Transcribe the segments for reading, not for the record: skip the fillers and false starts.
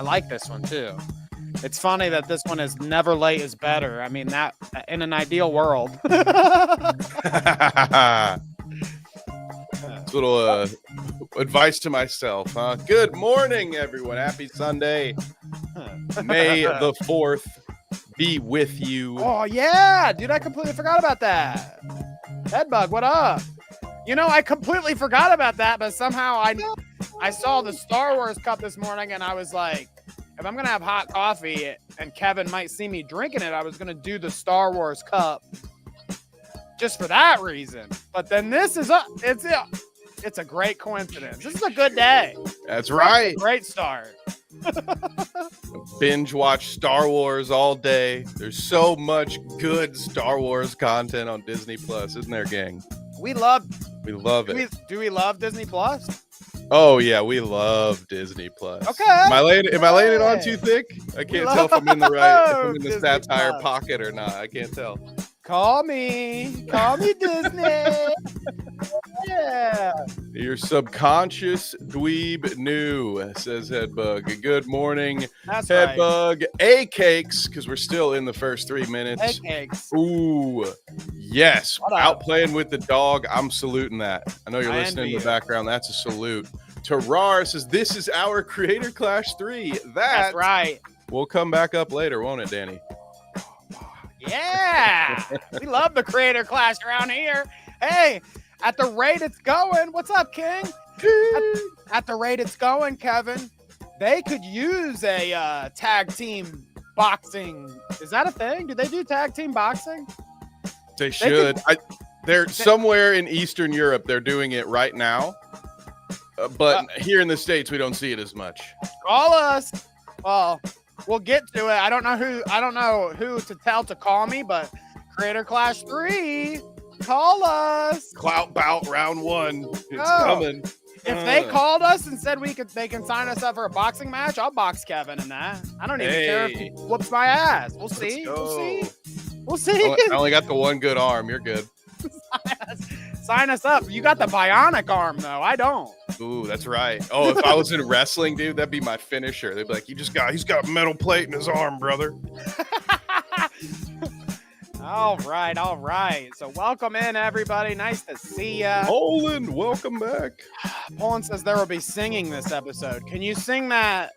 I like this one too. It's funny that this one is never late is better. I mean, that in an ideal world. Little advice to myself, huh? Good morning, everyone. Happy Sunday. May the 4th be with you. Oh, yeah. Dude, I completely forgot about that. Headbug, what up? You know, I completely forgot about that, but somehow I saw the Star Wars cup this morning, and I was like, if I'm going to have hot coffee and Kevin might see me drinking it, I was going to do the Star Wars cup just for that reason. But then this is it's a great coincidence. This is a good day. That's right. Great start. Binge watch Star Wars all day. There's so much good Star Wars content on Disney Plus, isn't there, gang? We love it. Do we love Disney Plus? Oh yeah, we love Disney Plus. Okay. Am I laying it on too thick? I can't tell if I'm in the right, if I'm in the Disney satire Plus pocket or not. I can't tell. Call me Disney. Yeah. Your subconscious dweeb knew, says Headbug. Good morning, That's Headbug. A cakes, because we're still in the first 3 minutes. Egg cakes. Ooh, yes. What up? Out playing with the dog. I'm saluting that. I know you're I listening envy in the you. background. That's a salute. Tarar says, this is our Creator Clash 3. That's right. Will come back up later, won't it, Danny? Yeah. We love the Creator Clash around here. Hey, at the rate it's going, what's up, King? At the rate it's going, Kevin, they could use a tag team boxing. Is that a thing? Do they do tag team boxing? They should. They're somewhere in Eastern Europe. They're doing it right now. But here in the States, we don't see it as much. Call us. Well, we'll get to it. I don't know who to tell to call me, but Creator Clash 3, call us. Clout bout round 1. It's coming. If they called us and said they can sign us up for a boxing match, I'll box Kevin in that. I don't even care if he whoops my ass. We'll see. We'll see. I only got the one good arm. You're good. Sign us up. You got the bionic arm though. I don't. Ooh, that's right. Oh, if I was in wrestling, dude, that'd be my finisher. They'd be like, he's got metal plate in his arm, brother. All right. So welcome in, everybody. Nice to see ya. Poland, welcome back. Poland says there will be singing this episode. Can you sing that?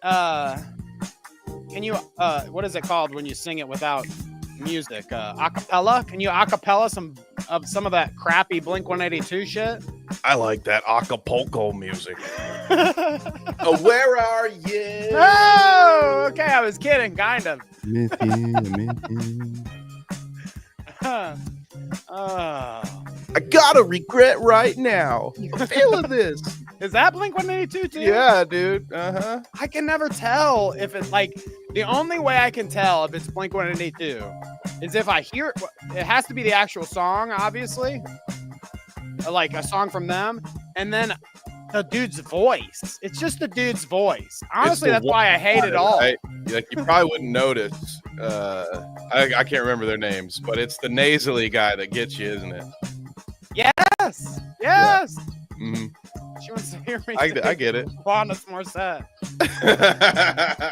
What is it called when you sing it without music? Acapella? Can you acapella some of that crappy Blink-182 shit? I like that Acapulco music. Where are you? Oh, okay. I was kidding, kind of. I got a regret right now. I'm feeling this. Is that Blink-182 too? Yeah, dude. Uh-huh. I can never tell if it's like the only way I can tell if it's Blink-182 is if I hear it. It has to be the actual song, obviously, like a song from them, and then the dude's voice. It's just the dude's voice. Honestly, that's why I hate it all. Right? Like you probably wouldn't notice. I can't remember their names, but it's the nasally guy that gets you, isn't it? Yes. Yeah. Mm-hmm. She wants to hear me. I get it. Alanis Morissette.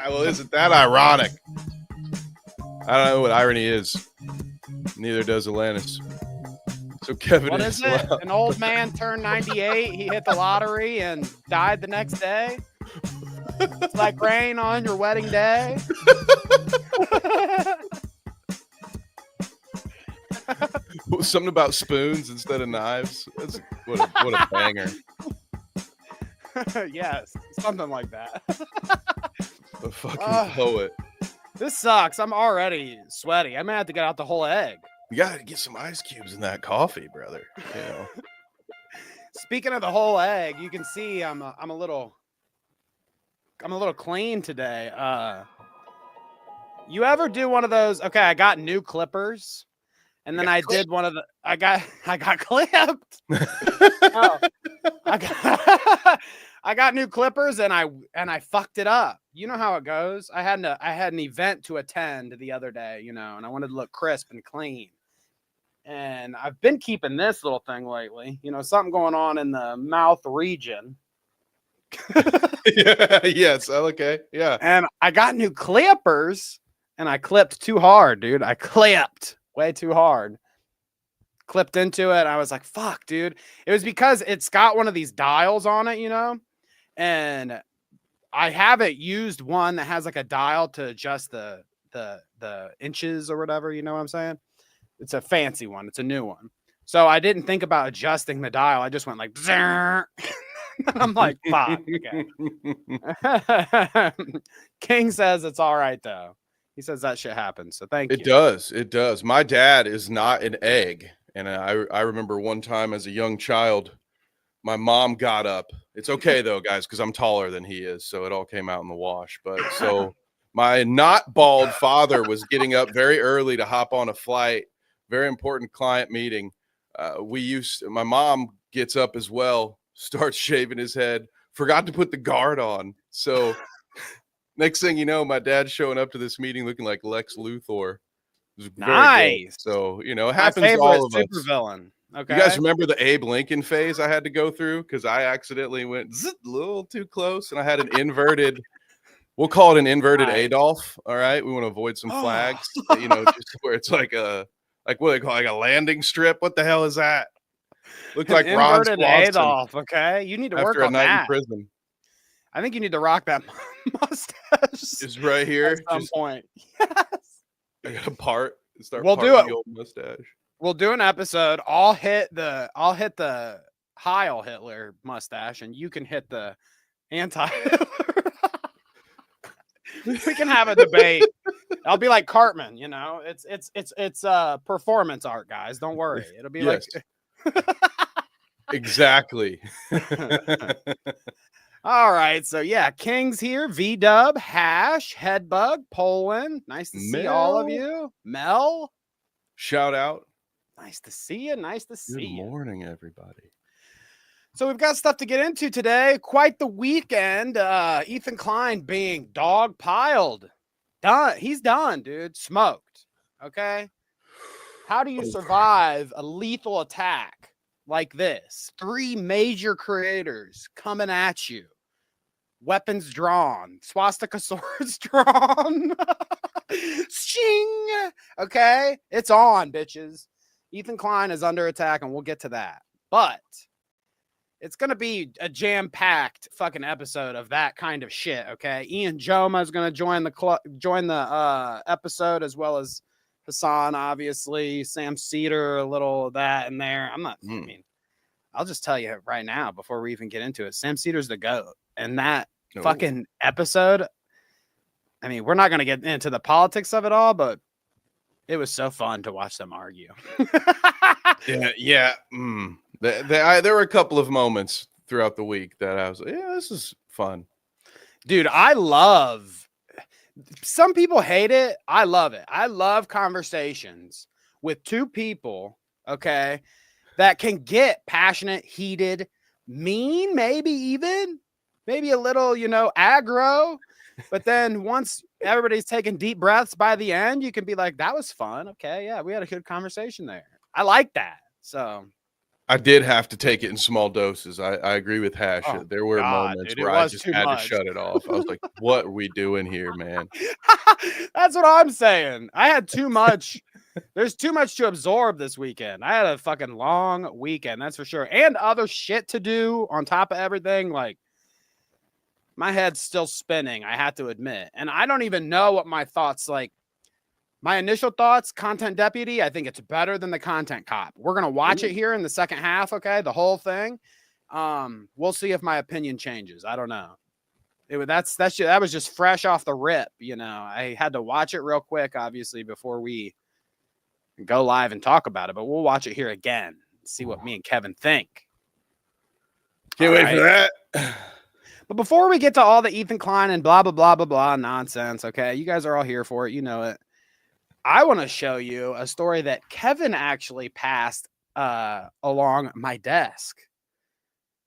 Well, isn't that ironic? I don't know what irony is. Neither does Alanis. So Kevin, what is it? An old man turned 98. He hit the lottery and died the next day. It's like rain on your wedding day. Something about spoons instead of knives. What a banger. Yes, something like that. A fucking poet. This sucks. I'm already sweaty. I may have to get out the whole egg. You gotta get some ice cubes in that coffee, brother. You know. Speaking of the whole egg, you can see I'm a little clean today. You ever do one of those? Okay, I got new clippers, and then I did one of the. I got clipped. Oh, I got new clippers, and I fucked it up. You know how it goes. I had an event to attend the other day, and I wanted to look crisp and clean. And I've been keeping this little thing lately, something going on in the mouth region. Yeah, yes. Okay. Yeah. And I got new clippers and I clipped too hard, dude. I clipped way too hard. Clipped into it. I was like, fuck, dude. It was because it's got one of these dials on it, and I haven't used one that has like a dial to adjust the inches or whatever, you know what I'm saying? It's a fancy one. It's a new one. So I didn't think about adjusting the dial. I just went like, and I'm like, fuck. Okay. King says it's all right though. He says that shit happens. So thank you. It does. It does. My dad is not an egg. And I remember one time as a young child, my mom got up. It's okay though, guys, because I'm taller than he is. So it all came out in the wash. But so my not bald father was getting up very early to hop on a flight. Very important client meeting. My mom gets up as well, starts shaving his head, forgot to put the guard on. So next thing you know, my dad's showing up to this meeting looking like Lex Luthor. Nice. So, it happens to all of us. Villain. Okay. You guys remember the Abe Lincoln phase I had to go through? Because I accidentally went a little too close and I had an inverted, we'll call it an inverted Adolf. All right. We want to avoid some flags, just where it's like what do they call it, like a landing strip. What the hell is that? Looked like Ron Swanson. Adolf. Okay. You need to work on that. After a night in prison. I think you need to rock that mustache. Is right here. At some point. Yes. I got a part. We'll do it. The old mustache. We'll do an episode. I'll hit the Heil Hitler mustache, and you can hit the anti-Hitler. We can have a debate. I'll be like Cartman, It's performance art, guys. Don't worry. It'll be like exactly. All right, so yeah, King's here, Idubbbz, Hash, Headbug, Poland. Nice to see all of you. Mel, shout out. Nice to see you. Nice to see you. Good morning, everybody. So we've got stuff to get into today. Quite the weekend. Ethan Klein being dog piled. Done. He's done, dude. Smoked. Okay. How do you survive a lethal attack like this? 3 major creators coming at you. Weapons drawn. Swastika swords drawn. Shing. Okay. It's on, bitches. Ethan Klein is under attack, and we'll get to that. But it's going to be a jam-packed fucking episode of that kind of shit, okay? Ian Joma is going to join the episode, as well as Hasan, obviously. Sam Seder, a little of that in there. I mean, I'll just tell you right now before we even get into it. Sam Seder's the GOAT. And that fucking episode, I mean, we're not going to get into the politics of it all, but it was so fun to watch them argue. Yeah. There were a couple of moments throughout the week that I was like, yeah, this is fun. Dude, some people hate it. I love it. I love conversations with 2 people, okay, that can get passionate, heated, mean, maybe a little, aggro. But then once everybody's taking deep breaths by the end, you can be like, that was fun. Okay. Yeah. We had a good conversation there. I like that. So I did have to take it in small doses. I agree with Hash. There were moments where I just had to shut it off. I was like, what are we doing here, man? That's what I'm saying. I had too much. There's too much to absorb this weekend. I had a fucking long weekend. That's for sure. And other shit to do on top of everything. Like, my head's still spinning, I have to admit. And I don't even know what my thoughts, like, my initial thoughts, Content Deputy, I think it's better than the Content Cop. We're going to watch it here in the second half, okay? The whole thing. We'll see if my opinion changes. I don't know. That was just fresh off the rip, I had to watch it real quick, obviously, before we go live and talk about it. But we'll watch it here again, see what me and Kevin think. Can't wait for that. But before we get to all the Ethan Klein and blah, blah, blah, blah, blah nonsense, okay? You guys are all here for it. You know it. I want to show you a story that Kevin actually passed along my desk.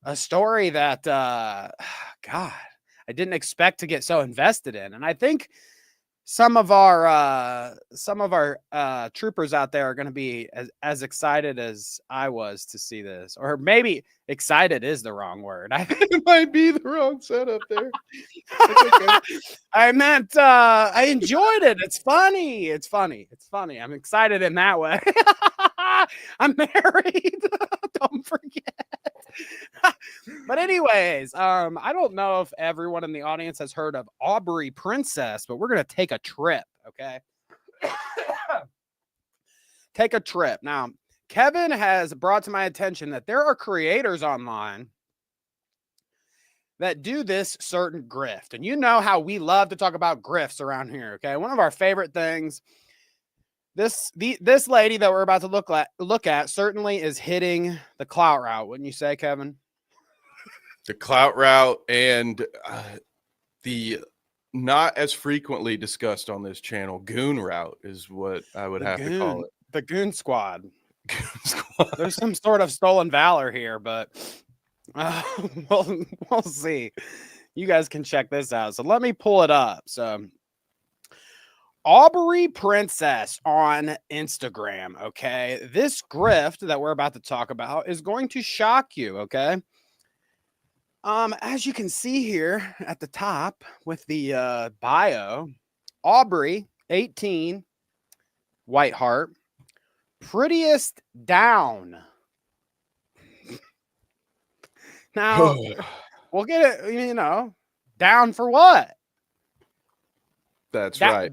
A story that, God, I didn't expect to get so invested in. And I think some of our troopers out there are going to be as excited as I was to see this, or maybe excited is the wrong word. It might be the wrong setup there. Okay. I meant I enjoyed it. It's funny. It's funny. It's funny. I'm excited in that way. I'm married. Don't forget. But anyways, I don't know if everyone in the audience has heard of Aubrey Princess, but we're gonna take a trip, okay? Take a trip. Now, Kevin has brought to my attention that there are creators online that do this certain grift. And you know how we love to talk about grifts around here, okay? One of our favorite things. This lady that we're about to look at certainly is hitting the clout route, wouldn't you say, Kevin? The clout route and the not as frequently discussed on this channel goon route is what I would have to call it. The goon squad. There's some sort of stolen valor here, but we'll see. You guys can check this out. So let me pull it up. So Aubrey Princess on Instagram. Okay. This grift that we're about to talk about is going to shock you. Okay. As you can see here at the top with the bio, Aubrey, 18, white heart, prettiest down. Now, we'll get it, you know, down for what? That's right.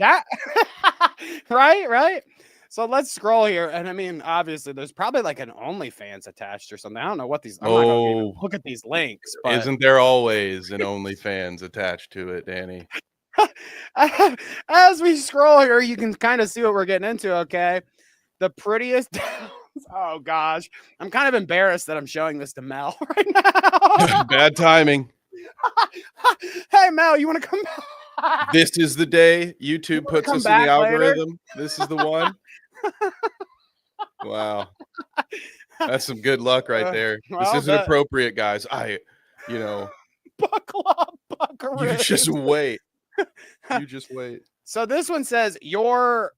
Right. So let's scroll here. And I mean, obviously, there's probably like an OnlyFans attached or something. I don't know what these. I'm not going to even look at these links. But isn't there always an OnlyFans attached to it, Danny? As we scroll here, you can kind of see what we're getting into. Okay, the prettiest. Oh gosh, I'm kind of embarrassed that I'm showing this to Mel right now. Bad timing. Hey Mel, you want to come back? This is the day YouTube puts us in the algorithm. Later? This is the one. Wow, that's some good luck right there. This isn't appropriate, guys. Buckle up, buckaroo. You just wait. You just wait. So this one says your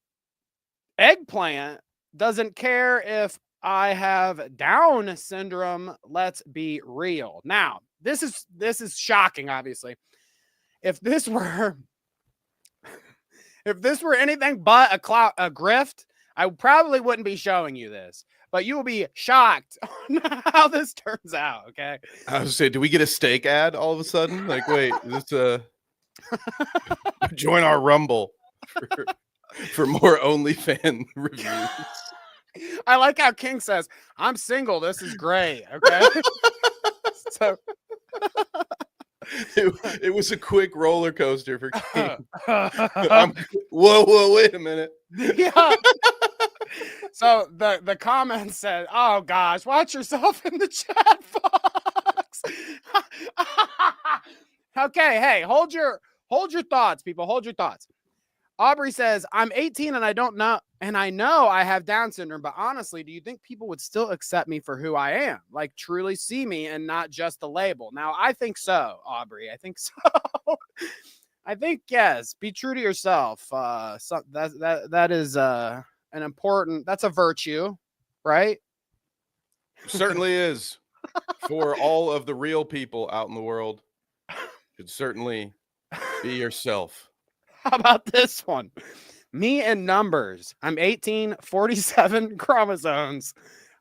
eggplant doesn't care if I have Down syndrome. Let's be real. Now, this is shocking, obviously. If this were anything but a grift, I probably wouldn't be showing you this. But you will be shocked on how this turns out, okay? I was gonna say, do we get a steak ad all of a sudden? Like, wait, is this join our Rumble for more OnlyFans reviews. I like how King says, I'm single. This is great. Okay. So it was a quick roller coaster for King. Whoa, wait a minute. Yeah. So the comment said, oh gosh, watch yourself in the chat box. Okay, hey, hold your thoughts, people. Hold your thoughts. Aubrey says, I'm 18 and I know I have Down syndrome, but honestly, do you think people would still accept me for who I am? Like truly see me and not just the label? Now, I think so, Aubrey. I think so. I think, yes, be true to yourself. That is an important, that's a virtue, right? Certainly is. For all of the real people out in the world, should certainly be yourself. How about this one? Me and numbers. I'm 18, 47 chromosomes.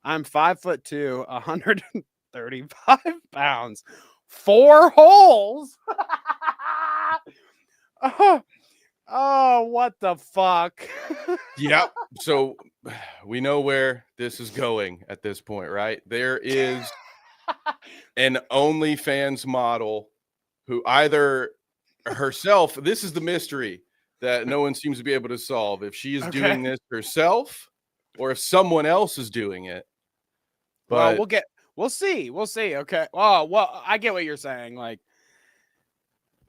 I'm 5'2", 135 pounds. 4 holes. Oh, what the fuck? Yep. So we know where this is going at this point, right? There is an OnlyFans model who either herself, this is the mystery that no one seems to be able to solve, if she is doing this herself or if someone else is doing it. But we'll see. Okay. Oh, well, I get what you're saying. Like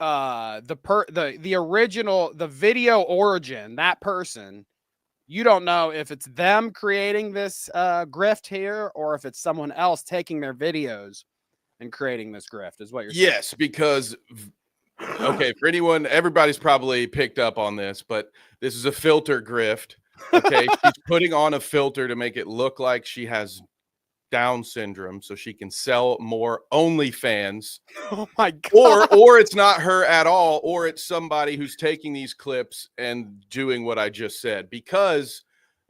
the original, the video origin, that person, you don't know if it's them creating this grift here or if it's someone else taking their videos and creating this grift, is what you're saying. Yes, because Okay, for anyone, everybody's probably picked up on this, but this is a filter grift. Okay, she's putting on a filter to make it look like she has Down syndrome so she can sell more OnlyFans. Oh my god. Or it's not her at all, or it's somebody who's taking these clips and doing what I just said. Because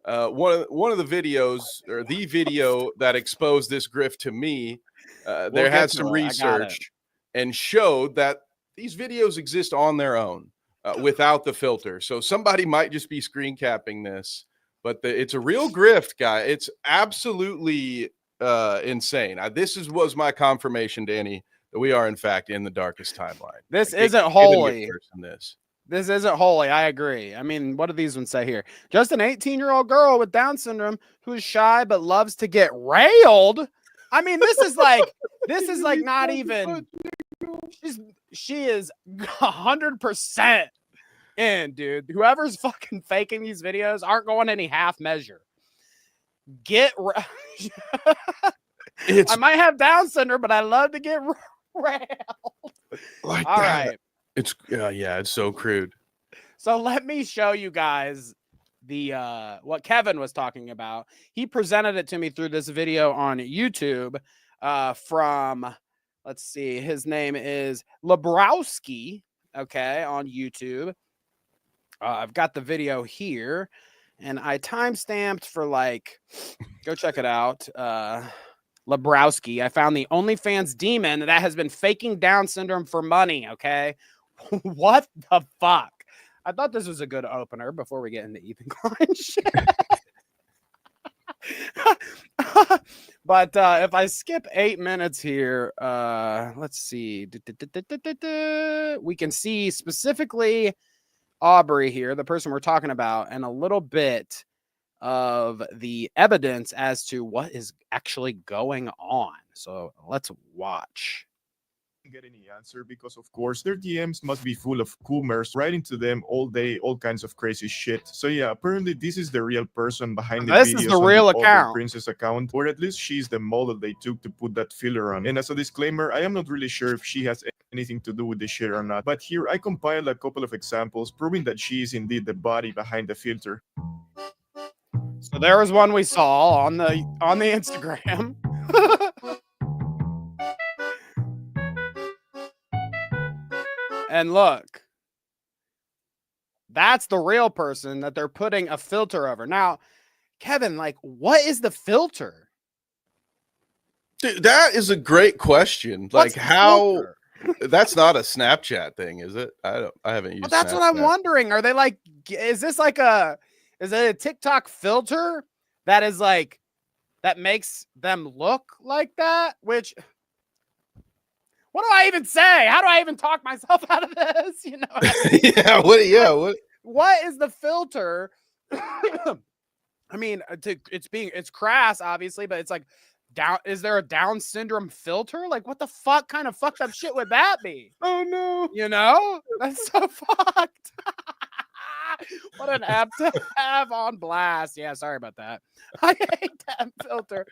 one of the videos, or the video that exposed this grift to me, there had some research and showed that these videos exist on their own without the filter. So somebody might just be screen capping this, but it's a real grift, guy. It's absolutely insane. This was my confirmation, Danny, that we are in fact in the darkest timeline. This isn't holy. This isn't holy. I agree. I mean, what do these ones say here? Just an 18-year-old girl with Down syndrome who is shy but loves to get railed. I mean, this is like not even. She is 100% in, dude. Whoever's fucking faking these videos aren't going any half measure. I might have Down syndrome, but I love to get railed. Like all that. right. It's it's so crude. So let me show you guys the what Kevin was talking about. He presented it to me through this video on YouTube from, let's see, his name is Lebrowski, okay, on YouTube. I've got the video here, and I timestamped for like, go check it out. Lebrowski. I found the OnlyFans demon that has been faking Down syndrome for money, okay? What the fuck? I thought this was a good opener before we get into Ethan Klein shit. But if I skip 8 minutes here, let's see. We can see specifically Aubrey here, the person we're talking about, and a little bit of the evidence as to what is actually going on. So let's watch. Get any answer because of course their DMs must be full of coomers writing to them all day, all kinds of crazy shit. So yeah, apparently this is the real person behind the videos. This is the real Aubrey account. Princess account, or at least she's the model they took to put that filler on. And as a disclaimer, I am not really sure if she has anything to do with this shit or not. But here I compiled a couple of examples proving that she is indeed the body behind the filter. So there was one we saw on the Instagram. And look, that's the real person that they're putting a filter over. Now, Kevin, like, what is the filter? Dude, that is a great question. What's like how that's not a Snapchat thing, is it? I haven't used well, that's Snapchat. what I'm wondering. Are they like, is it a TikTok filter that is like, that makes them look like that? Which, what do I even say? How do I even talk myself out of this? You know? What is the filter? I mean, it's crass, obviously, but it's like, is there a Down syndrome filter? Like, what the fuck kind of fucked up shit would that be? Oh no. You know? That's so fucked. What an app to have on blast. Yeah, sorry about that. I hate that filter.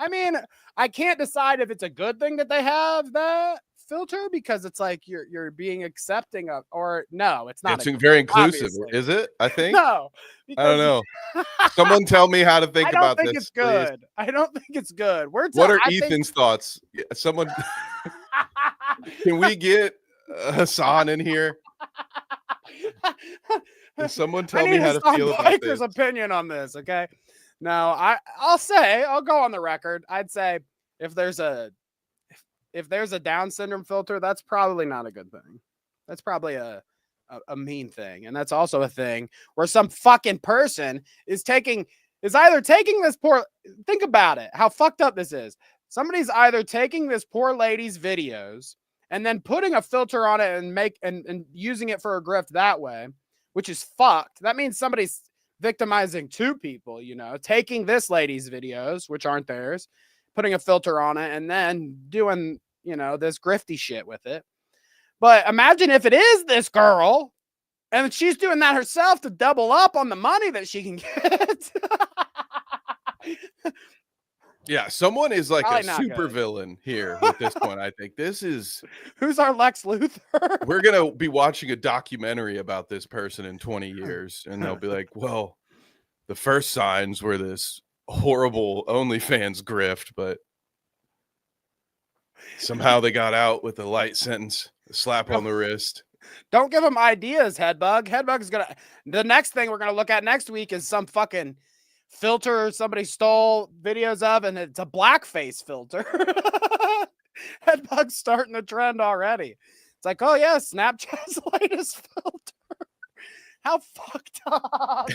I mean, I can't decide if it's a good thing that they have that filter because it's like you're being accepting of, or no, it's not. It's very inclusive, obviously. Is it? I think. No, I don't know. Someone tell me how to think about this. I don't think it's good. Please. I don't think it's good. What are Ethan's thoughts? Someone, can we get Hasan in here? Can someone tell me how to feel about Piker's opinion on this? Okay, no, I'll go on the record. I'd say if there's a Down syndrome filter, that's probably not a good thing. That's probably a mean thing, and that's also a thing where some fucking person is either taking this poor. Think about it, how fucked up this is. Somebody's either taking this poor lady's videos and then putting a filter on it and using it for a grift that way, which is fucked. That means somebody's victimizing two people, you know, taking this lady's videos, which aren't theirs, putting a filter on it, and then doing, you know, this grifty shit with it. But imagine if it is this girl and she's doing that herself to double up on the money that she can get. Yeah, someone is like Probably a not super good. villain here with this one. I think this is. Who's our Lex Luthor? We're gonna be watching a documentary about this person in 20 years, and they'll be like, "Well, the first signs were this horrible OnlyFans grift, but somehow they got out with a light sentence, a slap on the wrist." Don't give him ideas, Headbug. Headbug is gonna. The next thing we're gonna look at next week is some fucking filter somebody stole videos of, and it's a blackface filter. Headbug's starting a trend already. It's like, oh yeah, Snapchat's latest filter. How fucked up?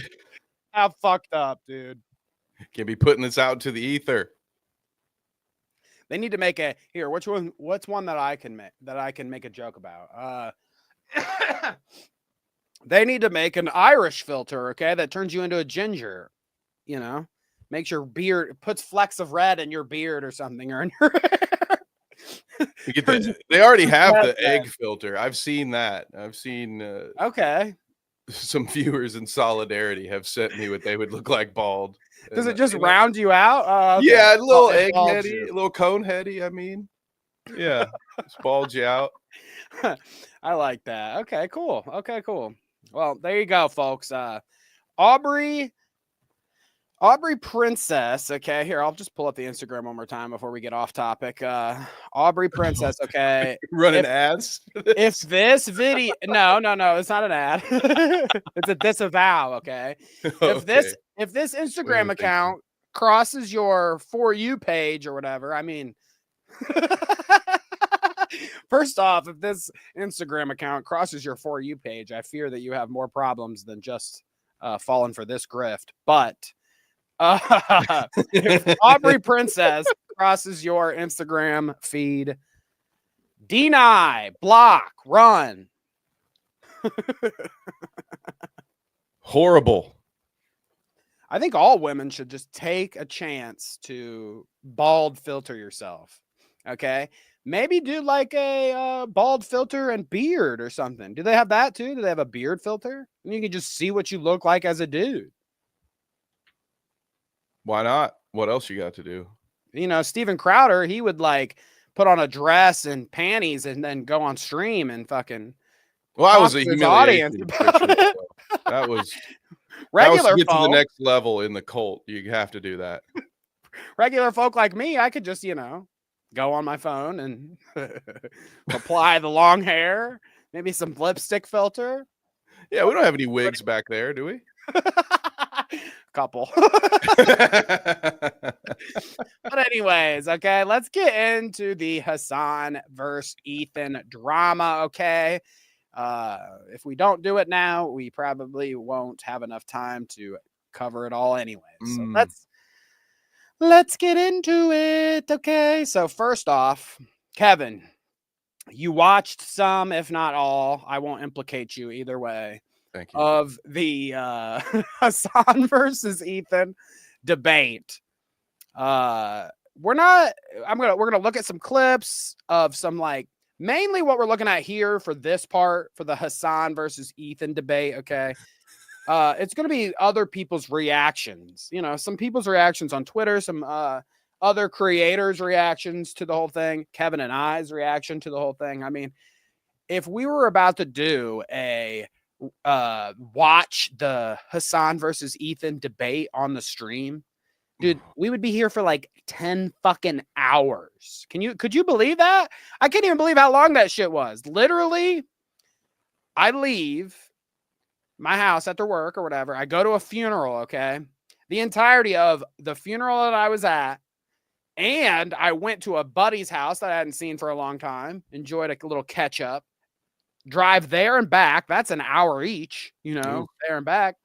How fucked up, dude. Can't be putting this out to the ether. They need to make a here. Which one? What's one that I can make a joke about? They need to make an Irish filter, okay, that turns you into a ginger. You know, makes your beard, puts flecks of red in your beard or something, or in your hair. They already have the egg filter. I've seen that. I've seen okay. Some viewers in solidarity have sent me what they would look like bald. Does it just round you out? Okay. Yeah, a little egg heady, a little cone heady. I mean, yeah, just bulge you out. I like that. Okay, cool. Okay, cool. Well, there you go, folks. Aubrey Princess. Okay, here, I'll just pull up the Instagram one more time before we get off topic. Aubrey Princess. Okay, running ads. If this video, no, it's not an ad. It's a disavow. Okay, if this Instagram account crosses your For You page or whatever, I mean. First off, if this Instagram account crosses your For You page, I fear that you have more problems than just falling for this grift. But if Aubrey Princess crosses your Instagram feed, deny, block, run. Horrible. I think all women should just take a chance to bald filter yourself. Okay. Maybe do like a bald filter and beard or something. Do they have that too? Do they have a beard filter? And you can just see what you look like as a dude. Why not? What else you got to do? You know, Steven Crowder, he would like put on a dress and panties and then go on stream and fucking. Well, I was a humiliation about it. That was regular to get folk, to the next level in the cult. You have to do that. Regular folk like me, I could just, go on my phone and apply the long hair, maybe some lipstick filter. Yeah, we don't have any wigs back there, do we? Couple. But anyways, okay, let's get into the Hasan versus Ethan drama, okay? If we don't do it now, we probably won't have enough time to cover it all anyway. So let's get into it, okay? So first off, Kevin, you watched some, if not all, I won't implicate you either way. Thank you. Of the Hasan versus Ethan debate. We're gonna look at some clips of some mainly what we're looking at here for this part for the Hasan versus Ethan debate, okay? It's going to be other people's reactions, some people's reactions on Twitter, some other creators' reactions to the whole thing, Kevin and I's reaction to the whole thing. I mean, if we were about to do a watch the Hasan versus Ethan debate on the stream, dude, we would be here for 10 fucking hours. Could you believe that? I can't even believe how long that shit was. Literally, I leave my house after work or whatever. I go to a funeral, okay? The entirety of the funeral that I was at, and I went to a buddy's house that I hadn't seen for a long time, enjoyed a little catch up, drive there and back. That's an hour each, there and back.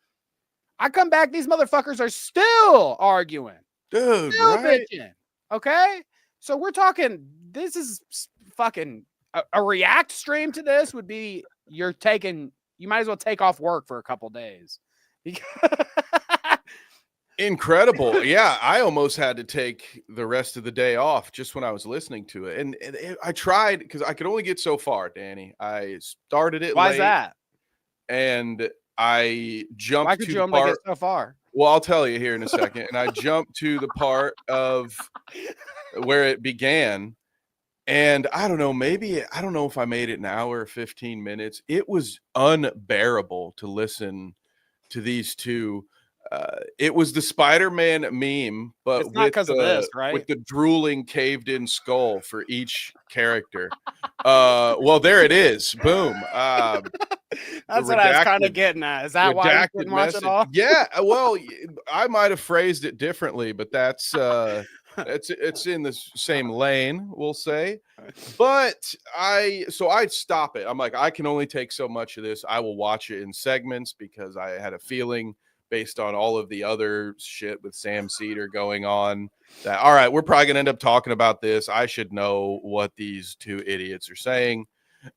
I come back, these motherfuckers are still arguing. Dude, still right? bitching, okay? So we're talking, this is fucking, a react stream to this would be, you might as well take off work for a couple days. Incredible. Yeah, I almost had to take the rest of the day off just when I was listening to it. And I tried because I could only get so far, Danny. I started it Why late. is that? And I jumped Why could to you the only part. get so far? Well, I'll tell you here in a second. And I jumped to the part of where it began. And I don't know, I don't know if I made it an hour or 15 minutes. It was unbearable to listen to these two. It was the Spider-Man meme, but It's not because of this, right? with the drooling caved-in skull for each character. Well, there it is. Boom. That's what I was kind of getting at. Is that why you didn't watch it all? Yeah. Well, I might have phrased it differently, but that's it's in the same lane, we'll say. But I'd stop it. I'm like, I can only take so much of this. I will watch it in segments because I had a feeling based on all of the other shit with Sam Seder going on that, all right, we're probably gonna end up talking about this. I should know what these two idiots are saying.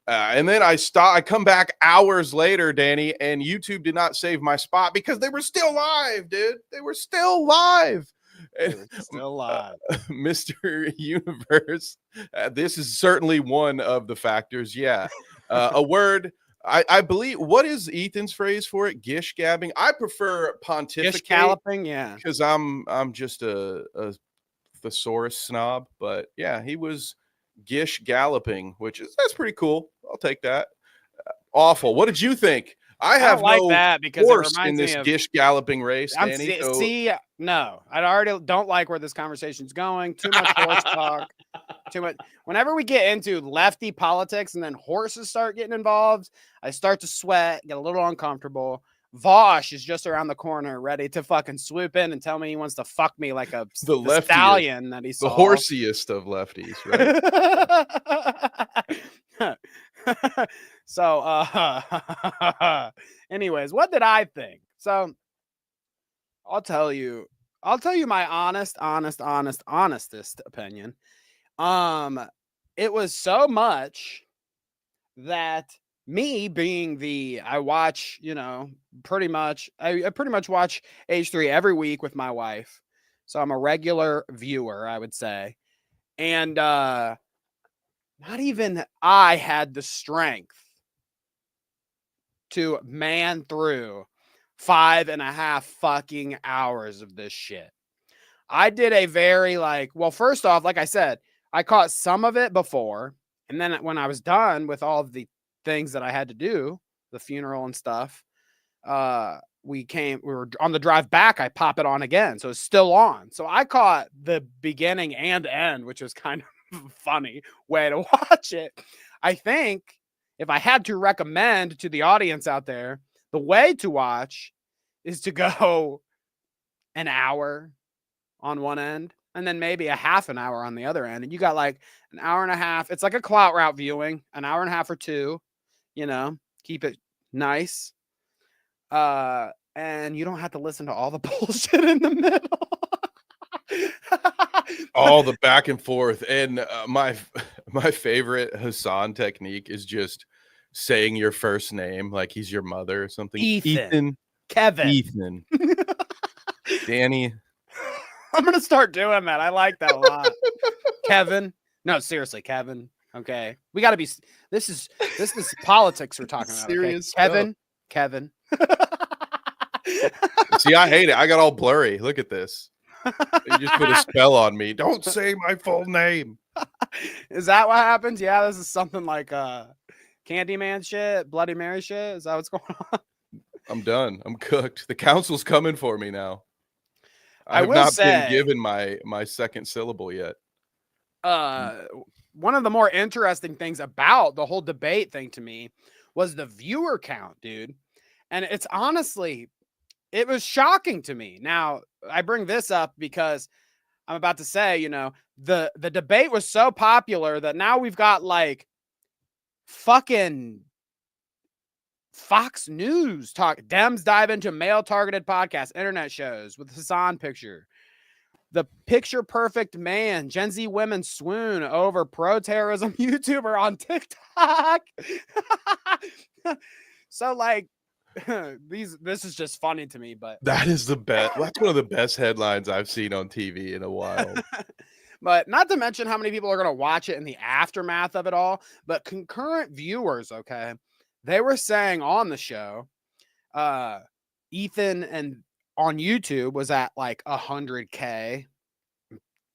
And then I come back hours later, Danny, and YouTube did not save my spot because they were still live, dude. They were still live. Still live. Mr. Universe, this is certainly one of the factors. Yeah. A word, I believe, what is Ethan's phrase for it? Gish gabbing. I prefer pontificate. Gish galloping, yeah. Because I'm just a thesaurus snob, but yeah, he was gish galloping, that's pretty cool. I'll take that. Awful. What did you think? I have like no that because horse in this of gish galloping race, Danny. No, I already don't like where this conversation's going. Too much horse talk. Too much. Whenever we get into lefty politics and then horses start getting involved, I start to sweat, get a little uncomfortable. Vosh is just around the corner, ready to fucking swoop in and tell me he wants to fuck me like the stallion that he saw. The horsiest of lefties, right? So, anyways, what did I think? So, I'll tell you my honestest opinion. It was so much that me being I watch, pretty much, I pretty much watch H3 every week with my wife. So I'm a regular viewer, I would say. And, not even I had the strength to man through 5.5 fucking hours of this shit. I did a very first off, like I said, I caught some of it before. And then when I was done with all of the things that I had to do, the funeral and stuff, we were on the drive back. I pop it on again. So it's still on. So I caught the beginning and end, which was kind of funny way to watch it. I think if I had to recommend to the audience out there, the way to watch is to go an hour on one end and then maybe a half an hour on the other end. And you got like an hour and a half. It's like a Clout route viewing, an hour and a half or two, keep it nice. And you don't have to listen to all the bullshit in the middle. All the back and forth. And my favorite Hasan technique is just saying your first name like he's your mother or something. Ethan. Kevin. Ethan. Danny. I'm gonna start doing that. I like that a lot. Kevin. No, seriously, Kevin. Okay. We gotta be this is politics we're talking about. Serious okay? Kevin. See, I hate it. I got all blurry. Look at this. You just put a spell on me. Don't say my full name. Is that what happens? Yeah, this is something like Candyman shit, Bloody Mary shit. Is that what's going on? I'm done. I'm cooked. The council's coming for me now. I have will not say, been given my second syllable yet. One of the more interesting things about the whole debate thing to me was the viewer count, dude. And it's honestly, it was shocking to me. Now, I bring this up because I'm about to say, the debate was so popular that now we've got like fucking Fox News talk. Dems dive into male-targeted podcasts, internet shows with Hasan Piker. The picture perfect man, Gen Z women swoon over pro-terrorism YouTuber on TikTok. So this is just funny to me, but that is the best. That's one of the best headlines I've seen on TV in a while. But not to mention how many people are going to watch it in the aftermath of it all, but concurrent viewers, okay? They were saying on the show, Ethan and on YouTube was at like 100K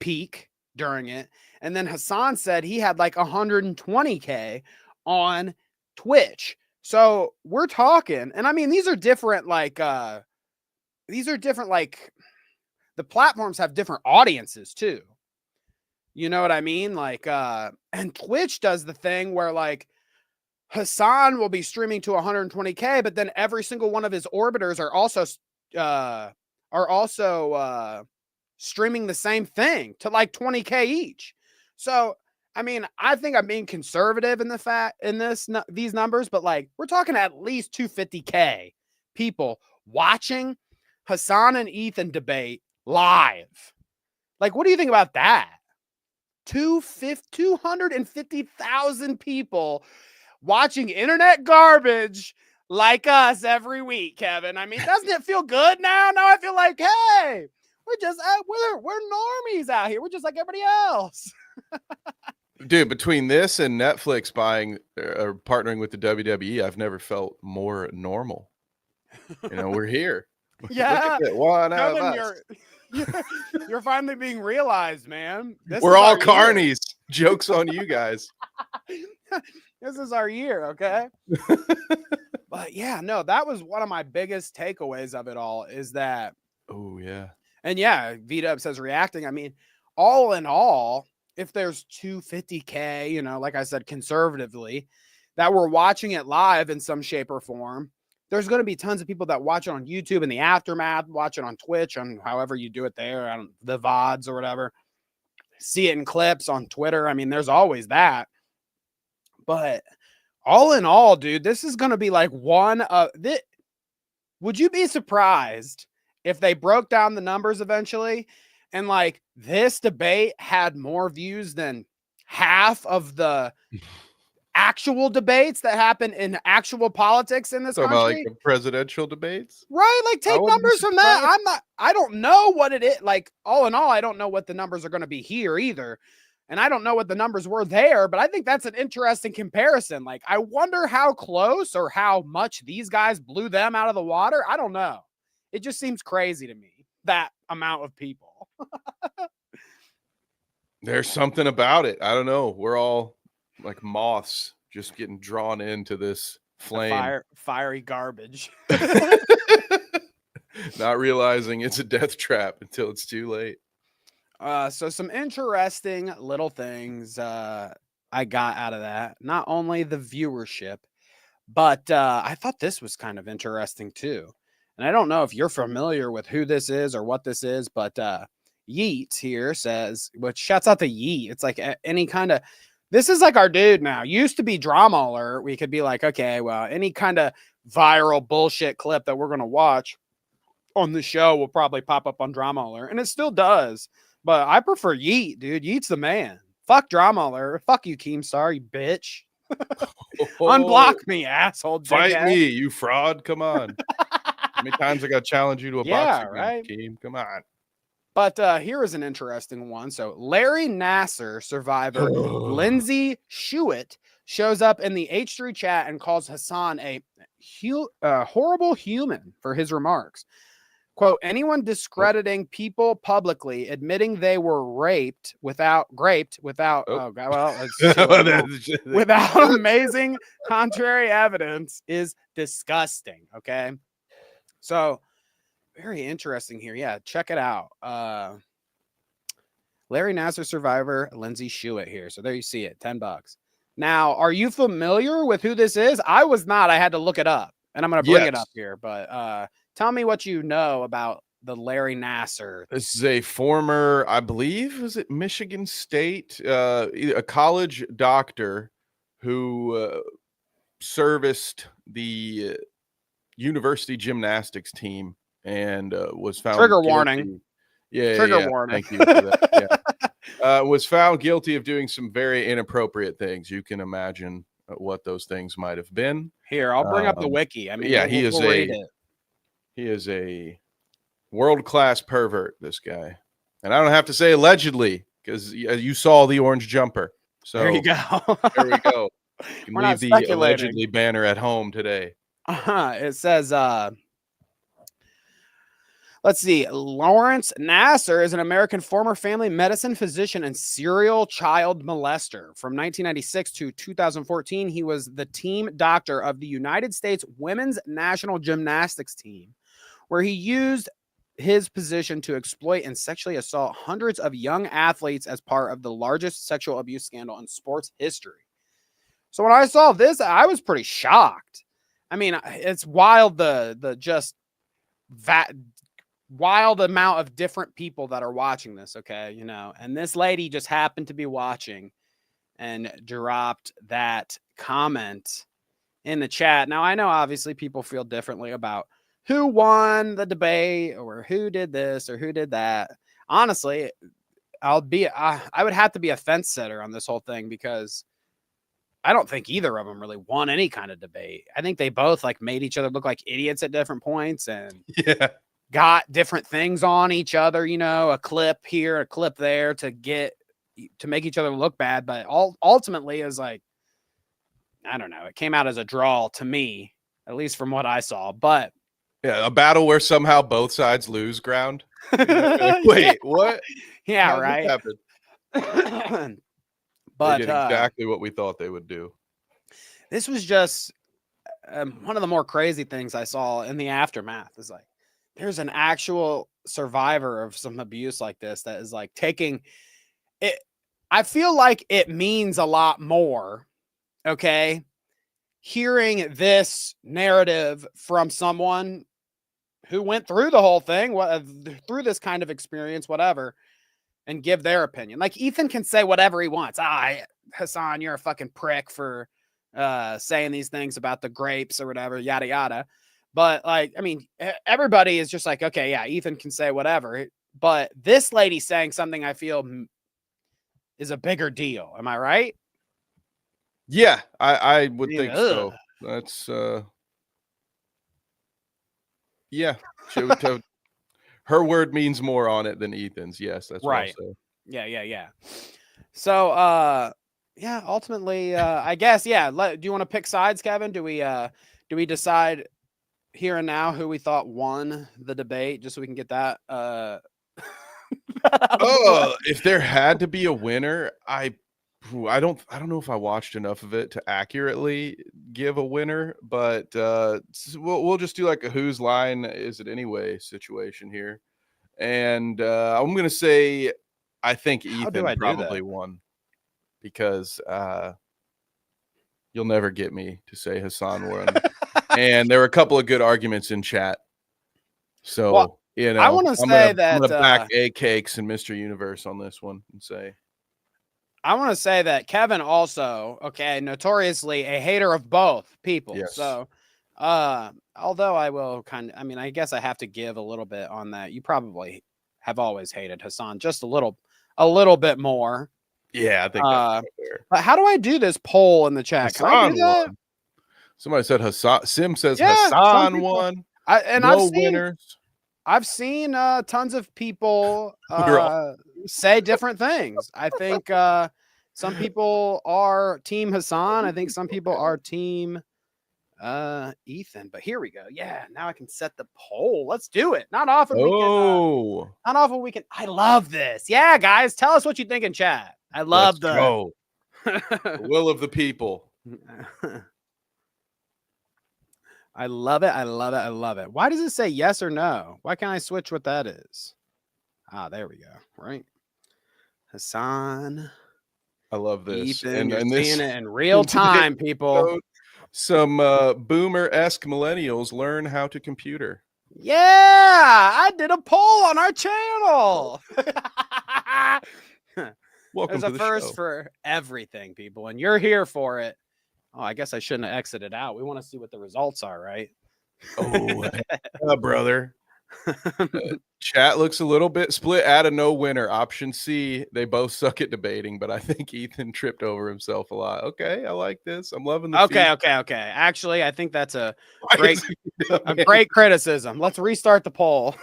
peak during it. And then Hasan said he had like 120K on Twitch. So we're talking, and I mean, these are different, like, the platforms have different audiences too. You know what I mean? Like, and Twitch does the thing where like Hasan will be streaming to 120K, but then every single one of his orbiters are also streaming the same thing to like 20K each. So, I mean, I think I'm being conservative in these numbers, but like we're talking at least 250K people watching Hasan and Ethan debate live. Like, what do you think about that? 250,000 people watching internet garbage like us every week, Kevin. I mean, doesn't it feel good now? Now I feel like, hey, we're normies out here. We're just like everybody else. Dude, between this and Netflix buying or partnering with the WWE, I've never felt more normal. You know, we're here. Yeah. Look at it, one out of Kevin, us. you're finally being realized, man. We're all carnies. Joke's on you guys. This is our year, okay? But yeah, no, that was one of my biggest takeaways of it all is that. Oh, yeah. And yeah, Idubbbz says reacting. I mean, all in all, if there's 250K, you know, like I said, conservatively, that we're watching it live in some shape or form, there's going to be tons of people that watch it on YouTube in the aftermath, watch it on Twitch, on however you do it there, on the VODs or whatever, see it in clips on Twitter. I mean, there's always that. But all in all, dude, this is going to be like one of this. Would you be surprised if they broke down the numbers eventually and like this debate had more views than half of the actual debates that happen in actual politics in this country? About like the presidential debates? Right. Like take numbers from that. I don't know what it is. Like all in all, I don't know what the numbers are going to be here either. And I don't know what the numbers were there, but I think that's an interesting comparison. Like, I wonder how close or how much these guys blew them out of the water. I don't know. It just seems crazy to me, that amount of people. There's something about it. I don't know. We're all like moths just getting drawn into this flame. Fiery garbage. Not realizing it's a death trap until it's too late. So some interesting little things I got out of that. Not only the viewership, but I thought this was kind of interesting too. And I don't know if you're familiar with who this is or what this is, but Yeats here says, which shouts out to Yeet. It's like any kind of, this is like our dude now. Used to be Drama Alert. We could be like, okay, well, any kind of viral bullshit clip that we're going to watch on the show will probably pop up on Drama Alert. And it still does. But I prefer Yeet, dude. Yeet's the man. Fuck Drama Alert. Fuck you, Keemstar, you bitch. Unblock me, asshole. Fight me, you fraud. Come on. How many times I got to challenge you to a boxing match, Keem? Come on. But here is an interesting one. So Larry Nassar survivor Lindsay Shuett shows up in the H3 chat and calls Hasan a horrible human for his remarks. Quote, anyone discrediting people publicly, admitting they were raped without without amazing contrary evidence is disgusting. Okay. So very interesting here. Yeah, check it out. Larry Nassar survivor Lindsay Shuett here. So there you see it, $10. Now, are you familiar with who this is? I was not. I had to look it up, and I'm going to bring it up here. But tell me what you know about the Larry Nassar. This is a former, I believe, was it Michigan State, a college doctor who serviced the university gymnastics team and was found trigger guilty. Warning. Yeah, trigger warning. Thank you for that. Yeah. Was found guilty of doing some very inappropriate things. You can imagine what those things might have been. Here, I'll bring up the wiki. I mean, yeah, he is a world-class pervert, this guy. And I don't have to say allegedly, because you saw the orange jumper. So there you go. There we go. You can We're leave the allegedly banner at home today. It says, Let's see. Lawrence Nasser is an American former family medicine physician and serial child molester. From 1996 to 2014, he was the team doctor of the United States women's national gymnastics team, where he used his position to exploit and sexually assault hundreds of young athletes as part of the largest sexual abuse scandal in sports history. So when I saw this, I was pretty shocked. I mean, it's wild, the just wild amount of different people that are watching this, okay? You know, and this lady just happened to be watching and dropped that comment in the chat. Now, I know obviously people feel differently about who won the debate or who did this or who did that. Honestly, I would have to be a fence sitter on this whole thing because I don't think either of them really won any kind of debate. I think they both like made each other look like idiots at different points and got different things on each other, you know, a clip here, a clip there to make each other look bad. But ultimately is like, I don't know. It came out as a draw to me, at least from what I saw. But yeah, a battle where somehow both sides lose ground. Like, wait, what? Yeah, how right. But they did exactly what we thought they would do. This was just one of the more crazy things I saw in the aftermath. Is like there's an actual survivor of some abuse like this that is like taking it. I feel like it means a lot more. Okay. Hearing this narrative from someone who went through the whole thing, through this kind of experience, whatever, and give their opinion. Like Ethan can say whatever he wants. Hasan, you're a fucking prick for saying these things about the grapes or whatever, yada, yada. But like, I mean, everybody is just like, okay, yeah, Ethan can say whatever. But this lady saying something I feel is a bigger deal. Am I right? Yeah, I would think so. That's yeah. Her word means more on it than Ethan's. Yes, that's right. Yeah. So yeah, ultimately I guess do you want to pick sides, Kevin? Do we decide here and now who we thought won the debate just so we can get that if there had to be a winner, I don't know if I watched enough of it to accurately give a winner, but we'll just do like a whose line is it anyway situation here. And I'm gonna say I think Ethan probably won because you'll never get me to say Hasan won. And there were a couple of good arguments in chat. So well, you know, I want to say that I'm gonna back A Cakes and Mr. Universe on this one and say. I want to say that Kevin also, okay, notoriously a hater of both people. Yes. So, although I will I guess I have to give a little bit on that. You probably have always hated Hasan just a little bit more. Yeah, I think that's fair. But how do I do this poll in the chat? Hasan Can I do that? Won. Somebody said Hasan. Sim says Hasan won. I've seen tons of people say different things. I think some people are team Hasan. I think some people are team Ethan. But here we go. Yeah, now I can set the poll. Let's do it. Not often we can. I love this. Yeah, guys, tell us what you think in chat. I love the will of the people. I love it. Why does it say yes or no? Why can't I switch what that is? There we go. Right. Hasan. I love this. Ethan, and you're seeing it in real time, people. Some boomer-esque millennials learn how to computer. Yeah, I did a poll on our channel. Welcome There's to a the first show. for everything, people, and you're here for it. Oh, I guess I shouldn't have exited out. We want to see what the results are, right? Oh, brother. Chat looks a little bit split. Add a no winner. Option C. They both suck at debating, but I think Ethan tripped over himself a lot. Okay, I like this. I'm loving the Okay. Actually, I think that's a great criticism. Let's restart the poll.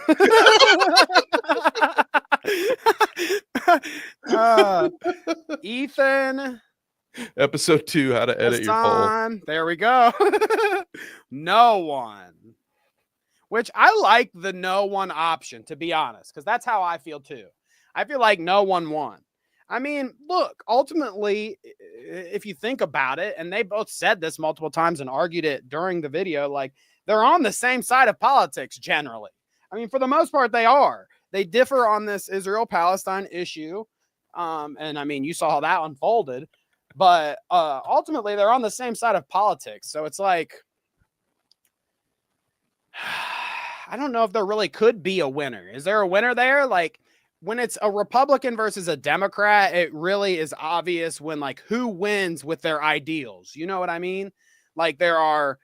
Ethan. Episode 2, how to edit your poll. There we go. No one. which I like the no one option, to be honest, because that's how I feel too. I feel like no one won. I mean, look, ultimately, if you think about it, and they both said this multiple times and argued it during the video, like they're on the same side of politics generally. I mean, for the most part, they are. They differ on this Israel-Palestine issue. And I mean, you saw how that unfolded, but ultimately they're on the same side of politics. So it's like, I don't know if there really could be a winner. Is there a winner there? Like when it's a Republican versus a Democrat, it really is obvious when like who wins with their ideals. You know what I mean? Like there are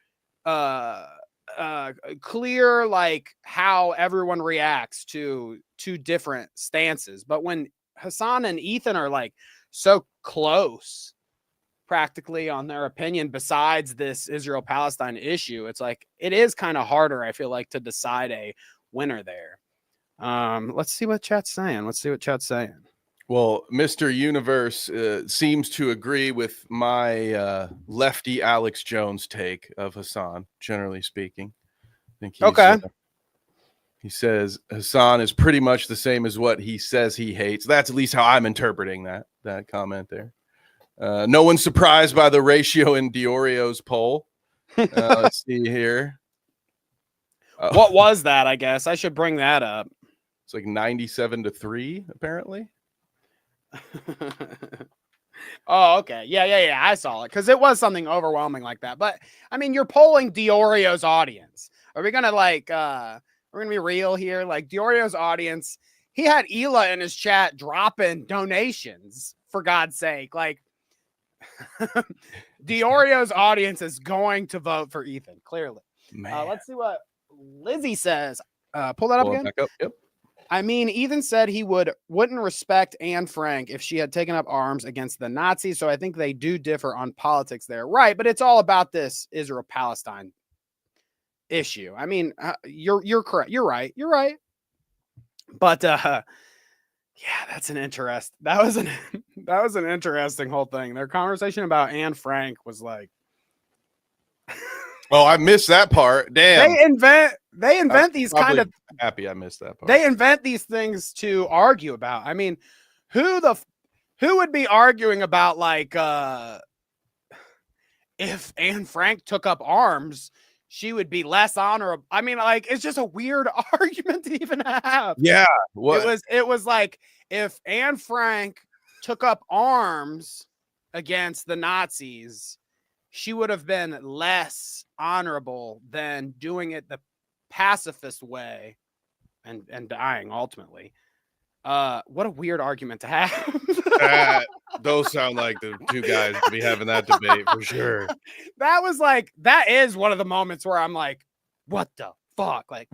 clear like how everyone reacts to two different stances. But when Hasan and Ethan are like so close practically on their opinion besides this Israel-Palestine issue, it's like it is kind of harder, I feel like, to decide a winner there. Let's see what chat's saying. Well, Mr. Universe seems to agree with my lefty Alex Jones take of Hasan, generally speaking. I think he's, okay. He says Hasan is pretty much the same as what he says he hates. That's at least how I'm interpreting that comment there. No one's surprised by the ratio in Diorio's poll. Let's see here. What was that? I guess I should bring that up. It's like 97-3, apparently. Oh, okay. Yeah. I saw it because it was something overwhelming like that. But I mean, you're polling Diorio's audience. Are we gonna like we're gonna be real here? Like Diorio's audience, he had Ela in his chat dropping donations for God's sake. Like Diorio's audience is going to vote for Ethan, clearly. Let's see what Lizzie says. Pull that up again. Back up. Yep. I mean, Ethan said he wouldn't respect Anne Frank if she had taken up arms against the Nazis. So I think they do differ on politics there. Right. But it's all about this Israel-Palestine issue. I mean, you're correct. You're right. But yeah, that was an interesting whole thing. Their conversation about Anne Frank was like, oh, I missed that part. Damn. They invent these kind of happy I missed that part. They invent these things to argue about. I mean, who would be arguing about like if Anne Frank took up arms, she would be less honorable. I mean, like it's just a weird argument to even have. Yeah. What? It was like if Anne Frank took up arms against the Nazis, she would have been less honorable than doing it the pacifist way and dying ultimately. What a weird argument to have. Those sound like the two guys to be having that debate for sure. That is one of the moments where I'm like, what the fuck? Like,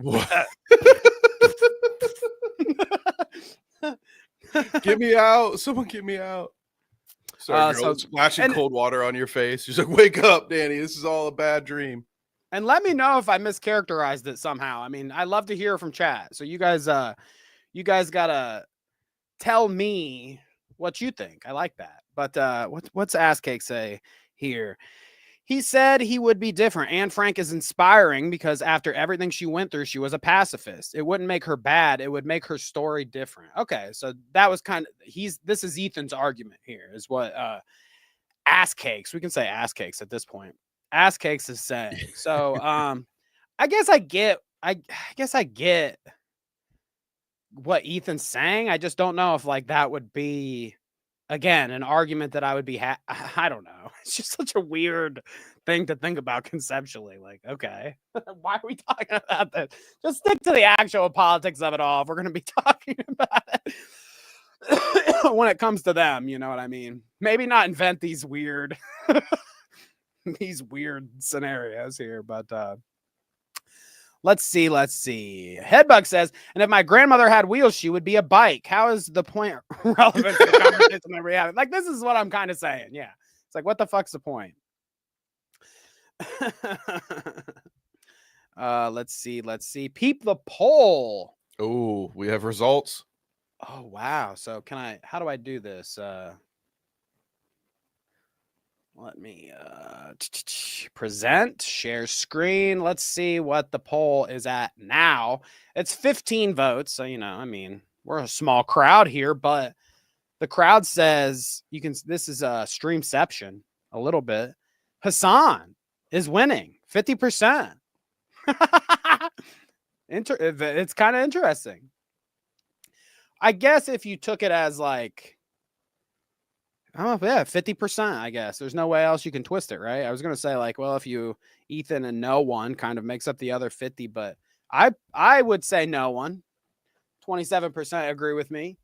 get me out. Someone get me out. Sorry, girl, splashing cold water on your face. She's like, wake up, Danny. This is all a bad dream. And let me know if I mischaracterized it somehow. I mean, I love to hear from chat. So you guys gotta tell me what you think. I like that. But what's Ass Cake say here? He said he would be different. Anne Frank is inspiring because after everything she went through, she was a pacifist. It wouldn't make her bad. It would make her story different. Okay, so that was kind of this is Ethan's argument here, is what Ass Cakes. We can say Ass Cakes at this point. Ass Cakes is saying. So I guess I get what Ethan's saying. I just don't know if like that would be again an argument that I would be I don't know. It's just such a weird thing to think about conceptually. Like, okay, why are we talking about this? Just stick to the actual politics of it all if we're going to be talking about it when it comes to them. You know what I mean? Maybe not invent these weird scenarios here, but let's see. Headbug says, and if my grandmother had wheels, she would be a bike. How is the point relevant to the conversation that we're having? Like, this is what I'm kind of saying. Yeah. It's like, what the fuck's the point? Let's see. Peep the poll. Oh, we have results. Oh, wow. So how do I do this? Let me present, share screen. Let's see what the poll is at now. It's 15 votes. So, I mean, we're a small crowd here, but the crowd says this is a streamception a little bit. Hasan is winning 50%. It's kind of interesting. I guess if you took it as like, oh yeah, 50%, I guess. There's no way else you can twist it, right? I was going to say like, well, if you Ethan and no one kind of makes up the other 50, but I would say no one. 27% agree with me.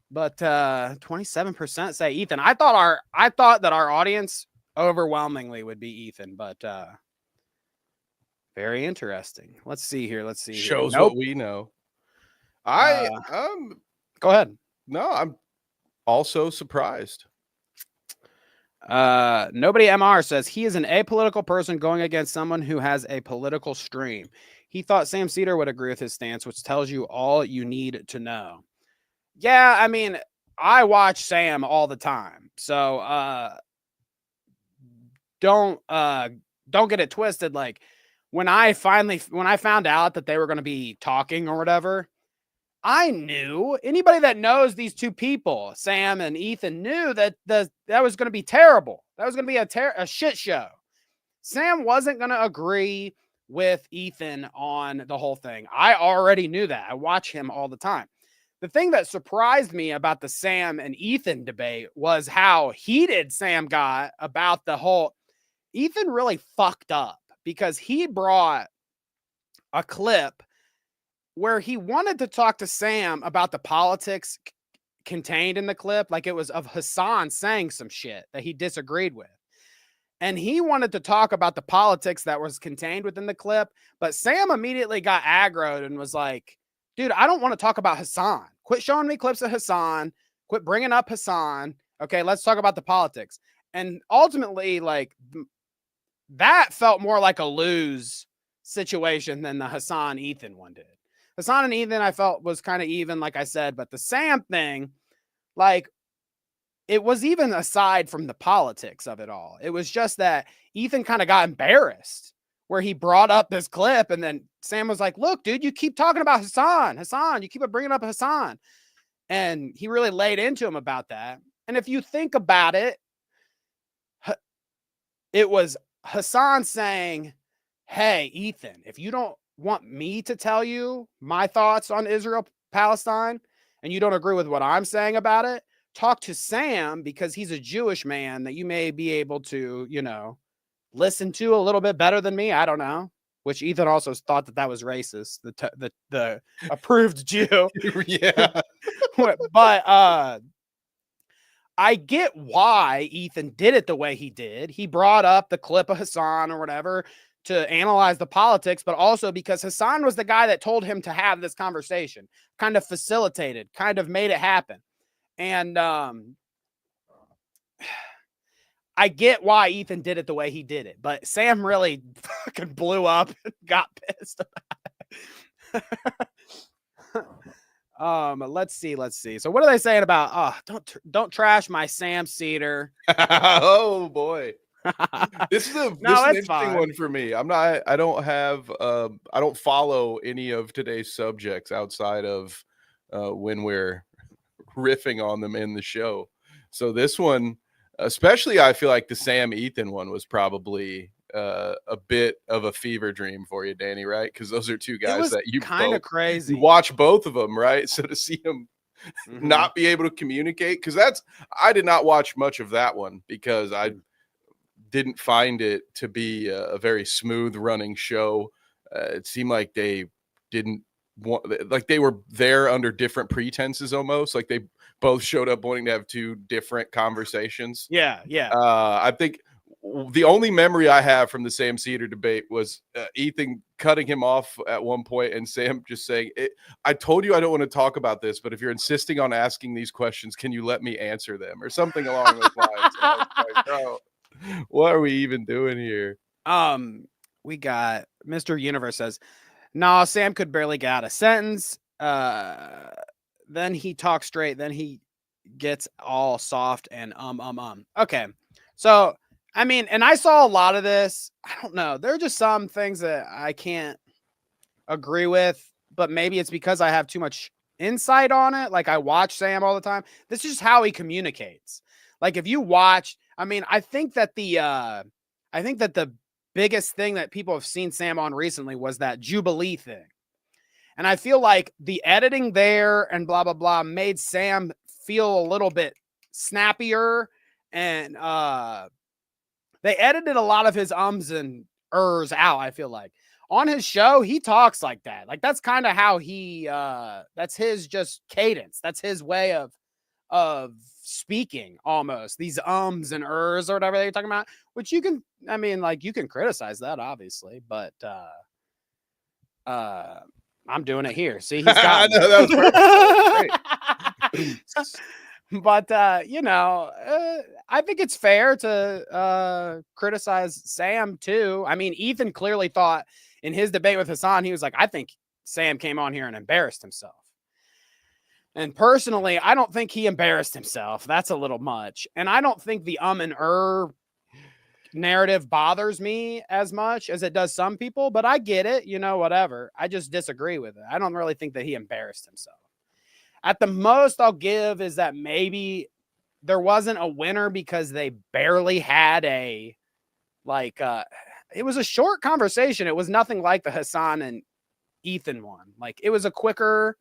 But 27% say Ethan. I thought that our audience overwhelmingly would be Ethan, but very interesting. Let's see here. Shows what we know. Go ahead. No, I'm also surprised. Nobody MR says he is an apolitical person going against someone who has a political stream. He thought Sam Seder would agree with his stance, which tells you all you need to know. Yeah, I mean, I watch Sam all the time. So don't get it twisted. Like when I found out that they were going to be talking or whatever, I knew anybody that knows these two people, Sam and Ethan, knew that that was going to be terrible. That was going to be a shit show. Sam wasn't going to agree with Ethan on the whole thing. I already knew that. I watch him all the time. The thing that surprised me about the Sam and Ethan debate was how heated Sam got about the whole. Ethan really fucked up because he brought a clip where he wanted to talk to Sam about the politics contained in the clip, like it was of Hasan saying some shit that he disagreed with. And he wanted to talk about the politics that was contained within the clip, but Sam immediately got aggroed and was like, dude, I don't want to talk about Hasan. Quit showing me clips of Hasan. Quit bringing up Hasan. Okay, let's talk about the politics. And ultimately, like, that felt more like a lose situation than the Hasan Ethan one did. Hasan and Ethan, I felt, was kind of even, like I said, but the Sam thing, like, it was even aside from the politics of it all. It was just that Ethan kind of got embarrassed where he brought up this clip and then Sam was like, look, dude, you keep talking about Hasan, you keep bringing up Hasan. And he really laid into him about that. And if you think about it, it was Hasan saying, hey, Ethan, if you don't want me to tell you my thoughts on Israel-Palestine and you don't agree with what I'm saying about it, talk to Sam because he's a Jewish man that you may be able to, listen to a little bit better than me. I don't know. Which Ethan also thought that was racist. The approved Jew. Yeah. But I get why Ethan did it the way he did. He brought up the clip of Hasan or whatever to analyze the politics, but also because Hasan was the guy that told him to have this conversation, kind of facilitated, kind of made it happen. And I get why Ethan did it the way he did it, but Sam really fucking blew up and got pissed about it. Let's see. So what are they saying about, don't trash my Sam Seder. Oh boy. This is an interesting fine. one for me. I don't follow any of today's subjects outside of when we're riffing on them in the show. So this one, especially, I feel like the Sam Ethan one was probably a bit of a fever dream for you, Danny, right? Because those are two guys that you kind of crazy. You watch both of them, right? So to see them not be able to communicate, because I did not watch much of that one because I didn't find it to be a very smooth running show. It seemed like they didn't want, like they were there under different pretenses almost. Like they both showed up wanting to have two different conversations. Yeah. I think the only memory I have from the Sam Seder debate was Ethan cutting him off at one point and Sam just saying, I told you I don't want to talk about this, but if you're insisting on asking these questions, can you let me answer them? Or something along those lines. I was like, bro, what are we even doing here? We got Mr. Universe says, no, Sam could barely get out a sentence. Then he talks straight. Then he gets all soft and Okay. So I mean, and I saw a lot of this. I don't know. There are just some things that I can't agree with, but maybe it's because I have too much insight on it. Like I watch Sam all the time. This is just how he communicates. Like if you watch, I mean, I think that the biggest thing that people have seen Sam on recently was that Jubilee thing. And I feel like the editing there and blah, blah, blah made Sam feel a little bit snappier. And they edited a lot of his ums and ers out, I feel like. On his show, he talks like that. Like that's kind of how he that's his just cadence. That's his way of speaking almost. These ums and ers or whatever they're talking about, which you can, I mean, like you can criticize that obviously, but I'm doing it here. See, he's got I know, that was great. But you know, I think it's fair to criticize Sam too. I mean, Ethan clearly thought in his debate with Hasan, he was like, I think Sam came on here and embarrassed himself. And personally, I don't think he embarrassed himself. That's a little much. And I don't think the and narrative bothers me as much as it does some people, but I get it, you know, whatever. I just disagree with it. I don't really think that he embarrassed himself. At the most I'll give is that maybe there wasn't a winner because they barely had a, like, it was a short conversation. It was nothing like the Hasan and Ethan one. Like it was a quicker,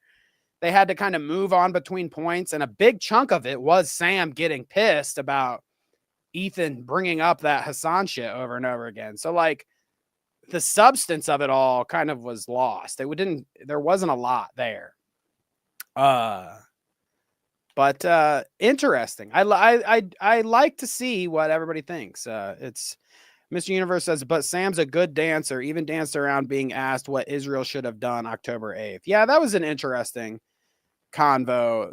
they had to kind of move on between points. And a big chunk of it was Sam getting pissed about Ethan bringing up that Hasan shit over and over again. So like the substance of it all kind of was lost. There wasn't a lot there. But interesting. I like to see what everybody thinks. It's Mr. Universe says, but Sam's a good dancer, even danced around being asked what Israel should have done October 8th. Yeah, that was an interesting convo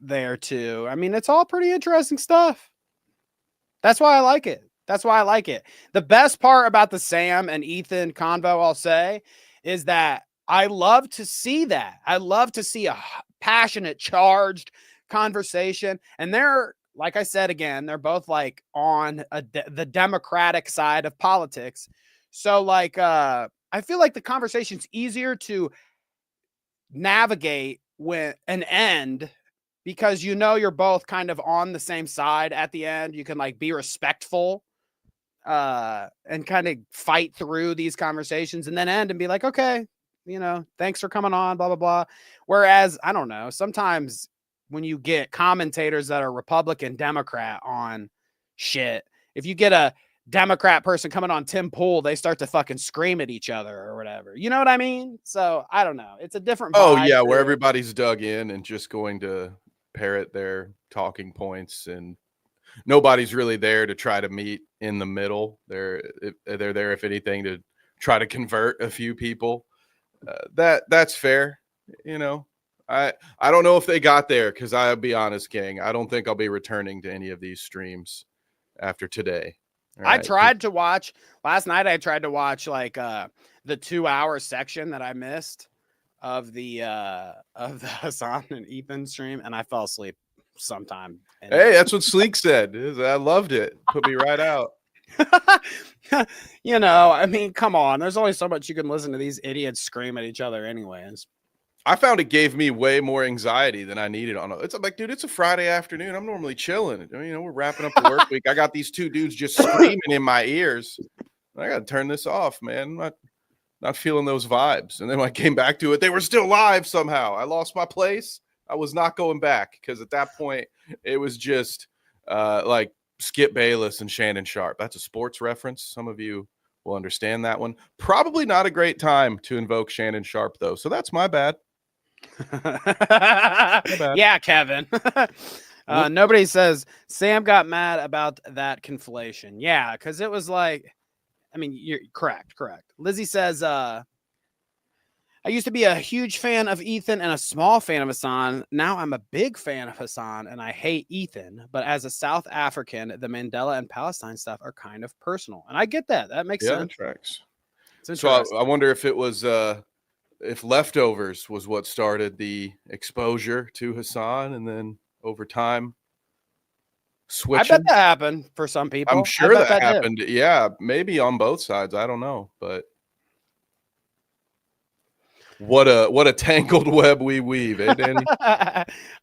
there too. I mean, it's all pretty interesting stuff. That's why I like it. That's why I like it. The best part about the Sam and Ethan convo, I'll say, is that I love to see that. I love to see a passionate, charged conversation. And they're, like I said, again, they're both like on the Democratic side of politics. So like, I feel like the conversation's easier to navigate when an end, because you know you're both kind of on the same side at the end. You can like be respectful and kind of fight through these conversations and then end and be like, okay, you know, thanks for coming on, blah, blah, blah. Whereas, I don't know, sometimes when you get commentators that are Republican, Democrat on shit, if you get a Democrat person coming on Tim Pool, they start to fucking scream at each other or whatever. You know what I mean? So I don't know. It's a different vibe. Oh yeah, where everybody's dug in and just going to parrot their talking points, and nobody's really there to try to meet in the middle. They're there, if anything, to try to convert a few people. That's fair, you know. I don't know if they got there, because I'll be honest, gang, I don't think I'll be returning to any of these streams after today. I tried to watch last night. I tried to watch like the 2-hour section that I missed of the Hasan and Ethan stream, and I fell asleep sometime. Hey, that's what Sleek said. I loved it. Put me right out. You know, I mean, come on. There's only so much you can listen to these idiots scream at each other anyways. I found it gave me way more anxiety than I needed on it. It's like, dude, it's a Friday afternoon. I'm normally chilling. You know, we're wrapping up the work week. I got these two dudes just screaming in my ears. I got to turn this off, man. I'm not feeling those vibes. And then when I came back to it, they were still live somehow. I lost my place. I was not going back, because at that point it was just like Skip Bayless and Shannon Sharp. That's a sports reference. Some of you will understand that one. Probably not a great time to invoke Shannon Sharp, though. So that's my bad. Yeah, Kevin. Nobody says Sam got mad about that conflation. Yeah, because it was like, I mean, you're correct. Lizzie says, I used to be a huge fan of Ethan and a small fan of Hasan. Now I'm a big fan of Hasan and I hate Ethan. But as a South African, the Mandela and Palestine stuff are kind of personal. And I get that. That makes sense. Tracks. So I wonder if it was if Leftovers was what started the exposure to Hasan, and then over time Switching. bet that happened for some people. I'm sure that did. happened. Yeah, maybe on both sides. I don't know, but what a tangled web we weave, eh, Danny?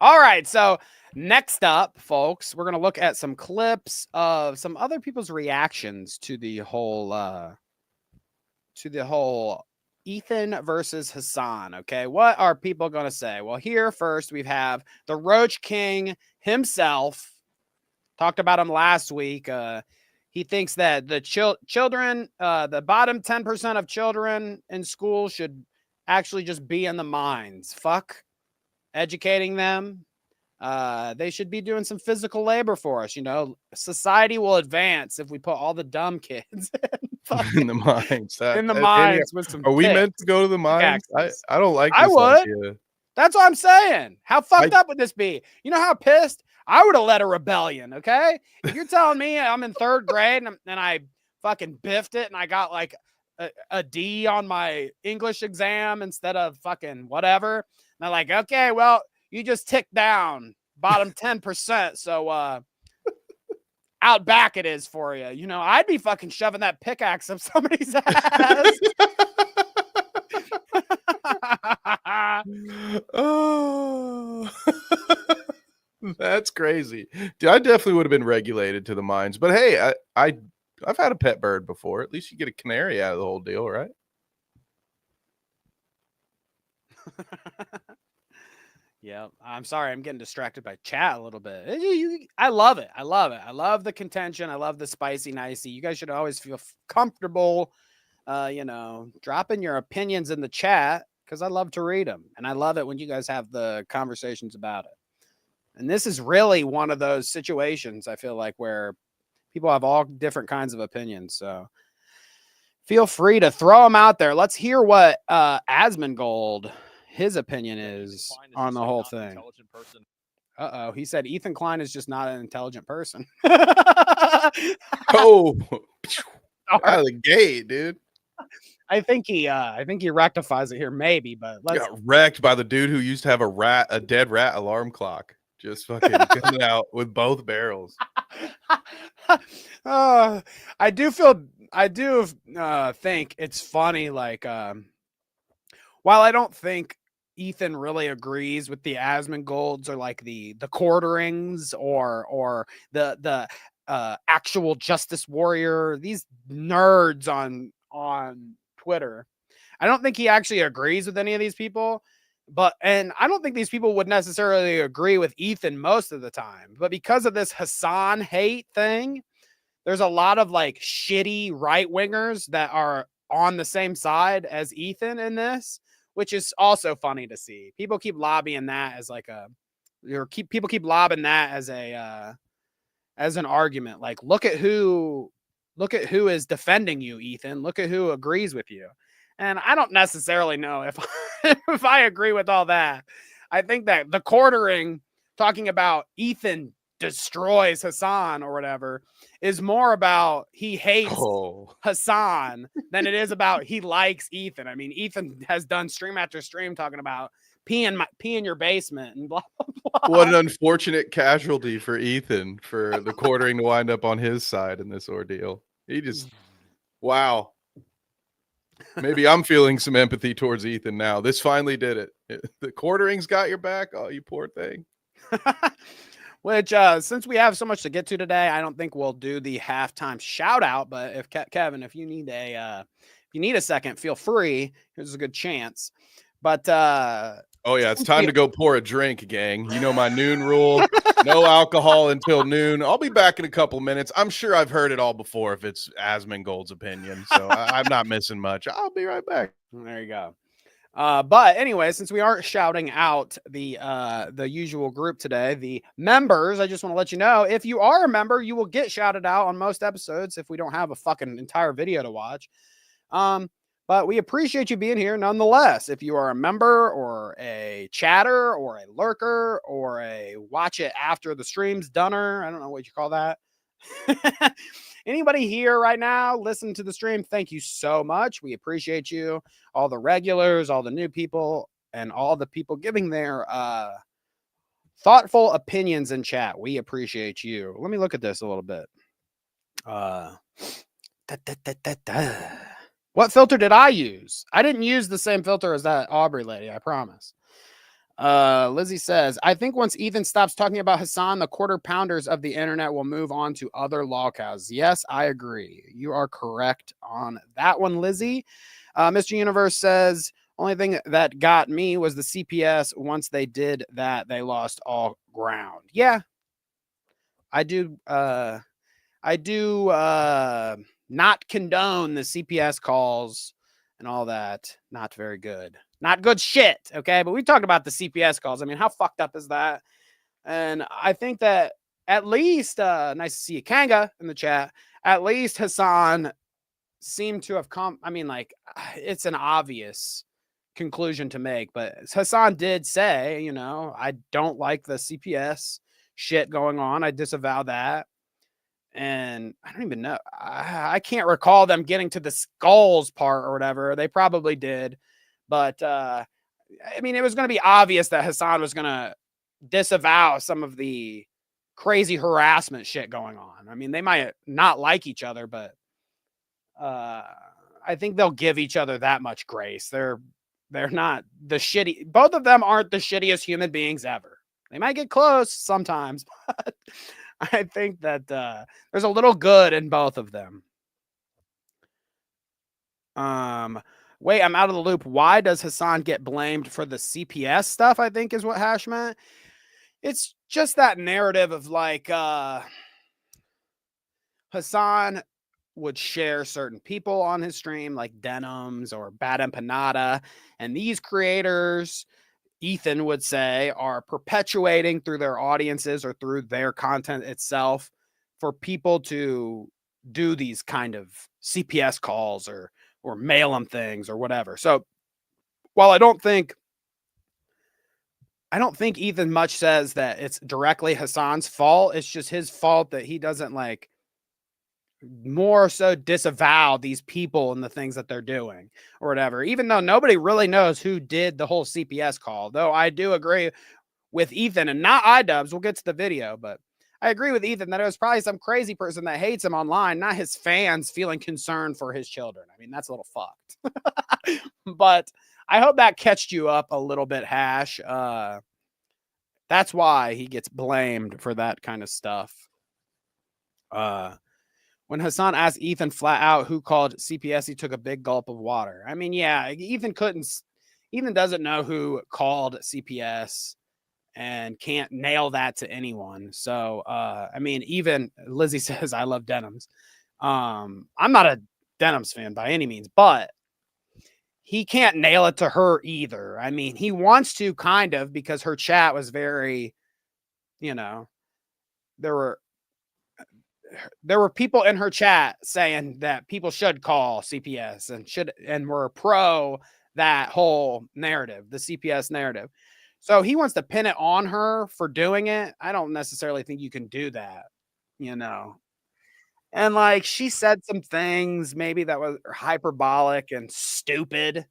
All right, so next up, folks, we're gonna look at some clips of some other people's reactions to the whole Ethan versus Hasan. Okay, what are people gonna say? Well, here first we have the Roach King himself. Talked about him last week. He thinks that the children, the bottom 10% of children in school should actually just be in the mines. Fuck educating them. They should be doing some physical labor for us. You know, society will advance if we put all the dumb kids In the mines. in the Danny, mines with some. are we picks. meant to go to the mines? I don't like I this would. idea. That's what I'm saying. How fucked up would this be? You know how pissed I would have led a rebellion. Okay, if you're telling me I'm in third grade and I fucking biffed it and I got like a D on my English exam instead of fucking whatever, and they're like, okay, well, you just ticked down bottom 10%, so out back it is for you. You know, I'd be fucking shoving that pickaxe up somebody's ass. Oh, that's crazy. Dude, I definitely would have been regulated to the mines. But hey, I've had a pet bird before. At least you get a canary out of the whole deal, right? Yeah, I'm sorry. I'm getting distracted by chat a little bit. I love it. I love it. I love the contention. I love the spicy nicey. You guys should always feel comfortable, you know, dropping your opinions in the chat because I love to read them. And I love it when you guys have the conversations about it. And this is really one of those situations, I feel like, where people have all different kinds of opinions. So feel free to throw them out there. Let's hear what Asmongold, his opinion is on the whole thing. Uh-oh, he said Ethan Klein is just not an intelligent person. Oh, out of the gate, dude. I think he rectifies it here, maybe, but let's Got wrecked by the dude who used to have a dead rat alarm clock. Just fucking coming out with both barrels. I do think it's funny. Like, while I don't think Ethan really agrees with the Asmongold's or like the quarterings or the actual justice warrior, these nerds on Twitter, I don't think he actually agrees with any of these people. And I don't think these people would necessarily agree with Ethan most of the time. But because of this Hasan hate thing, there's a lot of like shitty right wingers that are on the same side as Ethan in this, which is also funny to see. People keep lobbying that as like people keep lobbing that as as an argument. Like, look at who is defending you, Ethan. Look at who agrees with you. And I don't necessarily know if if I agree with all that. I think that the quartering, talking about Ethan destroys Hasan or whatever, is more about he hates Hasan than it is about he likes Ethan. I mean, Ethan has done stream after stream talking about pee in your basement and blah, blah, blah. What an unfortunate casualty for Ethan for the quartering to wind up on his side in this ordeal. He just, wow. Maybe I'm feeling some empathy towards Ethan now. This finally did it. The quartering's got your back. Oh, you poor thing. Which, since we have so much to get to today, I don't think we'll do the halftime shout out. But if Kevin, if you need a second, feel free. Here's a good chance. But oh yeah, it's time to go pour a drink, gang. You know my noon rule. No alcohol until noon. I'll be back in a couple minutes. I'm sure I've heard it all before if it's Asmongold's opinion. So I'm not missing much. I'll be right back. There you go. But anyway, since we aren't shouting out the usual group today, the members, I just want to let you know, if you are a member, you will get shouted out on most episodes if we don't have a fucking entire video to watch. But we appreciate you being here nonetheless. If you are a member or a chatter or a lurker or a watch it after the stream's doneer, I don't know what you call that. Anybody here right now listen to the stream, thank you so much. We appreciate you. All the regulars, all the new people, and all the people giving their Thoughtful opinions in chat. We appreciate you. Let me look at this a little bit. What filter did I use? I didn't use the same filter as that Aubrey lady, I promise. Lizzie says, I think once Ethan stops talking about Hasan, the quarter pounders of the internet will move on to other lolcows. Yes, I agree. You are correct on that one, Lizzie. Mr. Universe says, only thing that got me was the CPS. Once they did that, they lost all ground. Yeah. I do not condone the CPS calls and all that. Not very good. Not good shit, okay? But we talked about the CPS calls. I mean, how fucked up is that? And I think that at least, nice to see you, Kanga, in the chat. At least Hasan seemed to have come. I mean, like, it's an obvious conclusion to make, but Hasan did say, you know, I don't like the CPS shit going on. I disavow that. And I don't even know. I can't recall them getting to the skulls part or whatever. They probably did. But, I mean, it was going to be obvious that Hasan was going to disavow some of the crazy harassment shit going on. I mean, they might not like each other, but I think they'll give each other that much grace. They're not the shitty. Both of them aren't the shittiest human beings ever. They might get close sometimes, but I think that there's a little good in both of them. Wait, I'm out of the loop. Why does Hasan get blamed for the CPS stuff? I think is what Hash meant. It's just that narrative of like Hasan would share certain people on his stream, like Denims or Bad Empanada, and these creators, Ethan would say, are perpetuating through their audiences or through their content itself for people to do these kind of CPS calls or mail them things or whatever. So while I don't think Ethan much says that it's directly Hasan's fault, it's just his fault that he doesn't like more so disavow these people and the things that they're doing or whatever, even though nobody really knows who did the whole CPS call. Though I do agree with Ethan, and not Idubbbz, we'll get to the video, but I agree with Ethan that it was probably some crazy person that hates him online, not his fans feeling concerned for his children. I mean, that's a little fucked. But I hope that catched you up a little bit, Hash. That's why he gets blamed for that kind of stuff. When Hasan asked Ethan flat out who called CPS, he took a big gulp of water. I mean, yeah, Ethan doesn't know who called CPS and can't nail that to anyone. So, I mean, even Lizzie says, I love Denims. I'm not a Denims fan by any means, but he can't nail it to her either. I mean, he wants to kind of, because her chat was very, you know, there were people in her chat saying that people should call CPS and were pro that whole narrative, the CPS narrative. So he wants to pin it on her for doing it. I don't necessarily think you can do that, you know. And like she said some things maybe that was hyperbolic and stupid,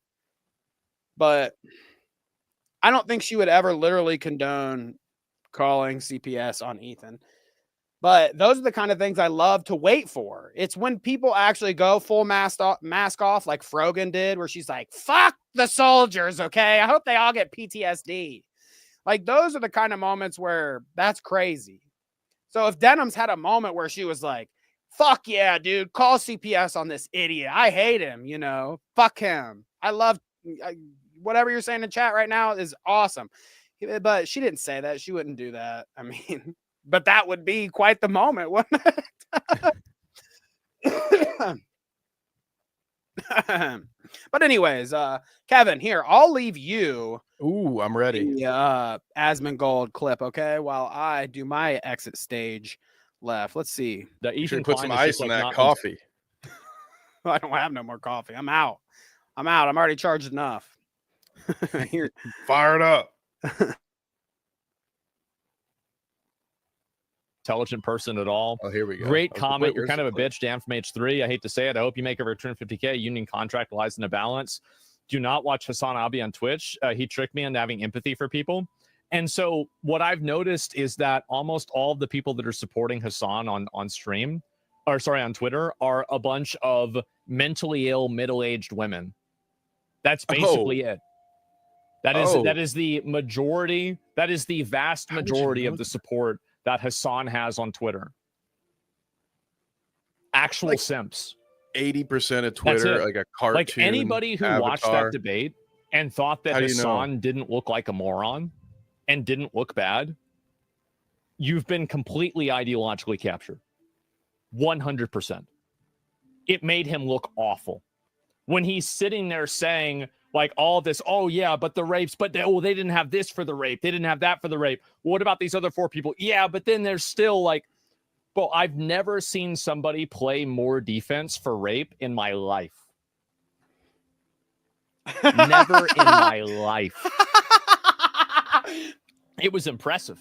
but I don't think she would ever literally condone calling CPS on Ethan. But those are the kind of things I love to wait for. It's when people actually go full mask off, like Frogan did, where she's like, fuck the soldiers, okay? I hope they all get PTSD. Like, those are the kind of moments where that's crazy. So if Denims had a moment where she was like, fuck yeah, dude, call CPS on this idiot. I hate him, you know? Fuck him. Whatever you're saying in chat right now is awesome. But she didn't say that. She wouldn't do that. I mean... But that would be quite the moment, wouldn't it? But anyways, Kevin, here, I'll leave you. Ooh, I'm ready. The Asmongold clip, okay? While I do my exit stage left. Let's see. The Ethan put some ice in that coffee. I don't have no more coffee. I'm out. I'm already charged enough. Here. Fire it up. Intelligent person at all. Oh, here we go. Great comment. You're kind of a bitch, Dan from H3. I hate to say it. I hope you make over 250K. Union contract lies in a balance. Do not watch Hasan Abi on Twitch. He tricked me into having empathy for people. And so what I've noticed is that almost all of the people that are supporting Hasan on stream, or sorry, on Twitter, are a bunch of mentally ill middle-aged women. That's basically it. That is the majority. That is the vast majority of the support that Hasan has on Twitter. Actual simps. 80% of Twitter, like a cartoon. Like anybody who watched that debate and thought that Hasan didn't look like a moron and didn't look bad, you've been completely ideologically captured. 100%. It made him look awful. When he's sitting there saying, like, all this, oh, yeah, but the rapes, but they didn't have this for the rape. They didn't have that for the rape. What about these other 4 people? Yeah, but then there's still, like, well, I've never seen somebody play more defense for rape in my life. Never in my life. It was impressive.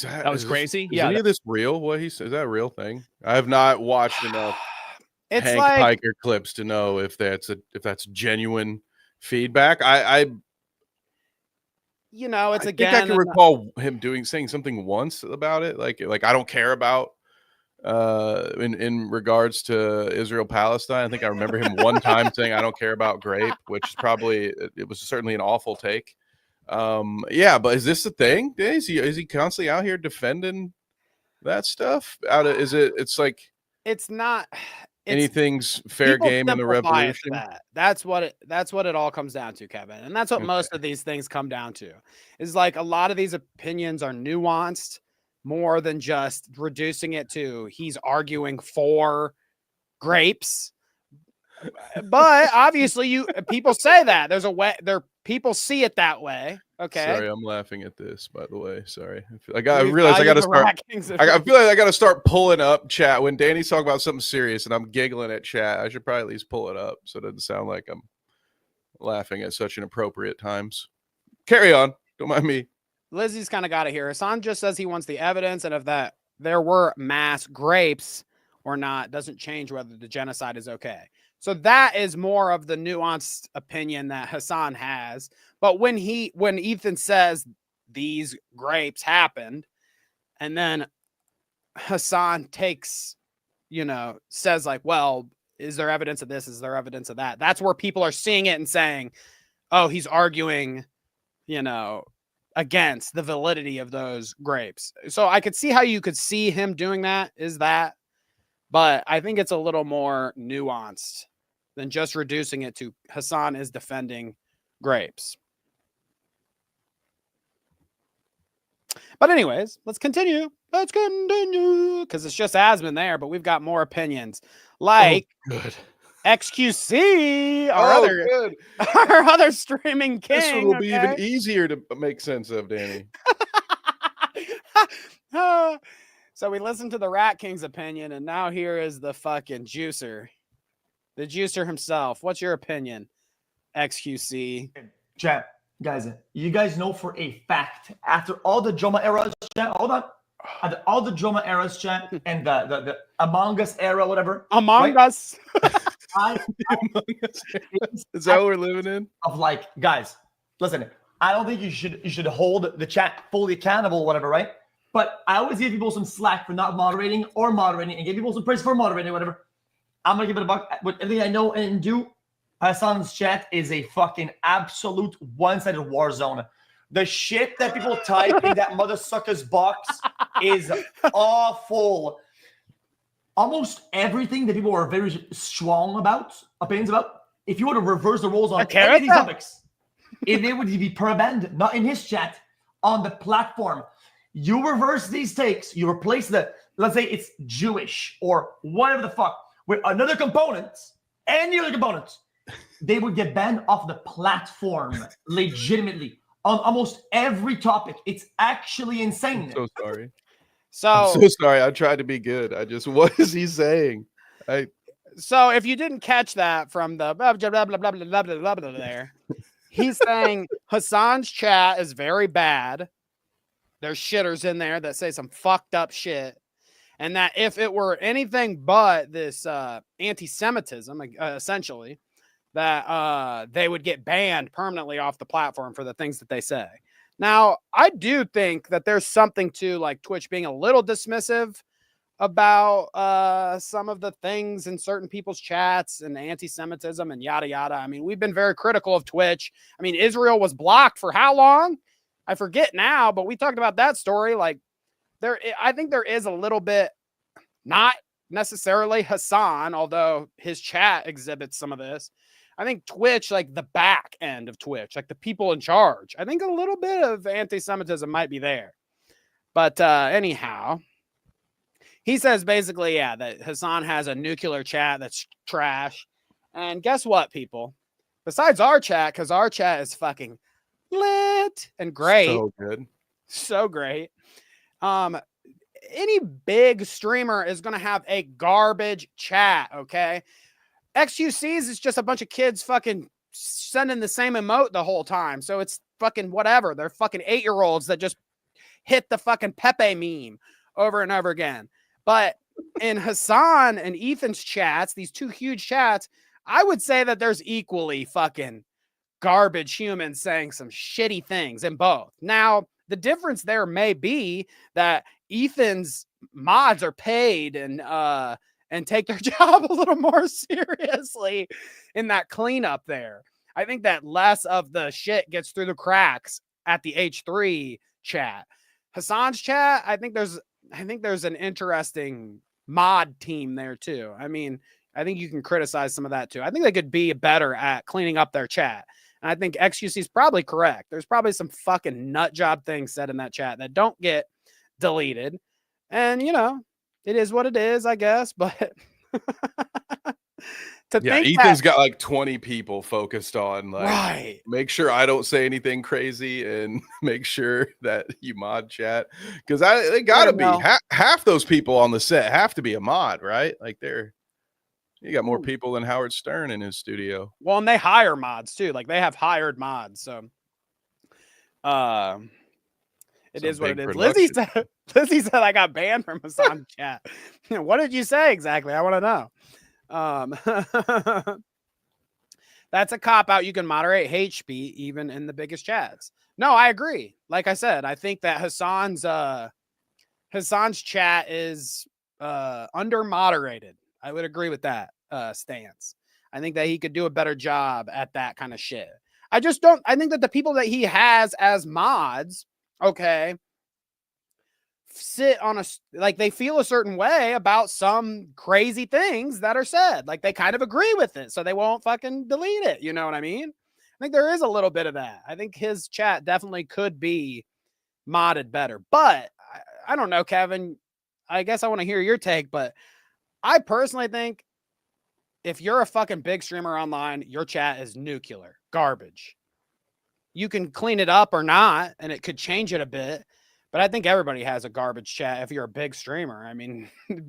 That was crazy? Is any of this real? What he said? Is that a real thing? I have not watched enough It's Hank like Piker clips to know if that's genuine feedback. I you know, it's I again. think I can recall him saying something once about it, like I don't care about in regards to Israel Palestine. I think I remember him one time saying I don't care about grape, which is probably, it was certainly an awful take. Yeah, but is this the thing? Is he constantly out here defending that stuff? It's like It's not. Anything's fair game in the revolution. That's what it all comes down to, Kevin. And that's what most of these things come down to. Is like a lot of these opinions are nuanced more than just reducing it to he's arguing for grapes. But obviously people say that. There's a way people see it that way. Okay. Sorry, I'm laughing at this, by the way. Sorry. I realize I gotta start. I feel like I gotta start pulling up chat when Danny's talking about something serious and I'm giggling at chat. I should probably at least pull it up so it doesn't sound like I'm laughing at such inappropriate times. Carry on. Don't mind me. Lizzie's kind of got it here. Hasan just says he wants the evidence, and if that there were mass grapes or not doesn't change whether the genocide is okay. So that is more of the nuanced opinion that Hasan has. But when Ethan says these grapes happened, and then Hasan takes, says like, well, is there evidence of this? Is there evidence of that? That's where people are seeing it and saying, oh, he's arguing, against the validity of those grapes. So I could see how you could see him doing that, but I think it's a little more nuanced than just reducing it to Hasan is defending grapes. But anyways, let's continue. Because it's just Asmon there, but we've got more opinions. Like XQC, our other streaming king. This one will be even easier to make sense of, Danny. So we listened to the Rat King's opinion, and now here is the fucking juicer. The juicer himself. What's your opinion, XQC? Chat, guys, you guys know for a fact, after all the drama eras, chat, hold on. After all the drama eras, chat, and the Among Us era, whatever. Among Us. Is that what we're living in? Of like, guys, listen, I don't think you should hold the chat fully accountable, whatever, right? But I always give people some slack for not moderating and give people some praise for moderating, whatever. I'm gonna give it a buck. With everything I know and do, Hasan's chat is a fucking absolute one-sided war zone. The shit that people type in that mother sucker's box is awful. Almost everything that people are very strong about, opinions about, if you were to reverse the roles on any of these topics, if they would be per-banned, not in his chat, on the platform. You reverse these takes, you replace let's say it's Jewish or whatever the fuck, with another component, any other component, they would get banned off the platform legitimately on almost every topic. It's actually insane. I'm so sorry. I'm so sorry. I tried to be good. What is he saying? So if you didn't catch that from the blah, blah, blah, blah, blah, blah, blah, blah, there, he's saying Hasan's chat is very bad. There's shitters in there that say some fucked up shit. And that if it were anything but this anti-Semitism, essentially, that they would get banned permanently off the platform for the things that they say. Now, I do think that there's something to like Twitch being a little dismissive about some of the things in certain people's chats and anti-Semitism and yada yada. I mean, we've been very critical of Twitch. I mean, Israel was blocked for how long? I forget now, but we talked about that story. Like, I think there is a little bit, not necessarily Hasan, although his chat exhibits some of this. I think Twitch, like the back end of Twitch, like the people in charge, I think a little bit of anti-Semitism might be there. But anyhow, he says basically, yeah, that Hasan has a nuclear chat that's trash. And guess what, people? Besides our chat, because our chat is fucking lit and great. So good. So great. Any big streamer is going to have a garbage chat, okay? XUCs is just a bunch of kids fucking sending the same emote the whole time. So it's fucking whatever. They're fucking 8-year-olds that just hit the fucking Pepe meme over and over again. But in Hasan and Ethan's chats, these two huge chats, I would say that there's equally fucking garbage humans saying some shitty things in both. Now, the difference there may be that Ethan's mods are paid and take their job a little more seriously in that cleanup there. I think that less of the shit gets through the cracks at the H3 chat. Hasan's chat, I think there's an interesting mod team there too. I mean, I think you can criticize some of that too. I think they could be better at cleaning up their chat. And I think XUC is probably correct. There's probably some fucking nut job things said in that chat that don't get deleted. And, you know, it is what it is, I guess. But Ethan's got like 20 people focused on like, right, make sure I don't say anything crazy and make sure that you mod chat. Because they gotta be half those people on the set have to be a mod, right? Like you got more people than Howard Stern in his studio. Well, and they hire mods too. Like they have hired mods. So it is what it is. Lizzie said I got banned from Hasan chat. What did you say exactly? I want to know. That's a cop out. You can moderate hate speech even in the biggest chats. No, I agree. Like I said, I think that Hasan's chat is under moderated. I would agree with that stance. I think that he could do a better job at that kind of shit. I think that the people that he has as mods, okay, sit on they feel a certain way about some crazy things that are said. Like they kind of agree with it, so they won't fucking delete it. You know what I mean? I think there is a little bit of that. I think his chat definitely could be modded better. But I don't know, Kevin. I guess I want to hear your take, but I personally think if you're a fucking big streamer online, your chat is nuclear garbage. You can clean it up or not, and it could change it a bit. But I think everybody has a garbage chat if you're a big streamer. I mean,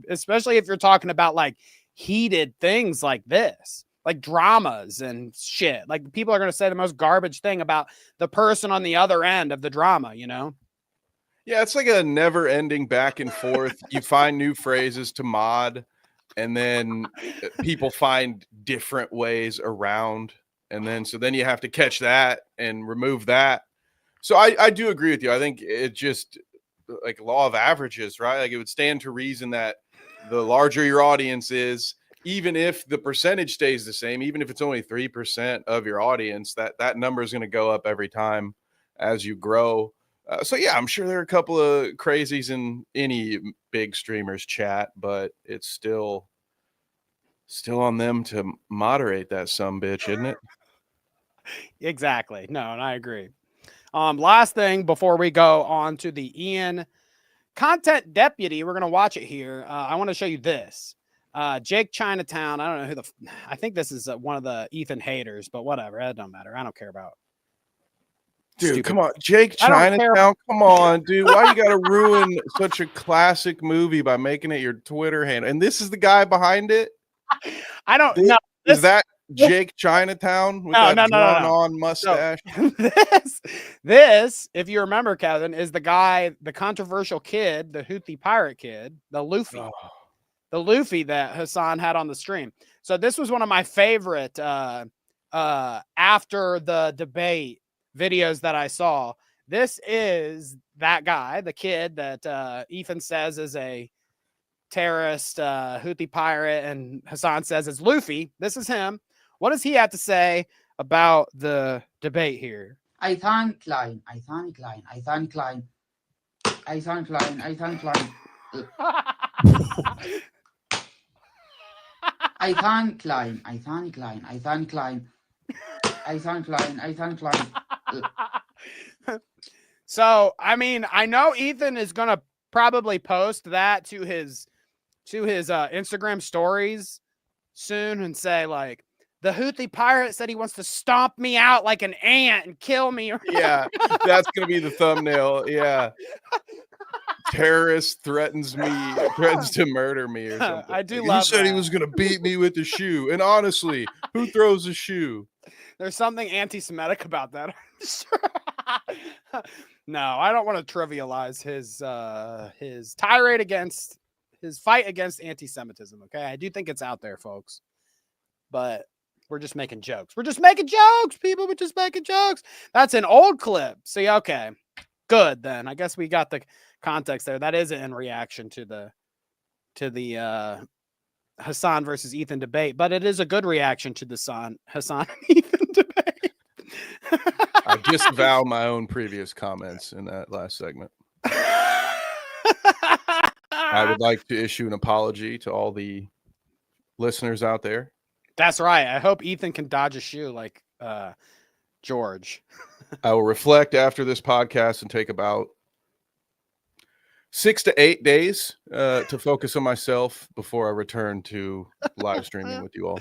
especially if you're talking about like heated things like this, like dramas and shit. Like people are going to say the most garbage thing about the person on the other end of the drama, you know? Yeah, it's like a never ending back and forth. You find new phrases to mod, and then people find different ways around. And then you have to catch that and remove that. So I do agree with you. I think it just like law of averages, right? Like it would stand to reason that the larger your audience is, even if the percentage stays the same, even if it's only 3% of your audience, that number is going to go up every time as you grow. So yeah, I'm sure there are a couple of crazies in any big streamers chat, but it's still on them to moderate that sumbitch, isn't it? Exactly. No, and I agree. Last thing before we go on to the Ian content deputy, we're going to watch it here. I want to show you this. Jake Chinatown. I don't know who I think this is one of the Ethan haters, but whatever. That don't matter. I don't care about. Dude, come on. Jake Chinatown. Come on, dude. Why you got to ruin such a classic movie by making it your Twitter handle? And this is the guy behind it? I don't know. Is that Jake Chinatown with that drawn-on mustache? So, this, if you remember, Kevin, is the guy, the controversial kid, the Houthi pirate kid, the Luffy. The Luffy that Hasan had on the stream. So this was one of my favorite after the debate videos that I saw. This is that guy, the kid that Ethan says is a terrorist, Houthi pirate, and Hasan says is Luffy. This is him. What does he have to say about the debate here? Ethan Klein. Ethan Klein. Ethan Klein. Ethan Klein. Ethan Klein. Ethan Klein. Ethan Klein. Ethan Klein. Ethan Klein. Ethan Klein. So, I mean, I know Ethan is going to probably post that to his Instagram stories soon and say, like, the Houthi pirate said he wants to stomp me out like an ant and kill me. Yeah, that's going to be the thumbnail. Yeah. Terrorist threatens to murder me or something. I do He love said that. he was going to beat me with a shoe. And honestly, who throws a shoe? There's something anti-Semitic about that. No, I don't want to trivialize his tirade against his fight against anti-Semitism. Okay, I do think it's out there, folks, but we're just making jokes. We're just making jokes, people. We're just making jokes. That's an old clip. See, okay, good then. I guess we got the context there. That is in reaction to the Hasan versus Ethan debate, but it is a good reaction to the Hasan and Ethan debate. I disavow my own previous comments in that last segment. I would like to issue an apology to all the listeners out there. That's right. I hope Ethan can dodge a shoe like George. I will reflect after this podcast and take about 6 to 8 days to focus on myself before I return to live streaming with you all.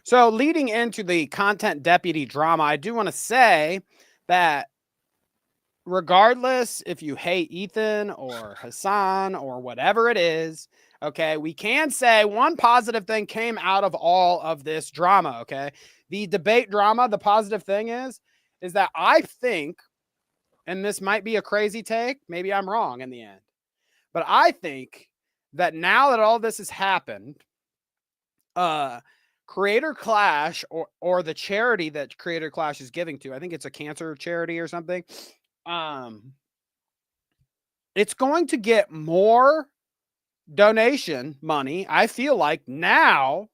So leading into the content deputy drama, I do want to say that regardless if you hate Ethan or Hasan or whatever it is, okay, we can say one positive thing came out of all of this drama, okay? The debate drama, the positive thing is that I think, and this might be a crazy take, maybe I'm wrong in the end, but I think that now that all this has happened, Creator Clash or the charity that Creator Clash is giving to, I think it's a cancer charity or something, it's going to get more donation money, I feel like, now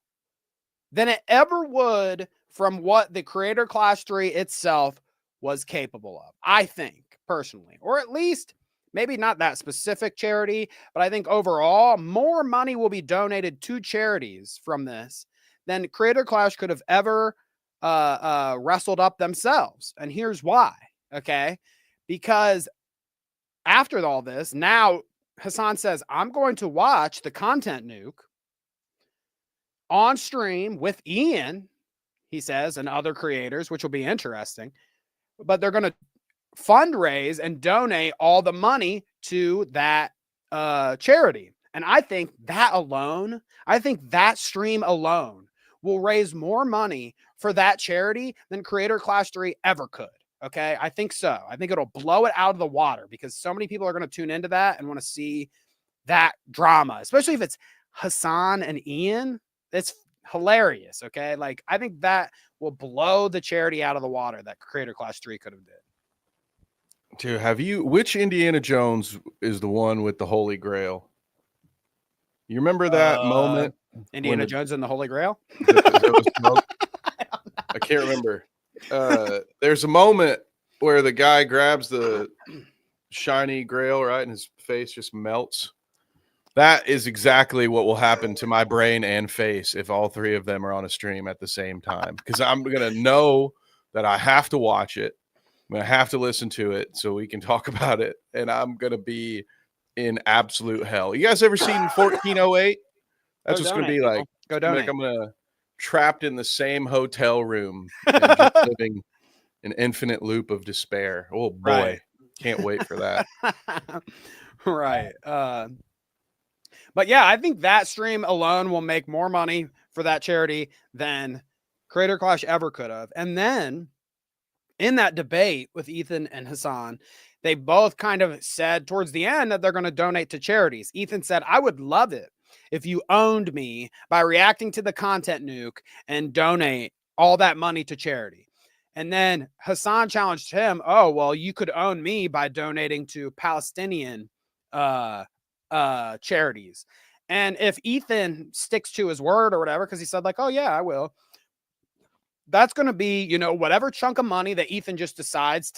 than it ever would from what the Creator Clash 3 itself was capable of, I think, personally. Or at least, maybe not that specific charity, but I think overall, more money will be donated to charities from this than Creator Clash could have ever wrestled up themselves. And here's why, okay? Because after all this, now Hasan says, I'm going to watch the content nuke on stream with Ian, he says, and other creators, which will be interesting. But they're going to fundraise and donate all the money to that charity. And I think that stream alone will raise more money for that charity than Creator Clash 3 ever could. Okay, I think so. I think it'll blow it out of the water because so many people are going to tune into that and want to see that drama, especially if it's Hasan and Ian. It's hilarious. Okay, like I think that will blow the charity out of the water that Creator Clash 3 could have did. Dude, which Indiana Jones is the one with the Holy Grail? You remember that moment? Indiana Jones and the Holy Grail? I can't remember. There's a moment where the guy grabs the shiny grail, right? And his face just melts. That is exactly what will happen to my brain and face if all three of them are on a stream at the same time. Because I'm going to know that I have to watch it. I'm going to have to listen to it so we can talk about it. And I'm going to be in absolute hell. You guys ever seen 1408? That's what's going to be like. Go donate. Like I'm going to trapped in the same hotel room and just living an infinite loop of despair. Oh boy, right. Can't wait for that. Right. But yeah, I think that stream alone will make more money for that charity than Creator Clash ever could have. And then in that debate with Ethan and Hasan, they both kind of said towards the end that they're going to donate to charities. Ethan said, I would love it if you owned me by reacting to the content nuke and donate all that money to charity. And then Hasan challenged him, oh, well, you could own me by donating to Palestinian charities. And if Ethan sticks to his word or whatever, because he said like, oh yeah, I will, that's going to be, you know, whatever chunk of money that Ethan just decides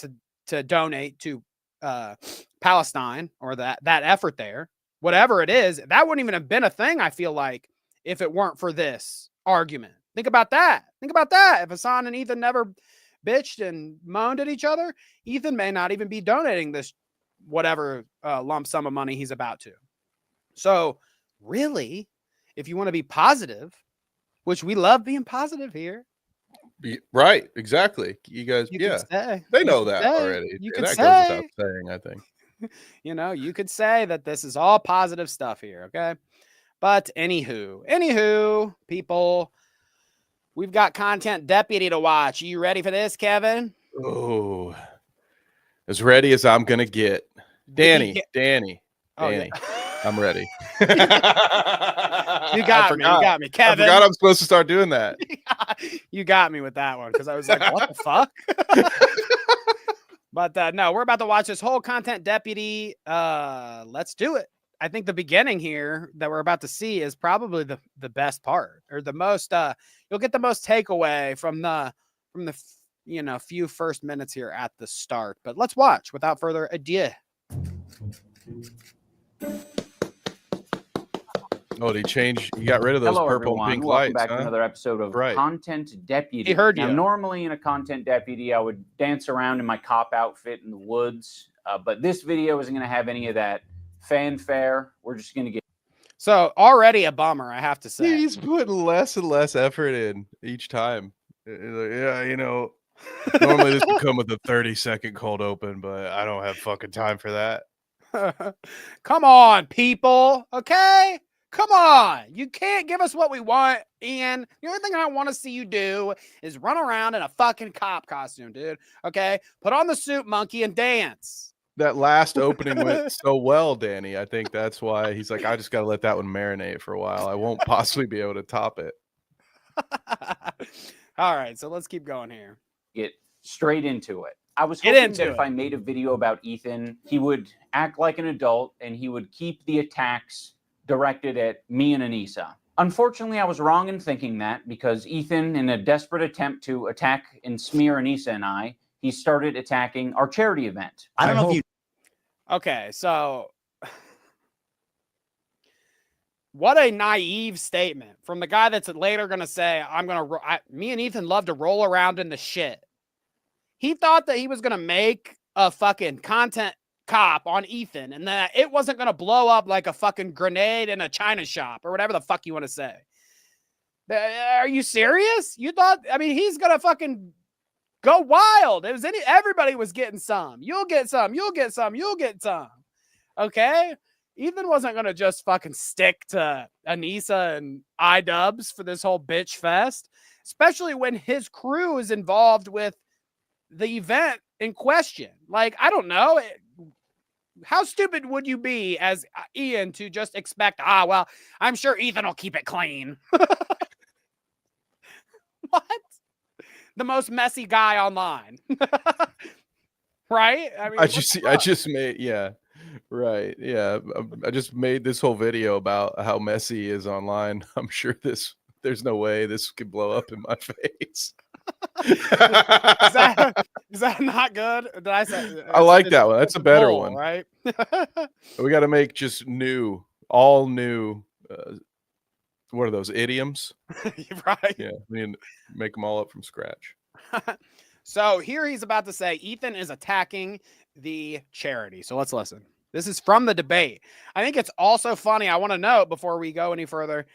to donate to Palestine, or that effort there, whatever it is, that wouldn't even have been a thing, I feel like, if it weren't for this argument. Think about that. Think about that. If Hasan and Ethan never bitched and moaned at each other, Ethan may not even be donating this whatever lump sum of money he's about to. So really, if you want to be positive, which we love being positive here. Right, exactly. You guys, they know that already. You could that say, goes without saying, I think. You know, you could say that this is all positive stuff here, okay? But anywho, people, we've got Content Deputy to watch. Are you ready for this, Kevin? Oh, as ready as I'm gonna get. Danny. Oh, yeah. I'm ready. You got me, Kevin. I forgot I'm supposed to start doing that. You got me with that one, because I was like, what the fuck? But no, we're about to watch this whole Content Deputy. Let's do it. I think the beginning here that we're about to see is probably the best part, or the most you'll get the most takeaway from the you know, few first minutes here at the start. But let's watch without further ado. Oh, did he change? You got rid of those Hello, purple everyone. and pink Welcome lights. back to another episode of Content Deputy. He heard now, you. normally in a Content Deputy, I would dance around in my cop outfit in the woods. But this video isn't going to have any of that fanfare. We're just going to get. So already a bummer, I have to say. He's putting less and less effort in each time. Yeah, you know, normally this would come with a 30-second cold open, but I don't have fucking time for that. Come on, people. Okay? Come on. You can't give us what we want, Ian. The only thing I want to see you do is run around in a fucking cop costume, dude. Okay? Put on the suit, monkey, and dance. That last opening went so well, Danny. I think that's why he's like, I just got to let that one marinate for a while. I won't possibly be able to top it. All right, so let's keep going here. Get straight into it. I was hoping that if I made a video about Ethan, he would act like an adult and he would keep the attacks directed at me and Anissa. Unfortunately, I was wrong in thinking that, because Ethan, in a desperate attempt to attack and smear Anissa and I, he started attacking our charity event. I don't know if you. Okay, so what a naive statement from the guy that's later going to say, me and Ethan love to roll around in the shit. He thought that he was going to make a fucking content cop on Ethan and that it wasn't going to blow up like a fucking grenade in a China shop or whatever the fuck you want to say. Are you serious? You thought, I mean, he's going to fucking go wild. Everybody was getting some. You'll get some. You'll get some. You'll get some. Okay? Ethan wasn't going to just fucking stick to Anissa and Idubbbz for this whole bitch fest, especially when his crew is involved with the event in question. Like, I don't know. How stupid would you be as Ian to just expect, well, I'm sure Ethan will keep it clean. What? The most messy guy online. Right? I mean, I just made, yeah. Right. Yeah. I just made this whole video about how messy he is online. I'm sure there's no way this could blow up in my face. Is that not good? Did I say? I like that one. That's a better one, right? We got to make just all new. What are those idioms? Right. Yeah, we need to make them all up from scratch. So here he's about to say Ethan is attacking the charity. So let's listen. This is from the debate. I think it's also funny. I want to note before we go any further.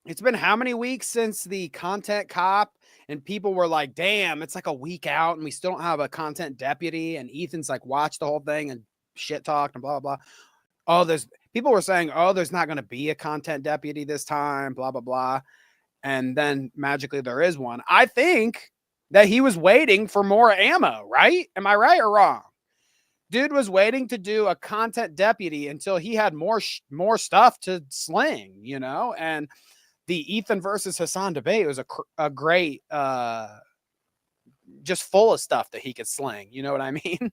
It's been how many weeks since the content cop, and people were like, damn, it's like a week out and we still don't have a content deputy. And Ethan's like, watched the whole thing and shit talked and blah, blah, blah. People were saying, there's not going to be a content deputy this time, blah, blah, blah. And then magically there is one. I think that he was waiting for more ammo, right? Am I right or wrong? Dude was waiting to do a content deputy until he had more stuff to sling, you know? And the Ethan versus Hasan debate was a great just full of stuff that he could sling. You know what I mean?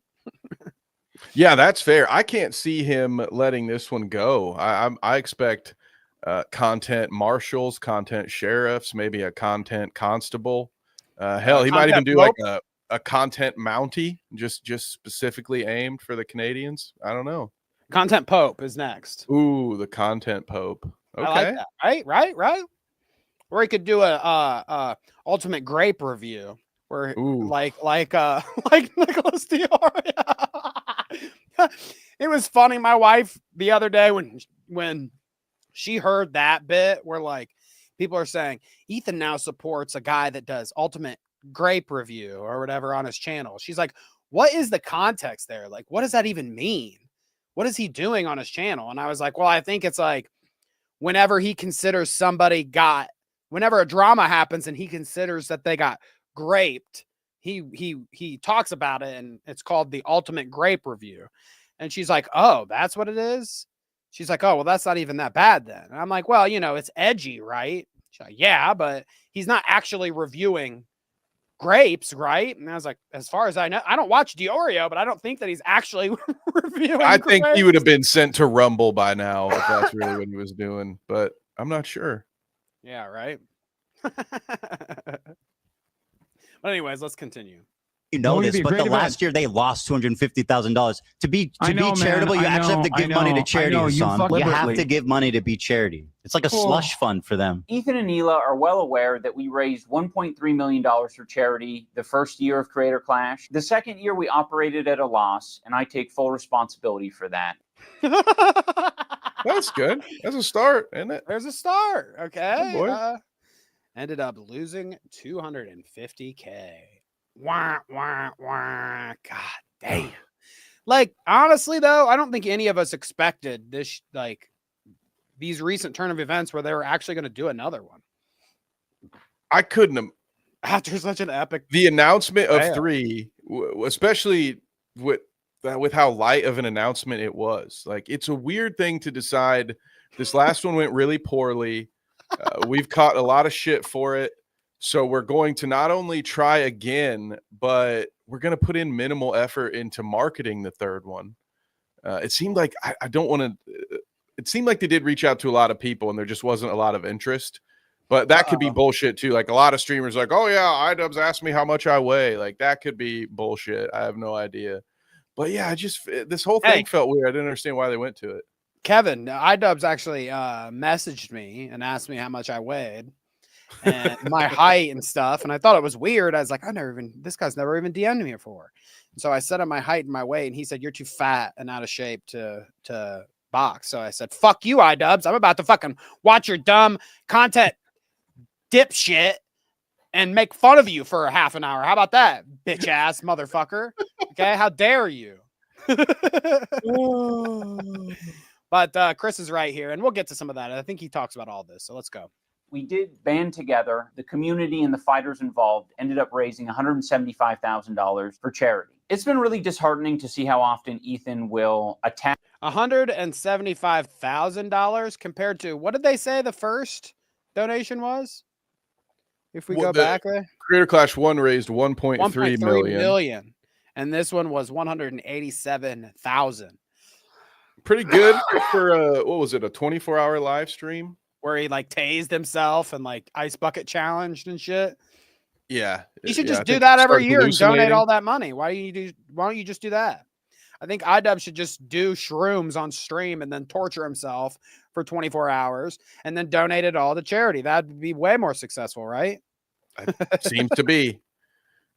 Yeah, that's fair. I can't see him letting this one go. I expect content marshals, content sheriffs, maybe a content constable. Hell, he might even do like a content mountie, just specifically aimed for the Canadians. I don't know. Content Pope is next. Ooh, the content Pope. Okay, I like that. Right. Or he could do a ultimate grape review where like Nicholas Giardia. It was funny. My wife the other day when she heard that bit where like people are saying Ethan now supports a guy that does ultimate grape review or whatever on his channel. She's like, what is the context there? Like, what does that even mean? What is he doing on his channel? And I was like, well, I think it's like whenever he considers whenever a drama happens and he considers that they got graped, he talks about it, and it's called the ultimate grape review. And she's like, oh, that's what it is? She's like, oh, well, that's not even that bad then. And I'm like, well, it's edgy, right? She's like, yeah, but he's not actually reviewing grapes, right? And I was like, as far as I know, I don't watch Giardia, but I don't think that he's actually reviewing I grapes. think he would have been sent to Rumble by now if that's really what he was doing, but I'm not sure. Yeah, right. But anyways, let's continue. You know this, but the last year they lost $250,000. To be charitable, you actually have to give money to charity, Hasan. You have to give money to be charity. It's like a slush fund for them. Ethan and Hila are well aware that we raised $1.3 million for charity the first year of Creator Clash. The second year we operated at a loss, and I take full responsibility for that. That's good. That's a start, isn't it? There's a start. Okay. Good boy. Ended up losing $250K. Wah, wah, wah. God damn. Like, honestly, though, I don't think any of us expected this, like, these recent turn of events where they were actually going to do another one. I couldn't have. After such an epic. The announcement of 3, especially with how light of an announcement it was. Like, it's a weird thing to decide. This last one went really poorly. We've caught a lot of shit for it. So we're going to not only try again, but we're going to put in minimal effort into marketing the third one. It seemed like I don't want to. It seemed like they did reach out to a lot of people and there just wasn't a lot of interest. But that could be bullshit too. Like a lot of streamers like, oh yeah, Idubbbz asked me how much I weigh. Like that could be bullshit. I have no idea. But yeah, this whole thing felt weird. I didn't understand why they went to it. Kevin, Idubbbz actually messaged me and asked me how much I weighed and my height and stuff. And I thought it was weird. I was like, this guy's never even DM'd me before. And so I said my height and my weight, and he said, you're too fat and out of shape to box. So I said, fuck you, Idubbbz. I'm about to fucking watch your dumb content dipshit and make fun of you for a half an hour. How about that, bitch ass motherfucker? Okay, how dare you? But Chris is right here, and we'll get to some of that. I think he talks about all this, so let's go. We did band together. The community and the fighters involved ended up raising $175,000 for charity. It's been really disheartening to see how often Ethan will attack. $175,000 compared to, what did they say the first donation was? If we go back there, Creator Clash 1 raised 1.3 million. And this one was 187,000. Pretty good for what was it, a 24-hour live stream where he like tased himself and like ice bucket challenged and shit. Yeah, you should just do that every year and donate all that money. Why don't you just do that? I think Idubbbz should just do shrooms on stream and then torture himself for 24 hours and then donate it all to charity. That'd be way more successful, right? Seems to be.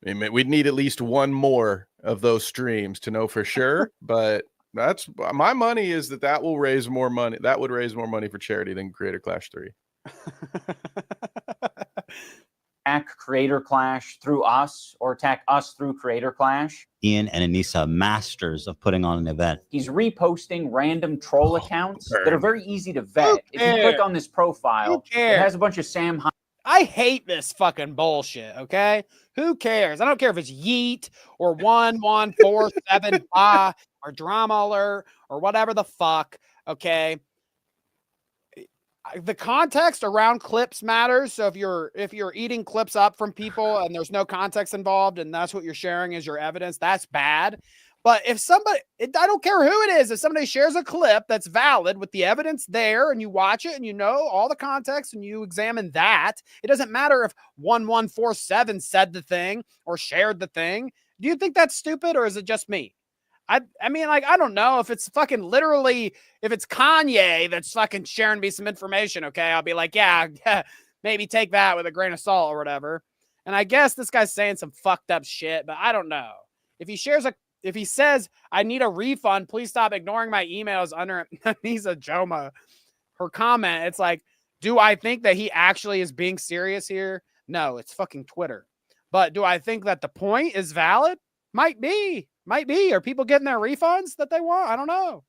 I mean, we'd need at least one more of those streams to know for sure, but that's my money is that will raise more money. That would raise more money for charity than Creator Clash 3. Attack Creator Clash through us or attack us through Creator Clash. Ian and Anissa, masters of putting on an event. He's reposting random troll accounts that are very easy to vet. If you click on this profile, it has a bunch of Sam. I hate this fucking bullshit, okay? Who cares? I don't care if it's Yeet or 1147 or Drama Alert or whatever the fuck, okay? the context around clips matters. So if you're eating clips up from people and there's no context involved and that's what you're sharing as your evidence, that's bad. But if somebody, I don't care who it is, if somebody shares a clip that's valid with the evidence there and you watch it and you know all the context and you examine that, it doesn't matter if 1147 said the thing or shared the thing. Do you think that's stupid or is it just me? I mean, like, I don't know if it's fucking literally, if it's Kanye that's fucking sharing me some information, okay, I'll be like, yeah, maybe take that with a grain of salt or whatever. And I guess this guy's saying some fucked up shit, but I don't know. If he says, I need a refund, please stop ignoring my emails under Anissa Joma, her comment, it's like, do I think that he actually is being serious here? No, it's fucking Twitter. But do I think that the point is valid? Might be. Are people getting their refunds that they want? I don't know.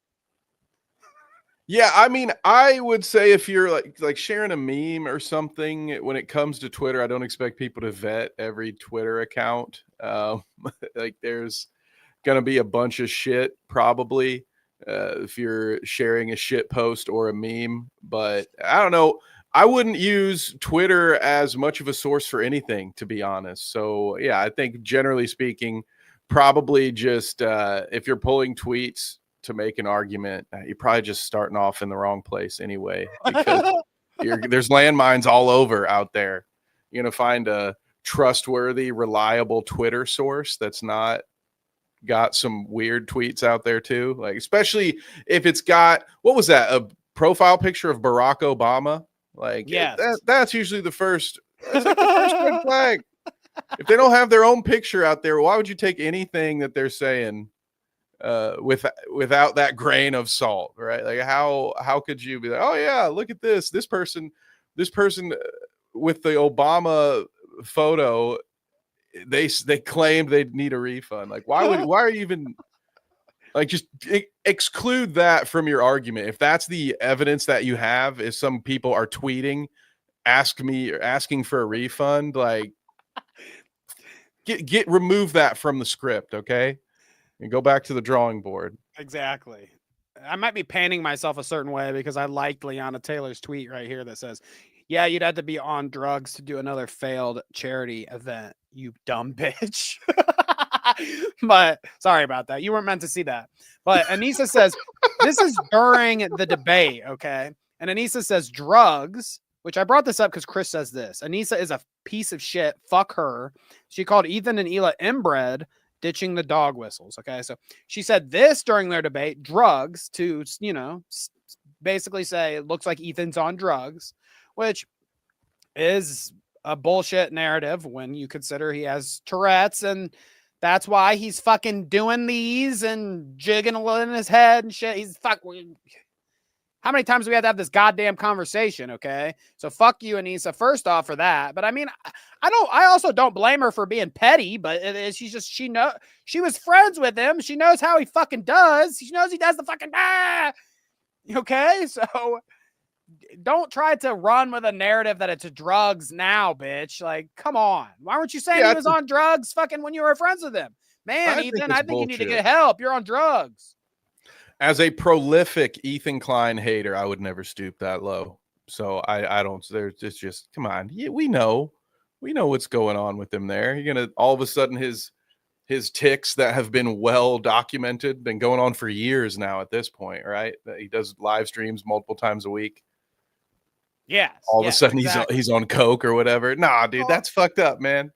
Yeah, I mean, I would say if you're like sharing a meme or something, when it comes to Twitter, I don't expect people to vet every Twitter account. Like there's gonna be a bunch of shit probably if you're sharing a shit post or a meme. But I don't know. I wouldn't use Twitter as much of a source for anything, to be honest. So yeah, I think generally speaking, probably just if you're pulling tweets to make an argument, you're probably just starting off in the wrong place anyway, because there's landmines all over out there. You're gonna find a trustworthy, reliable Twitter source that's not got some weird tweets out there too, like especially if it's got, what was that, a profile picture of Barack Obama? Like, yes, that's usually the first, that's like the first red flag. If they don't have their own picture out there, why would you take anything that they're saying without that grain of salt, right? Like how could you be like, oh yeah, look at this person with the Obama photo, they claimed they'd need a refund. Like why are you even like, just exclude that from your argument. If that's the evidence that you have, is some people are tweeting asking for a refund, like remove that from the script, okay? And go back to the drawing board. Exactly. I might be painting myself a certain way because I liked Leanna Taylor's tweet right here that says, yeah, you'd have to be on drugs to do another failed charity event, you dumb bitch. But sorry about that. You weren't meant to see that. But Anissa says, this is during the debate, okay? And Anissa says drugs, which I brought this up because Chris says this. Anissa is a piece of shit. Fuck her. She called Ethan and Hila inbred, ditching the dog whistles. Okay, so she said this during their debate, drugs, to, you know, basically say it looks like Ethan's on drugs, which is a bullshit narrative when you consider he has Tourette's, and that's why he's fucking doing these and jigging in his head and shit. He's how many times do we have to have this goddamn conversation? Okay. So fuck you, Anissa, first off, for that. But I mean, I also don't blame her for being petty, but she's just, she was friends with him. She knows how he fucking does. She knows he does the fucking, okay. So don't try to run with a narrative that it's drugs now, bitch. Like, come on. Why weren't you saying he was on drugs fucking when you were friends with him? Man, Ethan, I think you need to get help. You're on drugs. As a prolific Ethan Klein hater, I would never stoop that low. So I don't, there's just come on. Yeah, we know what's going on with him there. You're going to, all of a sudden his tics that have been well documented, been going on for years now at this point, right? He does live streams multiple times a week. Yes. All of a sudden he's on coke or whatever. Nah, dude, that's fucked up, man.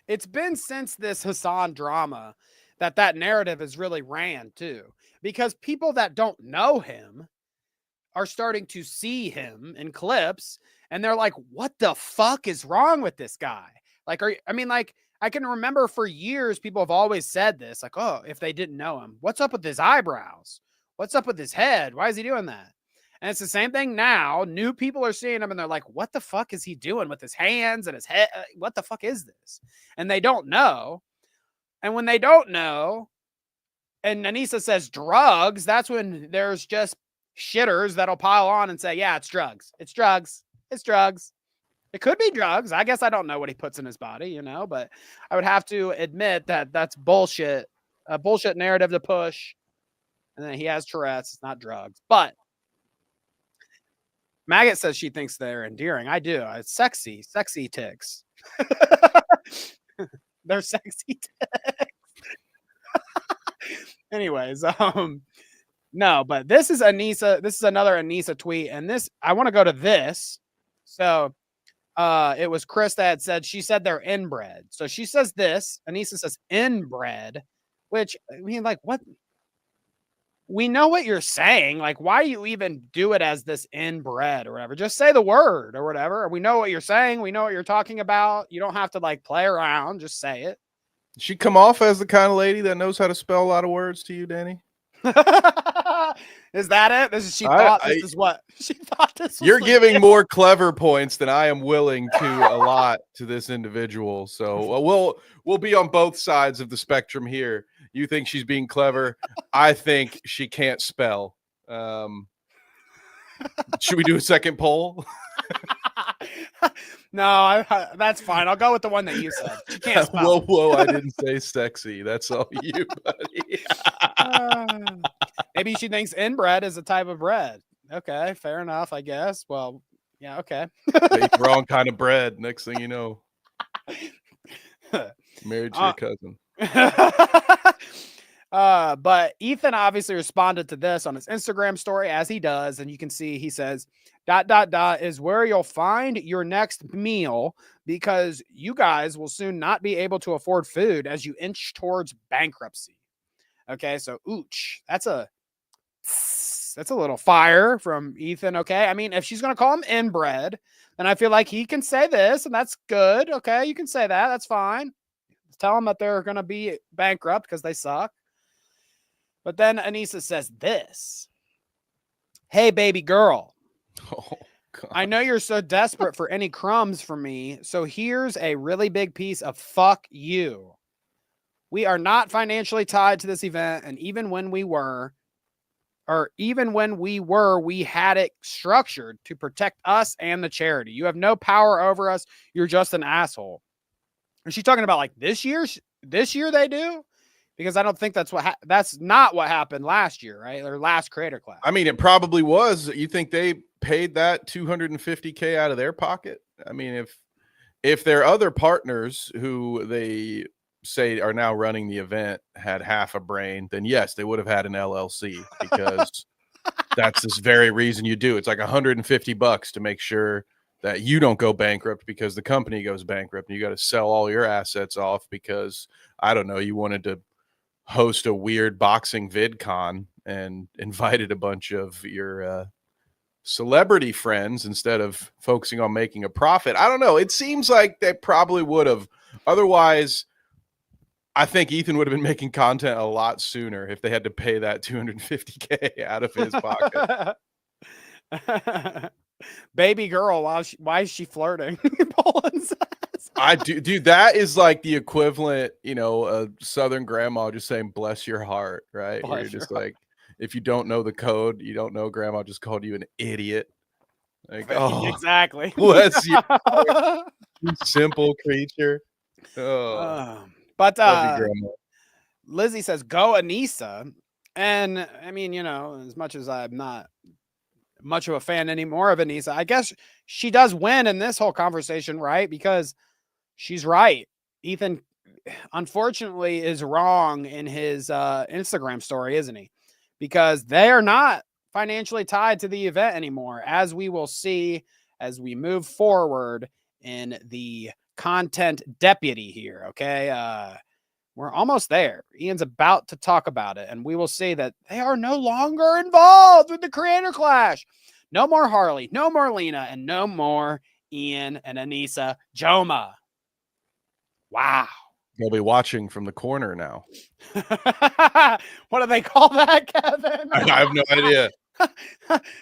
It's been since this Hasan drama that narrative has really ran too, because people that don't know him are starting to see him in clips and they're like, what the fuck is wrong with this guy? Like, I can remember for years, people have always said this, like, oh, if they didn't know him, what's up with his eyebrows? What's up with his head? Why is he doing that? And it's the same thing now. New people are seeing him and they're like, what the fuck is he doing with his hands and his head? What the fuck is this? And they don't know. And when they don't know, and Anissa says drugs, that's when there's just shitters that'll pile on and say, yeah, it's drugs. It's drugs. It's drugs. It could be drugs. I guess I don't know what he puts in his body, you know, but I would have to admit that that's bullshit, a bullshit narrative to push. And then he has Tourette's. It's not drugs. But Maggot says she thinks they're endearing. I do. It's sexy ticks. They're sexy ticks. Anyways, no, but this is Anissa. This is another Anissa tweet, and this I want to go to this. So, it was Chris that had said she said they're inbred. So she says this. Anissa says inbred, which I mean, like, what? We know what you're saying. Like, why do you even do it as this inbred or whatever? Just say the word or whatever. We know what you're saying. We know what you're talking about. You don't have to like play around. Just say it. She come off as the kind of lady that knows how to spell a lot of words to you, Danny? Is that it? This is she thought this is what she thought this was. You're giving more clever points than I am willing to allot to this individual. So we'll be on both sides of the spectrum here. You think she's being clever. I think she can't spell. Should we do a second poll? No, that's fine. I'll go with the one that you said. She can't spell. Whoa, I didn't say sexy. That's all you, buddy. Maybe she thinks inbred is a type of bread. Okay, fair enough, I guess. Well, yeah, okay. Wrong kind of bread. Next thing you know, married to your cousin. But Ethan obviously responded to this on his Instagram story, as he does, and you can see he says, ... is where you'll find your next meal, because you guys will soon not be able to afford food as you inch towards bankruptcy. Okay, so ooch, that's a little fire from Ethan. Okay, I mean, if she's gonna call him inbred, then I feel like he can say this, and that's good. Okay, you can say that. That's fine. Tell them that they're gonna be bankrupt because they suck. But then Anissa says this. Hey, baby girl. Oh, God. I know you're so desperate for any crumbs from me, so here's a really big piece of fuck you. We are not financially tied to this event, and even when we were, we had it structured to protect us and the charity. You have no power over us. You're just an asshole. Is she talking about like this year they do? Because I don't think that's that's not what happened last year, right? Their last creator class. I mean, it probably was. You think they paid that $250K out of their pocket? I mean, if their other partners who they say are now running the event had half a brain, then yes, they would have had an LLC, because that's this very reason you do. It's like $150 to make sure that you don't go bankrupt because the company goes bankrupt, and you got to sell all your assets off because, I don't know, you wanted to host a weird boxing VidCon and invited a bunch of your celebrity friends instead of focusing on making a profit. I don't know. It seems like they probably would have. Otherwise, I think Ethan would have been making content a lot sooner if they had to pay that $250K out of his pocket. Baby girl, why is she flirting? I do, dude. That is like the equivalent, a Southern grandma just saying "bless your heart," right? Where you're just like, if you don't know the code, you don't know grandma just called you an idiot. Like, oh, exactly. Bless you, simple creature. Oh, but Lizzie says, "Go Anissa," and I mean, as much as I'm not much of a fan anymore of Anissa, I guess she does win in this whole conversation, right? Because she's right. Ethan, unfortunately, is wrong in his Instagram story, isn't he? Because they are not financially tied to the event anymore, as we will see as we move forward in the content deputy here. Okay. We're almost there. Ian's about to talk about it, and we will see that they are no longer involved with the creator clash. No more Harley, no more Lena, and no more Ian and Anissa Joma. Wow. They'll be watching from the corner now. What do they call that, Kevin? I have no idea.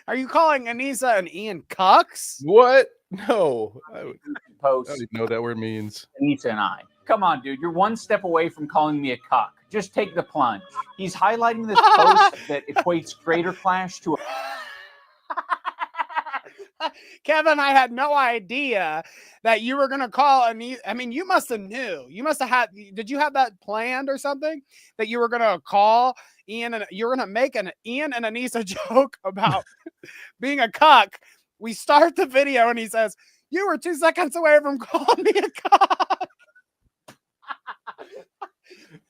Are you calling Anissa and Ian cucks? What? No. I don't even know what that word means. Anissa and I. Come on, dude. You're one step away from calling me a cuck. Just take the plunge. He's highlighting this post that equates creator clash to a... Kevin, I had no idea that you were going to call Anissa. I mean, you must have knew. You must have had, did you have that planned or something? That you were going to call Ian and you were going to make an Ian and Anissa joke about being a cuck We start the video and he says, "You were 2 seconds away from calling me a cock."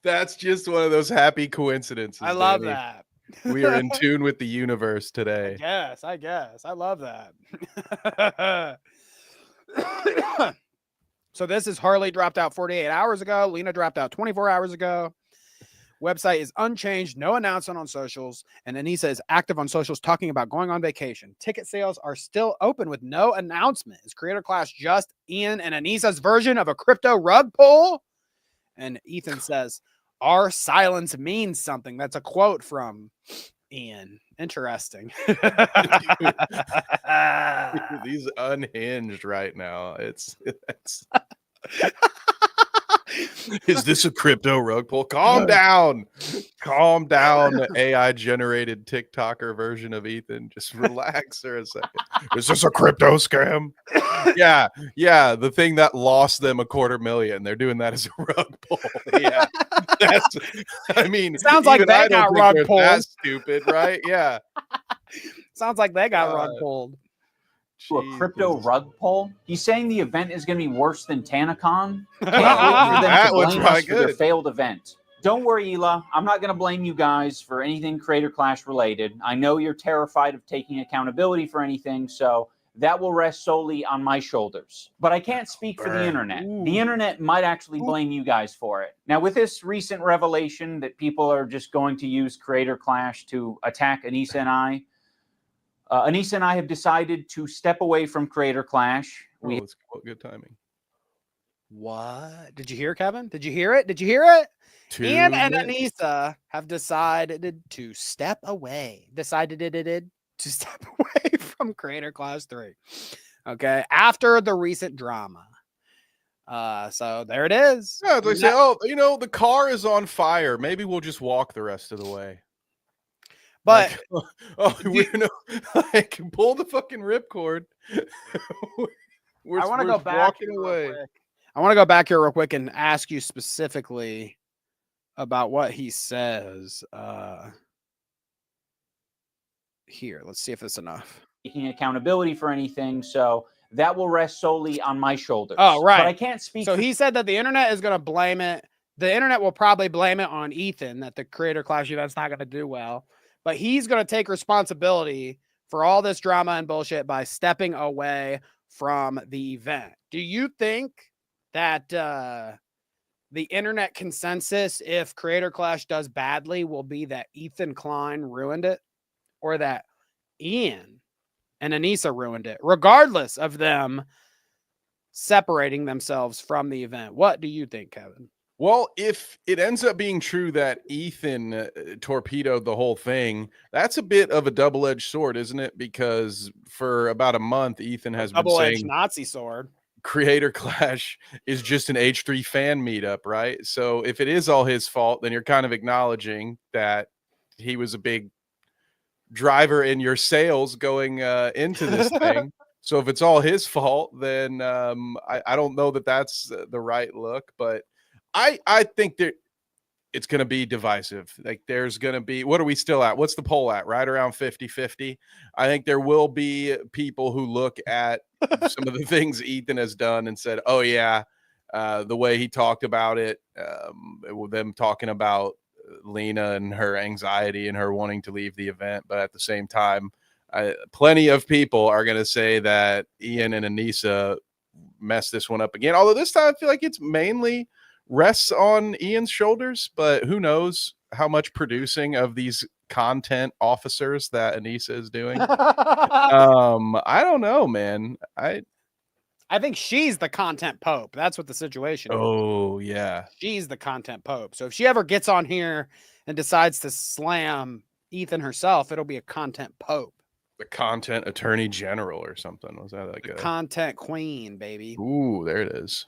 That's just one of those happy coincidences. I love Danny. that. We are in tune with the universe today. I guess. I love that. So this is Harley dropped out 48 hours ago. Lena dropped out 24 hours ago. Website is unchanged. No announcement on socials. And Anissa is active on socials talking about going on vacation. Ticket sales are still open with no announcement. Is Creator Clash just Ian and Anissa's version of a crypto rug pull? And Ethan says, our silence means something. That's a quote from Ian. Interesting. He's unhinged right now. It's Is this a crypto rug pull? Calm down. Calm down, AI generated TikToker version of Ethan. Just relax for a second. Is this a crypto scam? Yeah. The thing that lost them $250,000. They're doing that as a rug pull. Yeah. I mean, sounds like they got rug pulled. That's stupid, right? Yeah. Sounds like they got rug pulled. To a crypto rug pull. He's saying the event is going to be worse than TanaCon. That was probably good. Their failed event. Don't worry, Hila. I'm not going to blame you guys for anything Creator Clash related. I know you're terrified of taking accountability for anything, so that will rest solely on my shoulders. But I can't speak for the internet. The internet might actually blame you guys for it. Now, with this recent revelation that people are just going to use Creator Clash to attack Anissa and I, Anissa and I have decided to step away from Creator Clash. It's good timing. What? Did you hear, Kevin? Did you hear it? Did you hear it? Ian and Anissa have decided to step away. Decided to step away from Creator Clash 3. Okay. After the recent drama. So there it is. Yeah, they say, the car is on fire. Maybe we'll just walk the rest of the way. But I can pull the fucking ripcord. I want to go back away. I want to go back here real quick and ask you specifically about what he says. Here, let's see if it's enough. Taking accountability for anything, so that will rest solely on my shoulders. Oh, right. But I can't speak. So he said that the internet is going to blame it. The internet will probably blame it on Ethan that the Creator Clash event's not going to do well. But he's going to take responsibility for all this drama and bullshit by stepping away from the event. Do you think that the internet consensus, if Creator Clash does badly, will be that Ethan Klein ruined it, or that Ian and Anissa ruined it, regardless of them separating themselves from the event? What do you think, Kevin? Well, if it ends up being true that Ethan torpedoed the whole thing, that's a bit of a double-edged sword, isn't it? Because for about a month, Ethan has been saying Nazi sword. Creator Clash is just an H3 fan meetup, right? So if it is all his fault, then you're kind of acknowledging that he was a big driver in your sales going into this thing. So if it's all his fault, then I don't know that that's the right look, but I think that it's going to be divisive. Like there's going to be, what are we still at? What's the poll at? Right around 50-50. I think there will be people who look at some of the things Ethan has done and said, oh yeah, the way he talked about it, with them talking about Lena and her anxiety and her wanting to leave the event. But at the same time, plenty of people are going to say that Ian and Anissa messed this one up again. Although this time I feel like it's mainly rests on Ian's shoulders, but who knows how much producing of these content officers that Anissa is doing. I don't know, man. I think she's the content pope. That's what the situation is. Oh, yeah. She's the content pope. So if she ever gets on here and decides to slam Ethan herself, it'll be a content pope. The content attorney general or something. Was that like a content queen, baby? Ooh, there it is.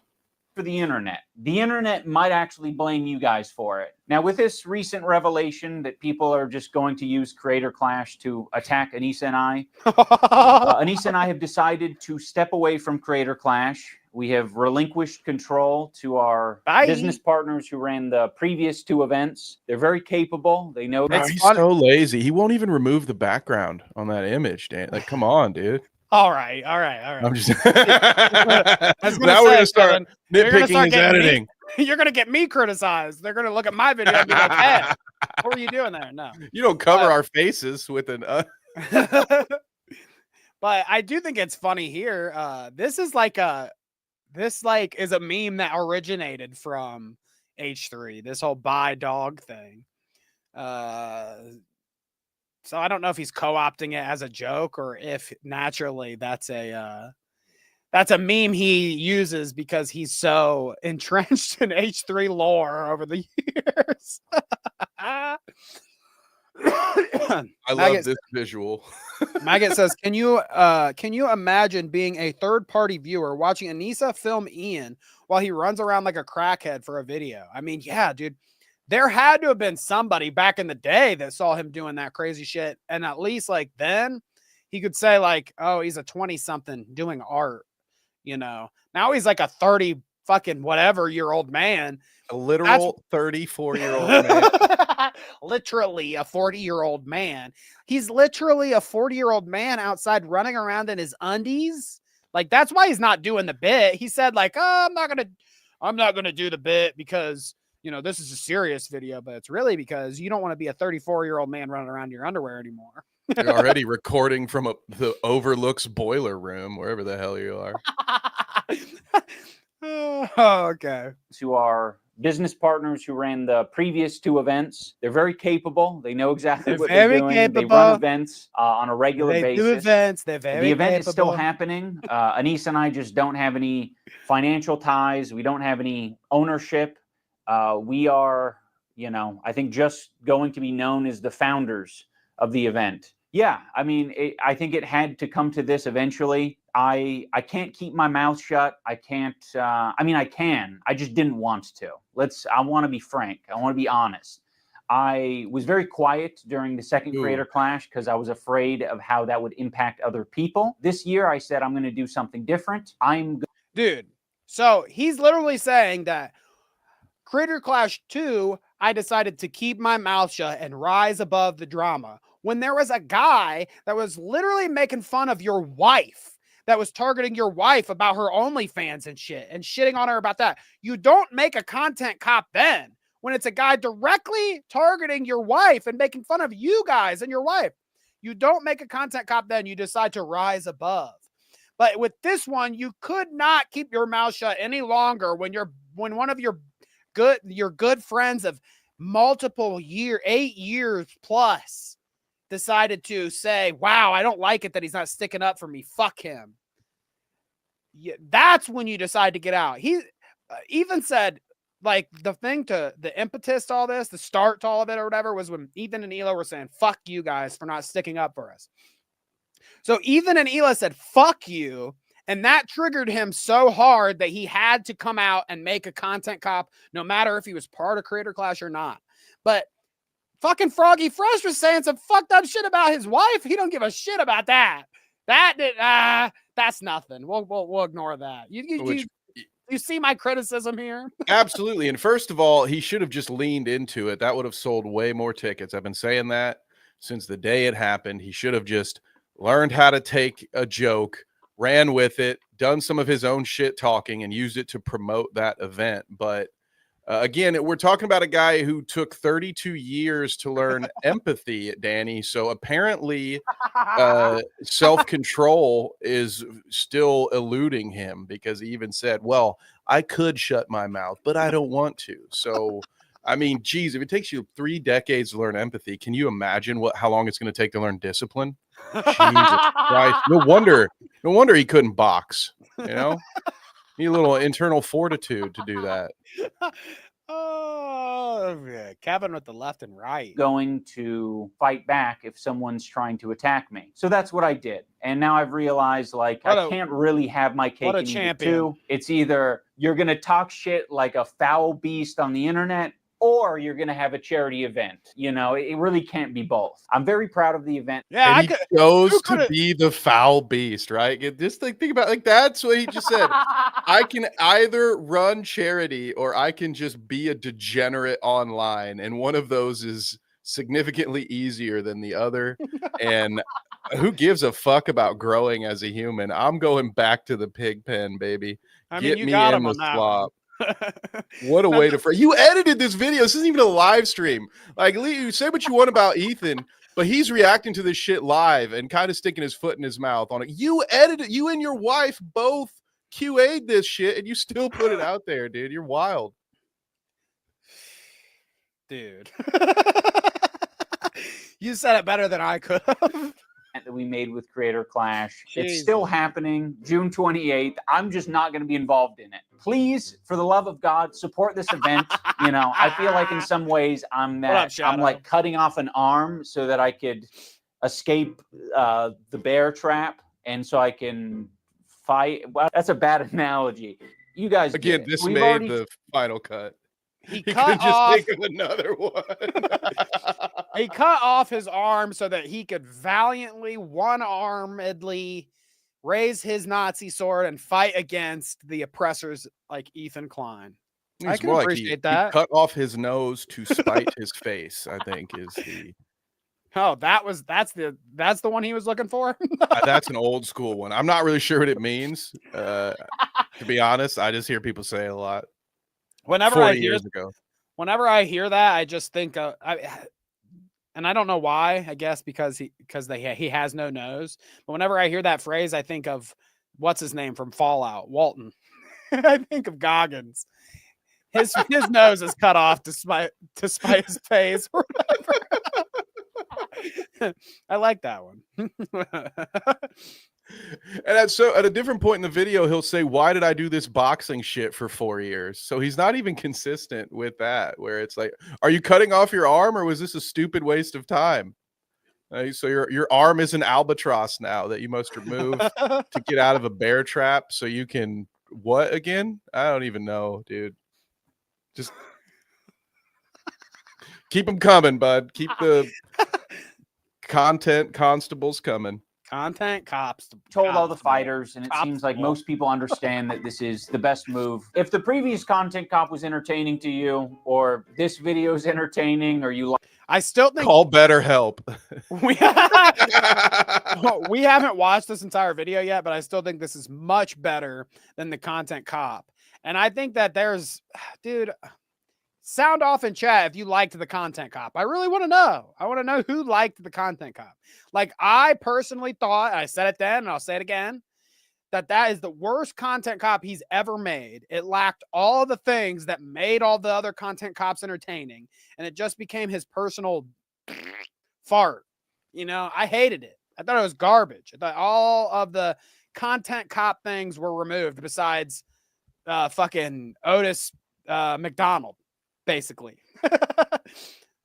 For the internet might actually blame you guys for it. Now, with this recent revelation that people are just going to use Creator Clash to attack Anissa and I, Anissa and I have decided to step away from Creator Clash. We have relinquished control to our business partners who ran the previous 2 events. They're very capable. They know he's so lazy. He won't even remove the background on that image, Dan. Like, come on, dude. All right. I'm just I was gonna now say, we're gonna start Kevin, you're gonna nitpicking start his getting editing. You're gonna get me criticized. They're gonna look at my video and be like, "Hey, what were you doing there?" No, You don't cover our faces with an. But I do think it's funny here. This is like is a meme that originated from H3. This whole buy dog thing. So I don't know if he's co-opting it as a joke or if naturally that's a meme he uses because he's so entrenched in H3 lore over the years. I love this visual. Maggot says, can you imagine being a third-party viewer watching Anissa film Ian while he runs around like a crackhead for a video? I mean, yeah, dude. There had to have been somebody back in the day that saw him doing that crazy shit. And at least like then he could say like, oh, he's a 20-something doing art, you know. Now he's like a 30 fucking whatever year old man. A literal 34-year-old man. Literally a 40-year-old man. He's literally a 40-year-old man outside running around in his undies. Like that's why he's not doing the bit. He said like, oh, I'm not gonna do the bit because you know, this is a serious video, but it's really because you don't want to be a 34-year-old man running around in your underwear anymore. You're already recording from the overlooks boiler room, wherever the hell you are. Oh, okay. To our business partners who ran the previous two events, they're very capable. They know exactly what they're doing. Capable. They run events on a regular basis. They do events. They're very The event capable. is still happening. Anissa and I just don't have any financial ties. We don't have any ownership. We are, you know, I think just going to be known as the founders of the event. Yeah, I mean, I think it had to come to this eventually. I can't keep my mouth shut. I can't, I mean, I can. I just didn't want to. I want to be frank. I want to be honest. I was very quiet during the second Creator Clash because I was afraid of how that would impact other people. This year, I said, I'm going to do something different. Dude, so he's literally saying that Creator Clash 2, I decided to keep my mouth shut and rise above the drama. When there was a guy that was literally making fun of your wife, that was targeting your wife about her OnlyFans and shit, and shitting on her about that. You don't make a content cop then. When it's a guy directly targeting your wife and making fun of you guys and your wife. You don't make a content cop then. You decide to rise above. But with this one, you could not keep your mouth shut any longer when one of your good friends of multiple 8 years plus decided to say, wow, I don't like it that he's not sticking up for me. Fuck him. Yeah, that's when you decide to get out. He even said, like, the impetus to all this, the start to all of it or whatever, was when Ethan and Hila were saying, fuck you guys for not sticking up for us. So Ethan and Hila said, fuck you. And that triggered him so hard that he had to come out and make a content cop, no matter if he was part of Creator Clash or not. But fucking Froggy Fresh was saying some fucked up shit about his wife. He don't give a shit about that. That's nothing. We'll ignore that. You see my criticism here? Absolutely. And first of all, he should have just leaned into it. That would have sold way more tickets. I've been saying that since the day it happened. He should have just learned how to take a joke, ran with it, done some of his own shit talking, and used it to promote that event. But again, we're talking about a guy who took 32 years to learn empathy, Danny. So apparently self-control is still eluding him, because he even said, well, I could shut my mouth, but I don't want to. So, I mean, geez, if it takes you 3 decades to learn empathy, can you imagine how long it's going to take to learn discipline? Jesus Christ. No wonder he couldn't box, you know? Need a little internal fortitude to do that. Oh, Kevin with the left and right. Going to fight back if someone's trying to attack me. So that's what I did. And now I've realized, like, I can't really have my cake and eat it too. It's either you're going to talk shit like a foul beast on the internet, or you're going to have a charity event. You know, it really can't be both. I'm very proud of the event. Yeah, and he chose to be the foul beast, right? Just think about, like, that's what he just said. I can either run charity or I can just be a degenerate online. And one of those is significantly easier than the other. And Who gives a fuck about growing as a human? I'm going back to the pig pen, baby. I mean, Get you me got in him the on that slop. one. What a way to you edited this video. This isn't even a live stream. Like, you say what you want about Ethan, but he's reacting to this shit live and kind of sticking his foot in his mouth on it. You edited, you and your wife both QA'd this shit, and you still put it out there, dude. You're wild. Dude. You said it better than I could have. That we made with Creator Clash. Jesus. It's still happening, June 28th. I'm just not going to be involved in it. Please, for the love of God, support this event. You know, I feel like in some ways I'm like cutting off an arm so that I could escape the bear trap, and so I can fight. Well, that's a bad analogy. You guys, again, this made the final cut. He cut off. Just think of another one. He cut off his arm so that he could valiantly, one-armedly raise his Nazi sword and fight against the oppressors like Ethan Klein. I can appreciate that. He cut off his nose to spite his face, I think is the. Oh, that's the one he was looking for. That's an old school one. I'm not really sure what it means. To be honest, I just hear people say it a lot. Whenever 40 years ago. Whenever I hear that, I just think and I don't know why, I guess because he has no nose. But whenever I hear that phrase, I think of what's his name from Fallout, Walton. I think of Goggins. His nose is cut off to spite his face. Or whatever. I like that one. And at a different point in the video, he'll say, "Why did I do this boxing shit for 4 years?" So he's not even consistent with that, where it's like, are you cutting off your arm, or was this a stupid waste of time? So your arm is an albatross now that you must remove to get out of a bear trap so you can what again? I don't even know, dude. Just keep them coming, bud. Keep the content constables coming. Content cops. Told all the fighters, and it seems like most people understand that this is the best move. If the previous content cop was entertaining to you, or this video is entertaining, or you like, I still think call BetterHelp. We haven't watched this entire video yet, but I still think this is much better than the content cop. And I think that dude, sound off in chat if you liked the content cop. I really want to know. I want to know who liked the content cop. Like, I personally thought, I said it then and I'll say it again, that is the worst content cop he's ever made. It lacked all the things that made all the other content cops entertaining, and it just became his personal fart. You know, I hated it. I thought it was garbage. I thought all of the content cop things were removed besides fucking Otis McDonald, basically.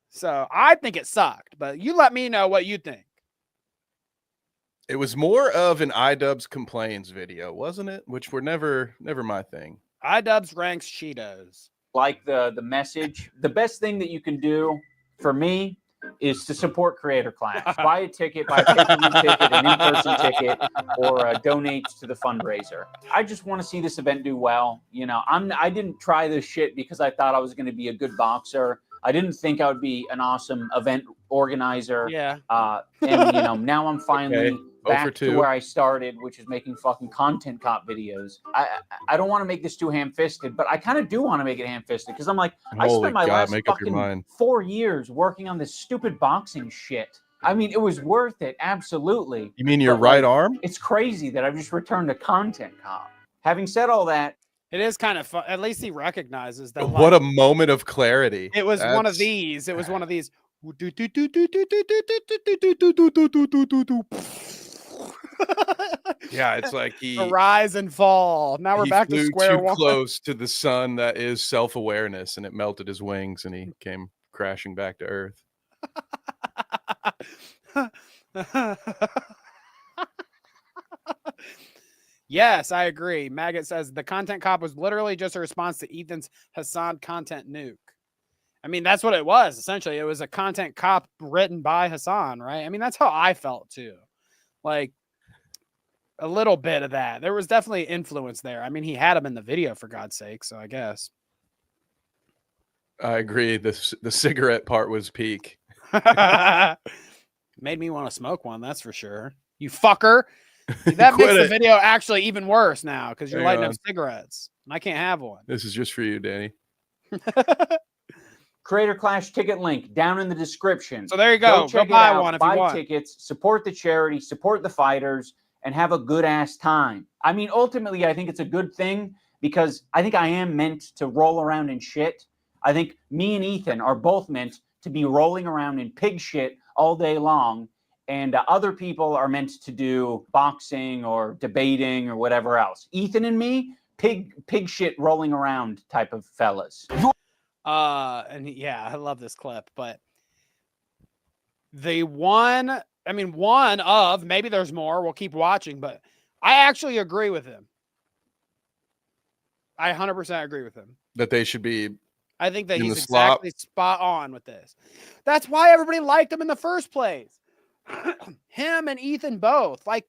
So I think it sucked, but you let me know what you think. It was more of an Idubbbz complains video, wasn't it? Which were never my thing. Idubbbz ranks Cheetos. Like the message, the best thing that you can do for me is to support Creator Clash. Buy a ticket, buy a pay-per-view ticket, an in-person ticket, or donate to the fundraiser. I just want to see this event do well. You know, I didn't try this shit because I thought I was going to be a good boxer. I didn't think I would be an awesome event organizer. Yeah. And you know, now I'm finally back to where I started, which is making fucking content cop videos. I don't want to make this too ham-fisted, but I kind of do want to make it ham-fisted because I'm like, I spent my last fucking 4 years working on this stupid boxing shit. I mean, it was worth it, absolutely. You mean your right arm? It's crazy that I've just returned to content cop. Having said all that, it is kind of fun. At least he recognizes that. What a moment of clarity. It was one of these. It was one of these. Yeah, it's like he rise and fall. Now we're back to square one. Close to the sun that is self-awareness, and it melted his wings, and he came crashing back to Earth. Yes, I agree. Maggot says the content cop was literally just a response to Ethan's Hasan content nuke. I mean, that's what it was. Essentially, it was a content cop written by Hasan, right? I mean, that's how I felt too. Like a little bit of that. There was definitely influence there. I mean, he had him in the video, for God's sake, so I guess. I agree. The cigarette part was peak. Made me want to smoke one, that's for sure. You fucker. That makes the video actually even worse now because you're lighting up cigarettes. And I can't have one. This is just for you, Danny. Creator Clash ticket link down in the description. So there you go. Go buy one if you want. Buy tickets, support the charity, support the fighters, and have a good ass time. I mean, ultimately, I think it's a good thing because I think I am meant to roll around in shit. I think me and Ethan are both meant to be rolling around in pig shit all day long. And other people are meant to do boxing or debating or whatever else. Ethan and me, pig shit rolling around type of fellas. And yeah, I love this clip, but one of, maybe there's more, we'll keep watching, but I actually agree with him. I 100% agree with him. That they should be. I think that he's exactly spot on with this. That's why everybody liked him in the first place. Him and Ethan both. Like,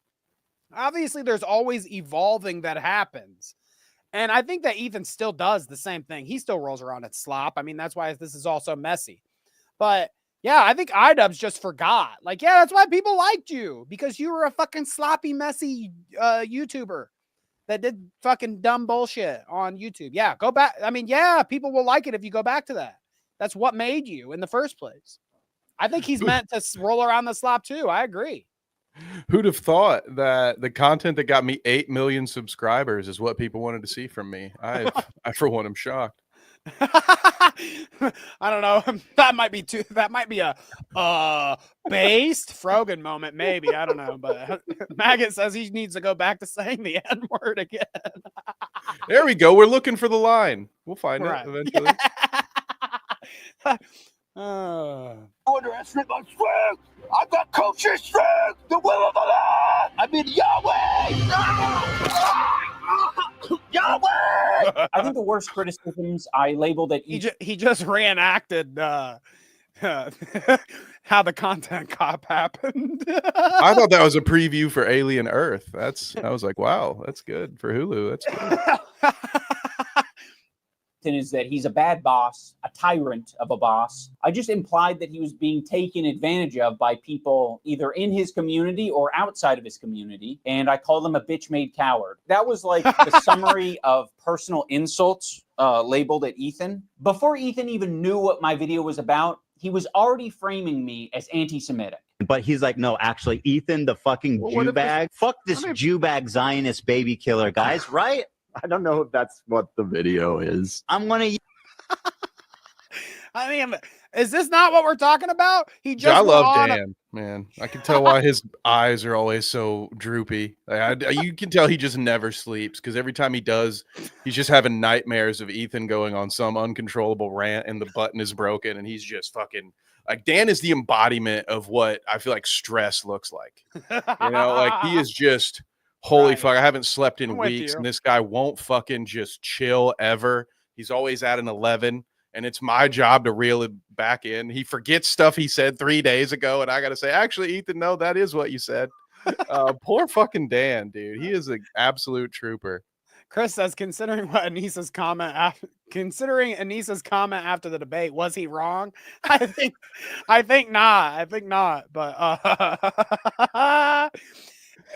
obviously there's always evolving that happens. And I think that Ethan still does the same thing. He still rolls around at slop. I mean, that's why this is all so messy. But yeah, I think Idubbbz just forgot. Like, yeah, that's why people liked you. Because you were a fucking sloppy, messy YouTuber that did fucking dumb bullshit on YouTube. Yeah, go back. I mean, yeah, people will like it if you go back to that. That's what made you in the first place. I think he's meant to roll around the slop too. I agree. Who'd have thought that the content that got me 8 million subscribers is what people wanted to see from me? I for one, am shocked. I don't know. That might be a based Frogan moment, maybe. I don't know. But Maggot says he needs to go back to saying the N-word again. There we go. We're looking for the line. We'll find it eventually. Yeah. Underestimate my strength. I've got coach's strength. The will of the Lord. I mean Yahweh. Yahweh. I think the worst criticisms I labeled it. He just reenacted how the content cop happened. I thought that was a preview for Alien Earth. I was like, wow, that's good for Hulu. That's good. Is that he's a bad boss, a tyrant of a boss. I just implied that he was being taken advantage of by people either in his community or outside of his community, and I called him a bitch-made coward. That was like the summary of personal insults labeled at Ethan. Before Ethan even knew what my video was about, he was already framing me as anti-Semitic. But he's like, no, actually, Ethan, the fucking Jew bag. Fuck this Jew bag Zionist baby killer, guys, right? I don't know if that's what the video is. I'm gonna. I mean, is this not what we're talking about? I love Dan, man. I can tell why his eyes are always so droopy. You can tell he just never sleeps because every time he does, he's just having nightmares of Ethan going on some uncontrollable rant and the button is broken and he's just fucking like Dan is the embodiment of what I feel like stress looks like. You know, like he is just. Holy fuck, I haven't slept in weeks, and this guy won't fucking just chill ever. He's always at an 11, and it's my job to reel it back in. He forgets stuff he said 3 days ago, and I got to say, actually, Ethan, no, that is what you said. Poor fucking Dan, dude. He is an absolute trooper. Chris says, considering Anissa's comment after the debate, was he wrong? I think not. But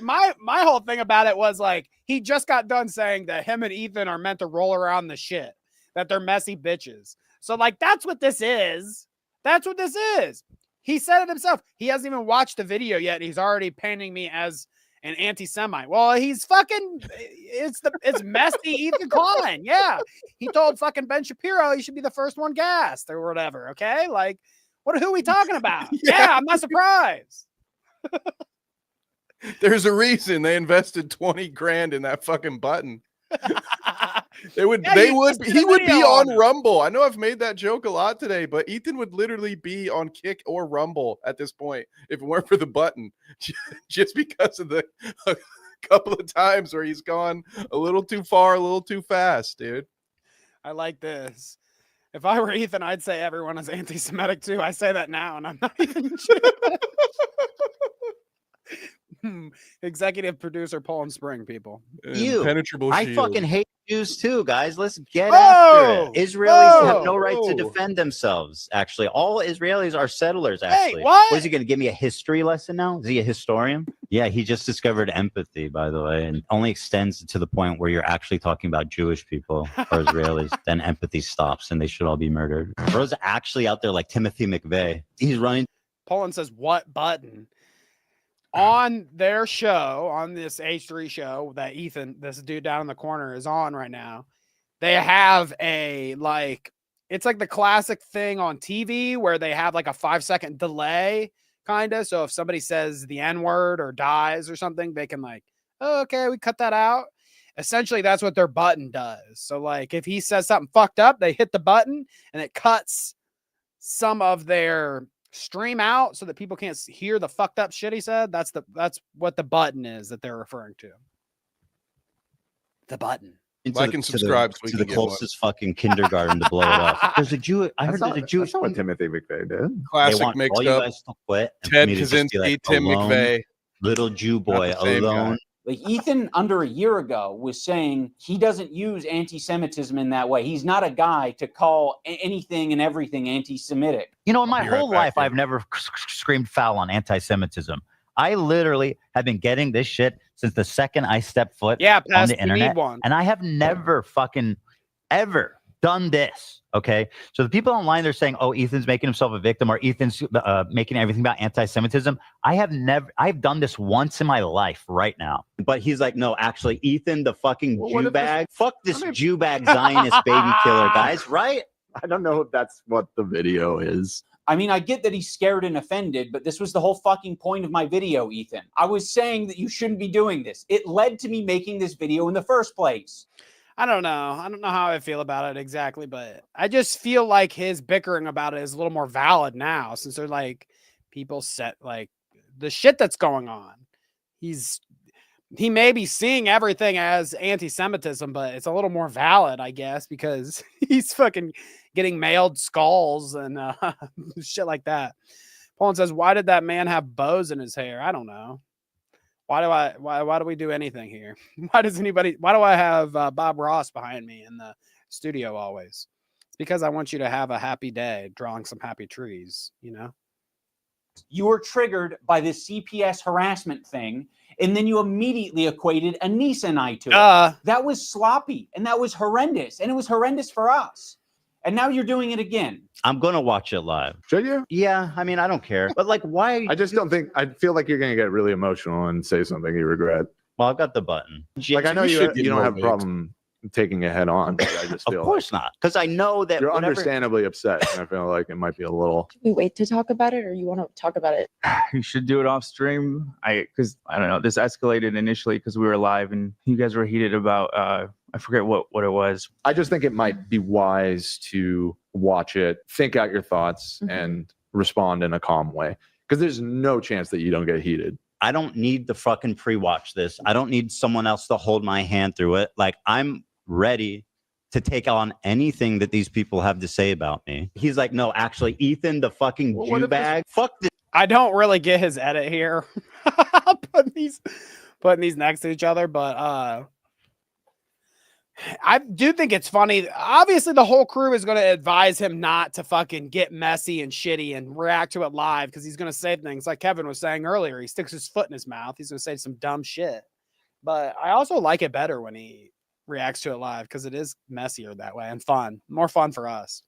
my whole thing about it was like he just got done saying that him and Ethan are meant to roll around the shit, that they're messy bitches. So like that's what this is. That's what this is. He said it himself. He hasn't even watched the video yet. He's already painting me as an anti-Semite. Well, he's fucking it's messy Ethan Klein. Yeah. He told fucking Ben Shapiro he should be the first one gassed or whatever. Okay. Like who are we talking about? Yeah, I'm not surprised. There's a reason they invested 20 grand in that fucking button. He would be on Rumble. I know I've made that joke a lot today, but Ethan would literally be on Kick or Rumble at this point if it weren't for the button, just because of the couple of times where he's gone a little too far, a little too fast, dude. I like this. If I were Ethan, I'd say everyone is anti-Semitic too. I say that now, and I'm not even sure. Executive producer Poland Spring, people. Impenetrable I shield. fucking hate Jews too, guys. Let's get after it. Israelis have no right to defend themselves. Actually, all Israelis are settlers. Actually, what is he going to give me a history lesson now? Is he a historian? Yeah, he just discovered empathy, by the way, and only extends to the point where you're actually talking about Jewish people or Israelis. Then empathy stops, and they should all be murdered. Bro's actually out there like Timothy McVeigh. He's running. Poland says, "What button?" On their show, on this H3 show that Ethan, this dude down in the corner, is on right now, they have a, like, it's like the classic thing on TV where they have like a 5-second delay, kind of. So if somebody says the N-word or dies or something, they can like, oh, okay, we cut that out. Essentially, that's what their button does. So like if he says something fucked up, they hit the button and it cuts some of their stream out so that people can't hear the fucked up shit he said. That's what the button is that they're referring to. The button. Like and subscribe to the closest fucking kindergarten to blow it up. There's a Jew. I heard there's a Jewish. That's not what Timothy McVeigh did. Classic mixed up. Ted Kaczynski, like, Tim alone, McVeigh. Little Jew boy alone. Like Ethan under a year ago was saying he doesn't use anti-Semitism in that way. He's not a guy to call anything and everything anti-Semitic. You know, in my whole life, I've never screamed foul on anti-Semitism. I literally have been getting this shit since the second I stepped foot on the internet. And I have never fucking ever done this. Okay. So the people online, they're saying, oh, Ethan's making himself a victim or Ethan's making everything about anti-Semitism. I've done this once in my life right now. But he's like, no, actually, Ethan, the fucking Jew bag. Fuck this Jew bag Zionist baby killer, guys, right? I don't know if that's what the video is. I mean, I get that he's scared and offended, but this was the whole fucking point of my video, Ethan. I was saying that you shouldn't be doing this. It led to me making this video in the first place. I don't know. I don't know how I feel about it exactly, but I just feel like his bickering about it is a little more valid now since they're like people set like the shit that's going on. He may be seeing everything as anti-Semitism, but it's a little more valid, I guess, because he's fucking getting mailed skulls and shit like that. Poland says, why did that man have bows in his hair? I don't know. Why do we do anything here? Why do I have Bob Ross behind me in the studio always? It's because I want you to have a happy day drawing some happy trees, you know? You were triggered by this CPS harassment thing, and then you immediately equated Anissa and I to it. That was sloppy, and that was horrendous, and it was horrendous for us. And now you're doing it again. I'm going to watch it live. Should you? Yeah. I mean, I don't care. But like, why? I just don't think, I feel like you're going to get really emotional and say something you regret. Well, I've got the button. Like, I know you don't have a problem taking it head on. But I just feel of course not. Because I know that you're understandably upset. And I feel like it might be a little. Do we wait to talk about it or you want to talk about it? You should do it off stream. Because I don't know, this escalated initially because we were live and you guys were heated about, I forget what it was. I just think it might be wise to watch it, think out your thoughts, and respond in a calm way. Because there's no chance that you don't get heated. I don't need to fucking pre-watch this. I don't need someone else to hold my hand through it. Like, I'm ready to take on anything that these people have to say about me. He's like, no, actually, Ethan, the fucking Jew bag. Fuck this. I don't really get his edit here. putting these next to each other, but I do think it's funny. Obviously, the whole crew is going to advise him not to fucking get messy and shitty and react to it live because he's going to say things like Kevin was saying earlier. He sticks his foot in his mouth. He's going to say some dumb shit. But I also like it better when he reacts to it live because it is messier that way and fun. More fun for us.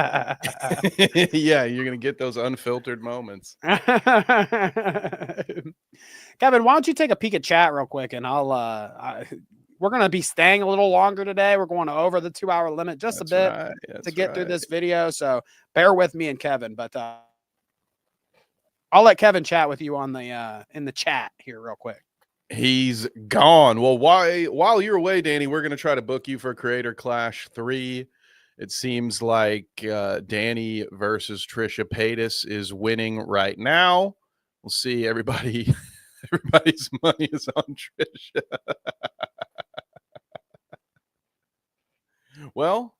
Yeah, you're going to get those unfiltered moments. Kevin, why don't you take a peek at chat real quick and we're going to be staying a little longer today. We're going over the 2-hour limit just a bit to get through this video. So bear with me and Kevin, but I'll let Kevin chat with you on the in the chat here real quick. He's gone. Well, while you're away, Danny, we're going to try to book you for Creator Clash 3. It seems like Danny versus Trisha Paytas is winning right now. We'll see. Everybody's money is on Trisha. Well,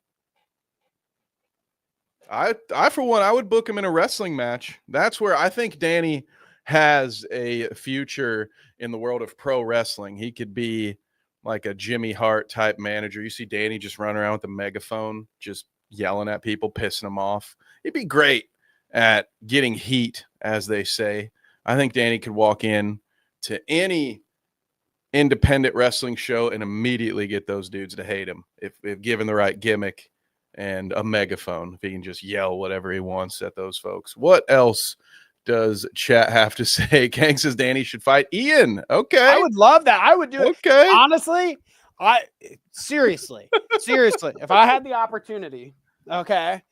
I for one, I would book him in a wrestling match. That's where I think Danny has a future in the world of pro wrestling. He could be like a Jimmy Hart type manager. You see Danny just running around with a megaphone, just yelling at people, pissing them off. He'd be great at getting heat, as they say. I think Danny could walk in to any independent wrestling show and immediately get those dudes to hate him if given the right gimmick and a megaphone. If he can just yell whatever he wants at those folks. What else does chat have to say? Kang says Danny should fight Ian. Okay. I would love that. I would do it. Okay. Honestly, seriously, if I had the opportunity, okay,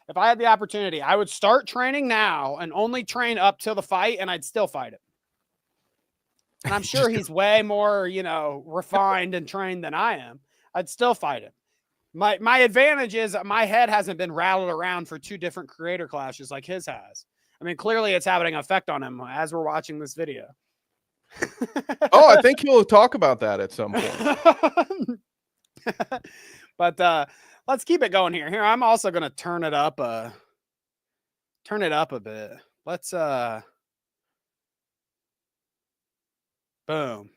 if I had the opportunity, I would start training now and only train up till the fight, and I'd still fight him. And I'm sure he's way more, refined and trained than I am. I'd still fight him. My advantage is my head hasn't been rattled around for 2 different creator clashes like his has. I mean, clearly it's having an effect on him as we're watching this video. Oh, I think he'll talk about that at some point. But let's keep it going here. Here, I'm also going to turn it up a bit. Let's boom.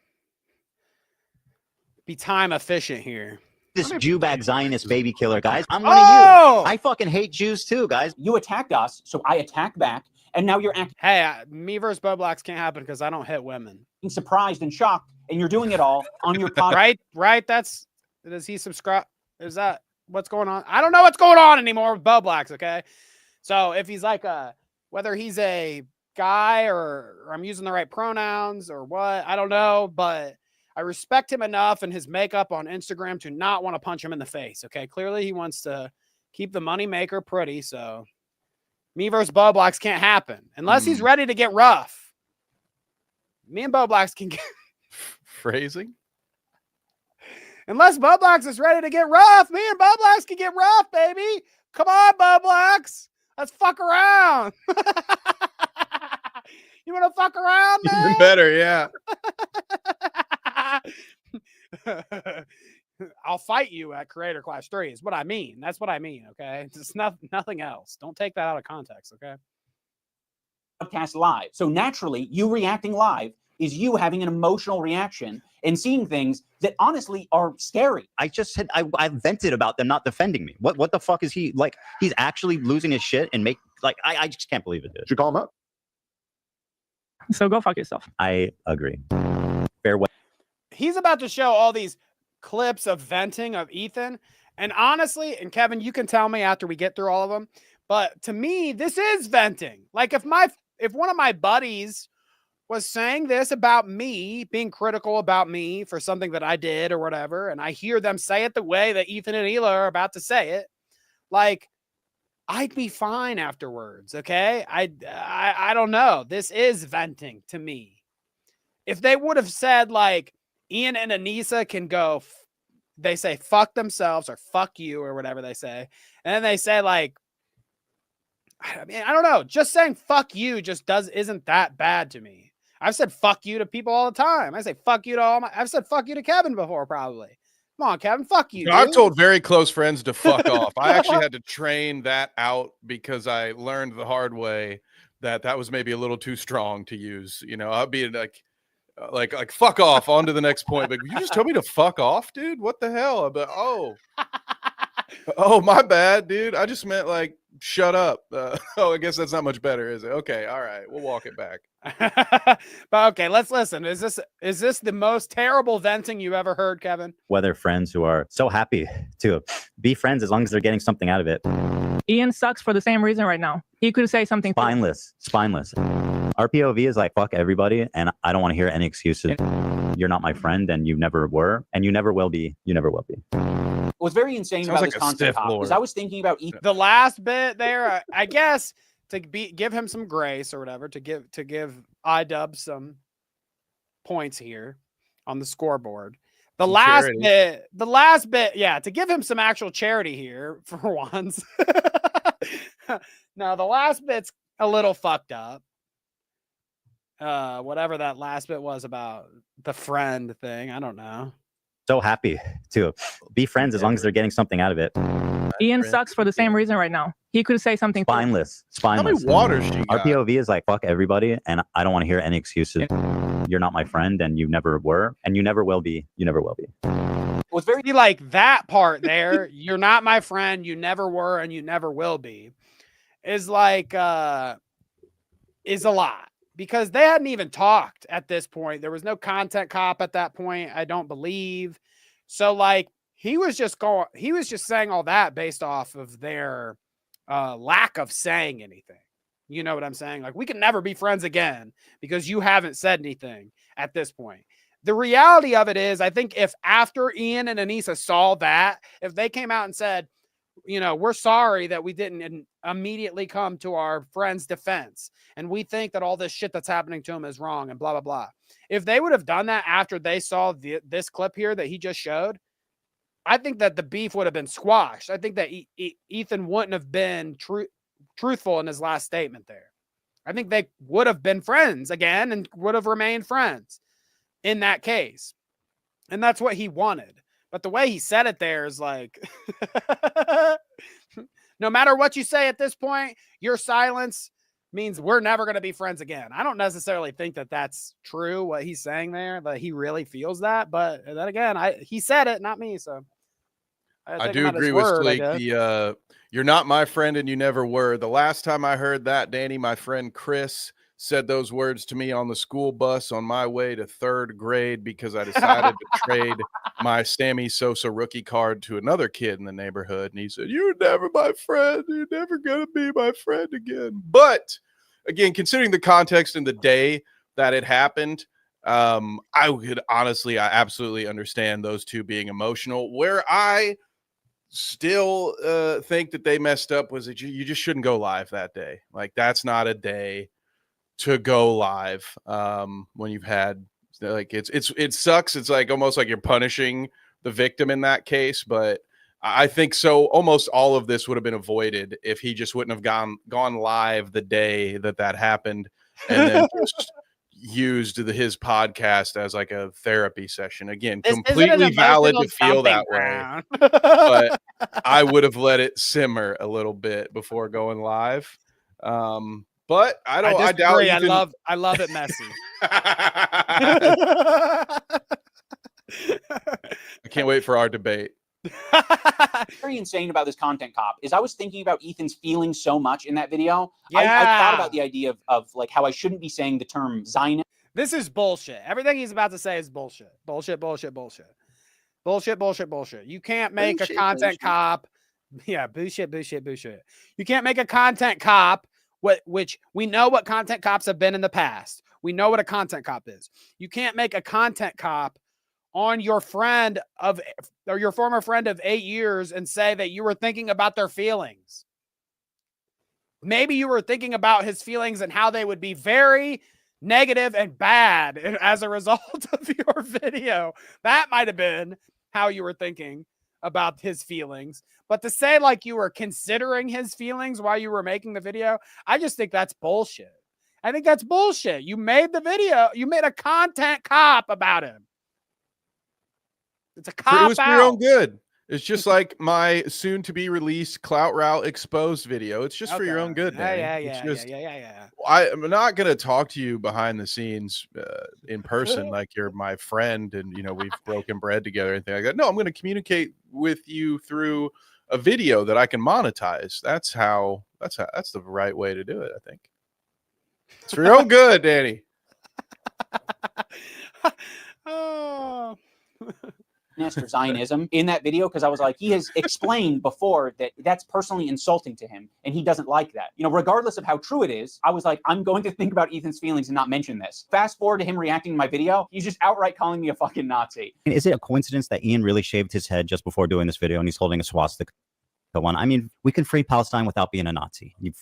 Be time efficient here. This Jew bag Zionist baby killer, guys. I'm one of you. I fucking hate Jews too, guys. You attacked us, so I attack back, and now you're acting. Hey, me versus Boblocks can't happen because I don't hit women. Surprised and shocked, and you're doing it all on your podcast. Right. Does he subscribe? Is that what's going on? I don't know what's going on anymore with Boblocks. Okay, so if he's like whether he's a guy or I'm using the right pronouns or what, I don't know, but I respect him enough and his makeup on Instagram to not want to punch him in the face. Okay. Clearly he wants to keep the money maker pretty. So me versus Boblocks can't happen unless he's ready to get rough. Me and Boblocks can get phrasing. Unless Boblocks is ready to get rough, me and Boblocks can get rough, baby. Come on, Boblocks. Let's fuck around. You want to fuck around, man? Even better, yeah. I'll fight you at Creator Clash 3 is what I mean. That's what I mean, okay? It's nothing else. Don't take that out of context, okay? Podcast live. So naturally, you reacting live is you having an emotional reaction and seeing things that honestly are scary. I just said I vented about them not defending me. What the fuck is he like? He's actually losing his shit and I just can't believe it, dude. Should you call him up? So go fuck yourself. I agree. Farewell. He's about to show all these clips of venting of Ethan. And honestly, and Kevin, you can tell me after we get through all of them, but to me, this is venting. Like if one of my buddies was saying this about me, being critical about me for something that I did or whatever, and I hear them say it the way that Ethan and Hila are about to say it, like, I'd be fine afterwards, okay? I don't know. This is venting to me. If they would have said, like, Ian and Anissa can go, they say fuck themselves or fuck you or whatever they say, and then they say, like, I mean, I don't know. Just saying fuck you just isn't that bad to me. I've said fuck you to people all the time. I say fuck you to I've said fuck you to Kevin before, probably. Come on, Kevin, fuck you. I've told very close friends to fuck off. I actually had to train that out because I learned the hard way that was maybe a little too strong to use. I'd be like fuck off, on to the next point. But you just told me to fuck off, dude? What the hell? I'd be like, oh, my bad, dude. I just meant like shut up. I guess that's not much better, is it? Okay, all right, we'll walk it back. But okay, let's listen. Is this the most terrible venting you ever heard, Kevin? Whether friends who are so happy to be friends as long as they're getting something out of it. Ian sucks for the same reason right now. He could say something spineless. Our POV is like fuck everybody, and I don't want to hear any excuses. You're not my friend, and you never were, and you never will be. You never will be. What's very insane about this content is I was thinking about the last bit there. I guess to give him some grace or whatever, to give Idubbbz some points here on the scoreboard. The last bit, yeah, to give him some actual charity here for once. No, the last bit's a little fucked up. Whatever that last bit was about the friend thing, I don't know. so happy to be friends as long as they're getting something out of it. Ian sucks for the same reason right now. He could say something spineless. How many waters she Our got? POV is like, fuck everybody, and I don't want to hear any excuses. You're not my friend, and you never were, and you never will be. You never will be. Was very like that part there. You're not my friend. You never were, and you never will be. Is like is a lot, because they hadn't even talked at this point. There was no content cop at that point, I don't believe. So like he was just saying all that based off of their lack of saying anything. You know what I'm saying? Like, we can never be friends again because you haven't said anything at this point. The reality of it is, I think if after Ian and Anissa saw that, if they came out and said, you know, we're sorry that we didn't immediately come to our friend's defense, and we think that all this shit that's happening to him is wrong and blah, blah, blah. If they would have done that after they saw this clip here that he just showed, I think that the beef would have been squashed. I think that Ethan wouldn't have been truthful in his last statement there. I think they would have been friends again and would have remained friends in that case. And that's what he wanted. But the way he said it there is like, no matter what you say at this point, your silence means we're never going to be friends again. I don't necessarily think that that's true, what he's saying there, that he really feels that. But then again, he said it, not me. So I do agree with Sleek. You're not my friend and you never were. The last time I heard that, Danny, my friend Chris said those words to me on the school bus on my way to 3rd grade because I decided to trade my Sammy Sosa rookie card to another kid in the neighborhood. And he said, "You're never my friend. You're never going to be my friend again." But again, considering the context and the day that it happened, I absolutely understand those two being emotional. Where I still think that they messed up was that you just shouldn't go live that day. Like, that's not a day to go live when you've had, like, it sucks. It's like almost like you're punishing the victim in that case. But I think so almost all of this would have been avoided if he just wouldn't have gone live the day that happened, and then just used his podcast as like a therapy session. Again, completely valid to feel that way. But I would have let it simmer a little bit before going live. But I doubt Ethan... I love it messy. I can't wait for our debate. Very insane about this content cop is I was thinking about Ethan's feelings so much in that video. I thought about the idea of like how I shouldn't be saying the term Zionist. This is bullshit. Everything he's about to say is bullshit. Bullshit, bullshit, bullshit. Bullshit, bullshit, bullshit. You can't make a content cop. Yeah, bullshit, bullshit, bullshit. You can't make a content cop, which we know what content cops have been in the past. We know what a content cop is. You can't make a content cop on your friend or your former friend of 8 years and say that you were thinking about their feelings. Maybe you were thinking about his feelings and how they would be very negative and bad as a result of your video. That might have been how you were thinking about his feelings. But to say like you were considering his feelings while you were making the video, I just think that's bullshit. I think that's bullshit. You made the video. You made a content cop about him. It's a cop out. It was for your own good. It's just like my soon-to-be released Clout Route exposed video. It's just for your own good, man. Yeah. I'm not gonna talk to you behind the scenes in person like you're my friend and we've broken bread together or anything like that. No, I'm gonna communicate with you through a video that I can monetize. That's the right way to do it, I think. It's for your own good, Danny. Oh. For Zionism in that video, because I was like, he has explained before that that's personally insulting to him and he doesn't like that. Regardless of how true it is, I was like, I'm going to think about Ethan's feelings and not mention this. Fast forward to him reacting to my video, he's just outright calling me a fucking Nazi. Is it a coincidence that Ian really shaved his head just before doing this video and he's holding a swastika one? I mean, we can free Palestine without being a Nazi. You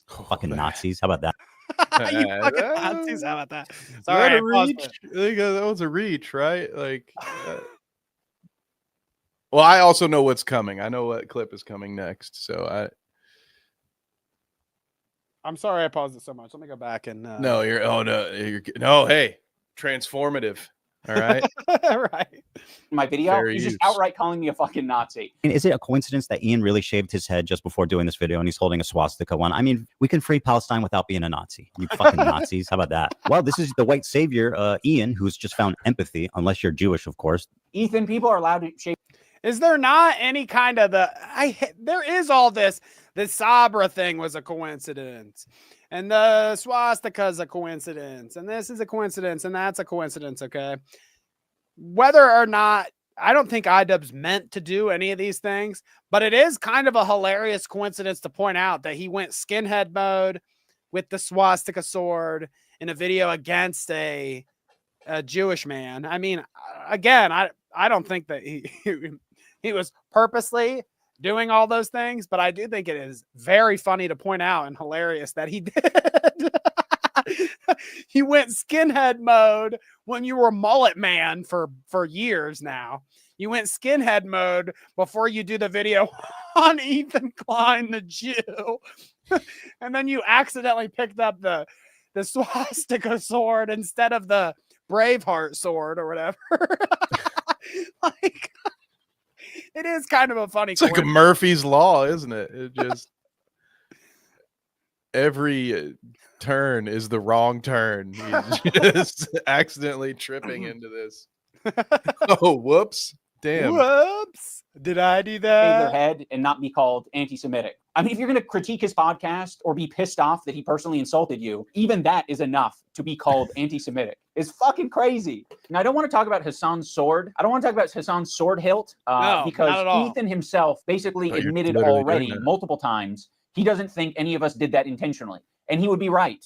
fucking Nazis. How about that? You fucking Nazis. How about that? Sorry, that was a reach, right? Like... Well, I also know what's coming. I know what clip is coming next. So I'm sorry I paused it so much. Let me go back and No, hey, transformative. All right. Right. My video, he's just outright calling me a fucking Nazi. And is it a coincidence that Ian really shaved his head just before doing this video and he's holding a swastika one? I mean, we can free Palestine without being a Nazi. You fucking Nazis. How about that? Well, this is the white savior, Ian, who's just found empathy, unless you're Jewish, of course. Ethan, people are allowed to shave. Is there not any kind of there is all this. The Sabra thing was a coincidence. And the swastika is a coincidence. And this is a coincidence. And that's a coincidence, okay? Whether or not, I don't think Idubbbz meant to do any of these things, but it is kind of a hilarious coincidence to point out that he went skinhead mode with the swastika sword in a video against a Jewish man. I mean, again, I don't think that he was purposely doing all those things, but I do think it is very funny to point out and hilarious that he did. He went skinhead mode when you were mullet man for years now. You went skinhead mode before you do the video on Ethan Klein, the Jew. And then you accidentally picked up the swastika sword instead of the Braveheart sword or whatever. Like, it is kind of a funny. It's like a Murphy's Law, isn't it? It just every turn is the wrong turn. He's just accidentally tripping into this. Oh, whoops! Damn. Whoops! Did I do that? Their head and not be called anti-Semitic. I mean, if you're going to critique his podcast or be pissed off that he personally insulted you, even that is enough to be called anti-Semitic. It's fucking crazy. Now, I don't want to talk about Hasan's sword. I don't want to talk about Hasan's sword hilt because Ethan himself basically admitted already multiple times he doesn't think any of us did that intentionally. And he would be right.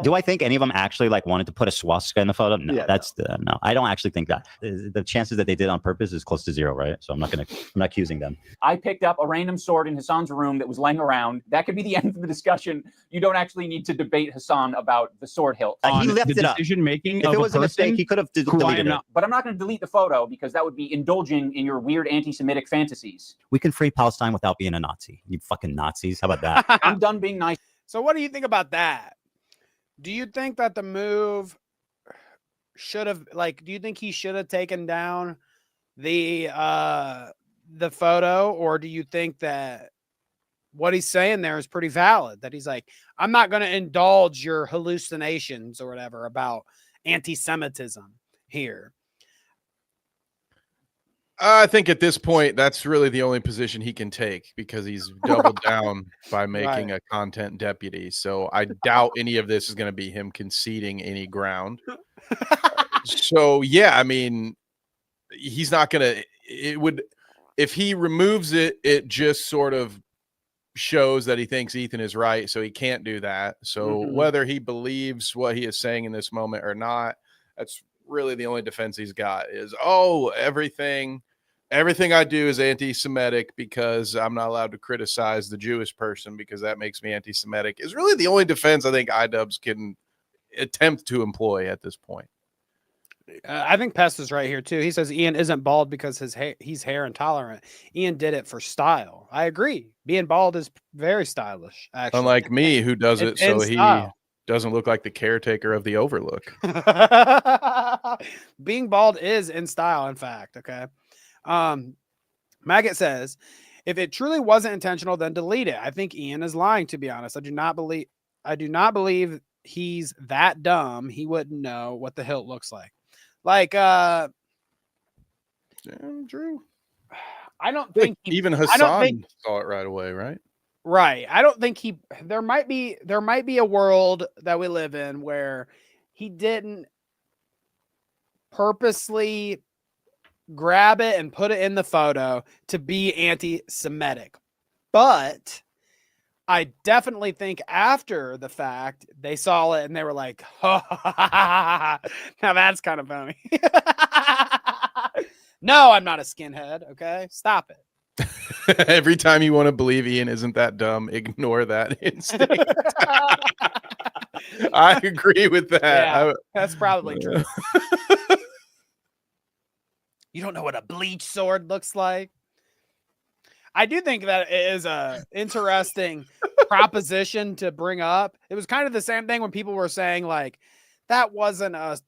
Do I think any of them actually wanted to put a swastika in the photo? No, no. I don't actually think that. The chances that they did on purpose is close to zero, right? So I'm not accusing them. I picked up a random sword in Hasan's room that was laying around. That could be the end of the discussion. You don't actually need to debate Hasan about the sword hilt. He left it up. Decision making. If it was a mistake, he could have deleted it. But I'm not going to delete the photo because that would be indulging in your weird anti-Semitic fantasies. We can free Palestine without being a Nazi. You fucking Nazis. How about that? I'm done being nice. So what do you think about that? Do you think that the move should have, do you think he should have taken down the photo, or do you think that what he's saying there is pretty valid? That he's like, I'm not going to indulge your hallucinations or whatever about anti-Semitism here. I think at this point, that's really the only position he can take because he's doubled down by making a content deputy. So I doubt any of this is going to be him conceding any ground. So, yeah, I mean, he's not going to, if he removes it, it just sort of shows that he thinks Ethan is right. So he can't do that. So whether he believes what he is saying in this moment or not, that's really the only defense he's got is, everything I do is anti-Semitic because I'm not allowed to criticize the Jewish person because that makes me anti-Semitic is really the only defense I think Idubbbz can attempt to employ at this point. I think Pest is right here too. He says Ian isn't bald because he's hair intolerant. Ian did it for style. I agree. Being bald is very stylish, actually. Unlike me, who does it so he doesn't look like the caretaker of the Overlook. Being bald is in style, in fact. Okay. Maggot says, if it truly wasn't intentional, then delete it. I think Ian is lying, to be honest. I do not believe he's that dumb. He wouldn't know what the hilt looks like. Damn, Drew. I don't think even Hasan saw it right away, right? Right. I don't think there might be a world that we live in where he didn't purposely grab it and put it in the photo to be anti-Semitic. But I definitely think after the fact, they saw it and they were like, oh, now that's kind of funny. No, I'm not a skinhead. Okay, stop it. Every time you want to believe Ian isn't that dumb, ignore that instinct. I agree with that. Yeah, that's probably true. You don't know what a bleach sword looks like. I do think that it is a interesting proposition to bring up. It was kind of the same thing when people were saying that wasn't a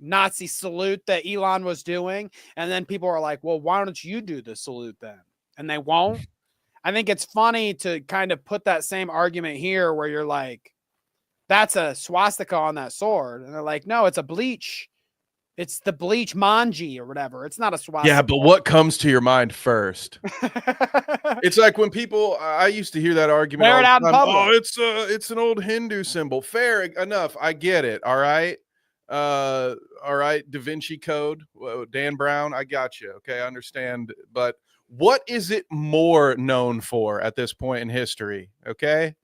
Nazi salute that Elon was doing. And then people are like, well, why don't you do the salute then? And they won't. I think it's funny to kind of put that same argument here where you're like, that's a swastika on that sword. And they're like, no, it's a bleach. It's the bleach manji or whatever. It's not a swastika. Yeah, but what comes to your mind first? It's like when people, I used to hear that argument. Wear it out in public. Oh, it's an old Hindu symbol. Fair enough. I get it. All right. All right. Da Vinci Code, Dan Brown. I got you. Okay. I understand. But what is it more known for at this point in history? Okay.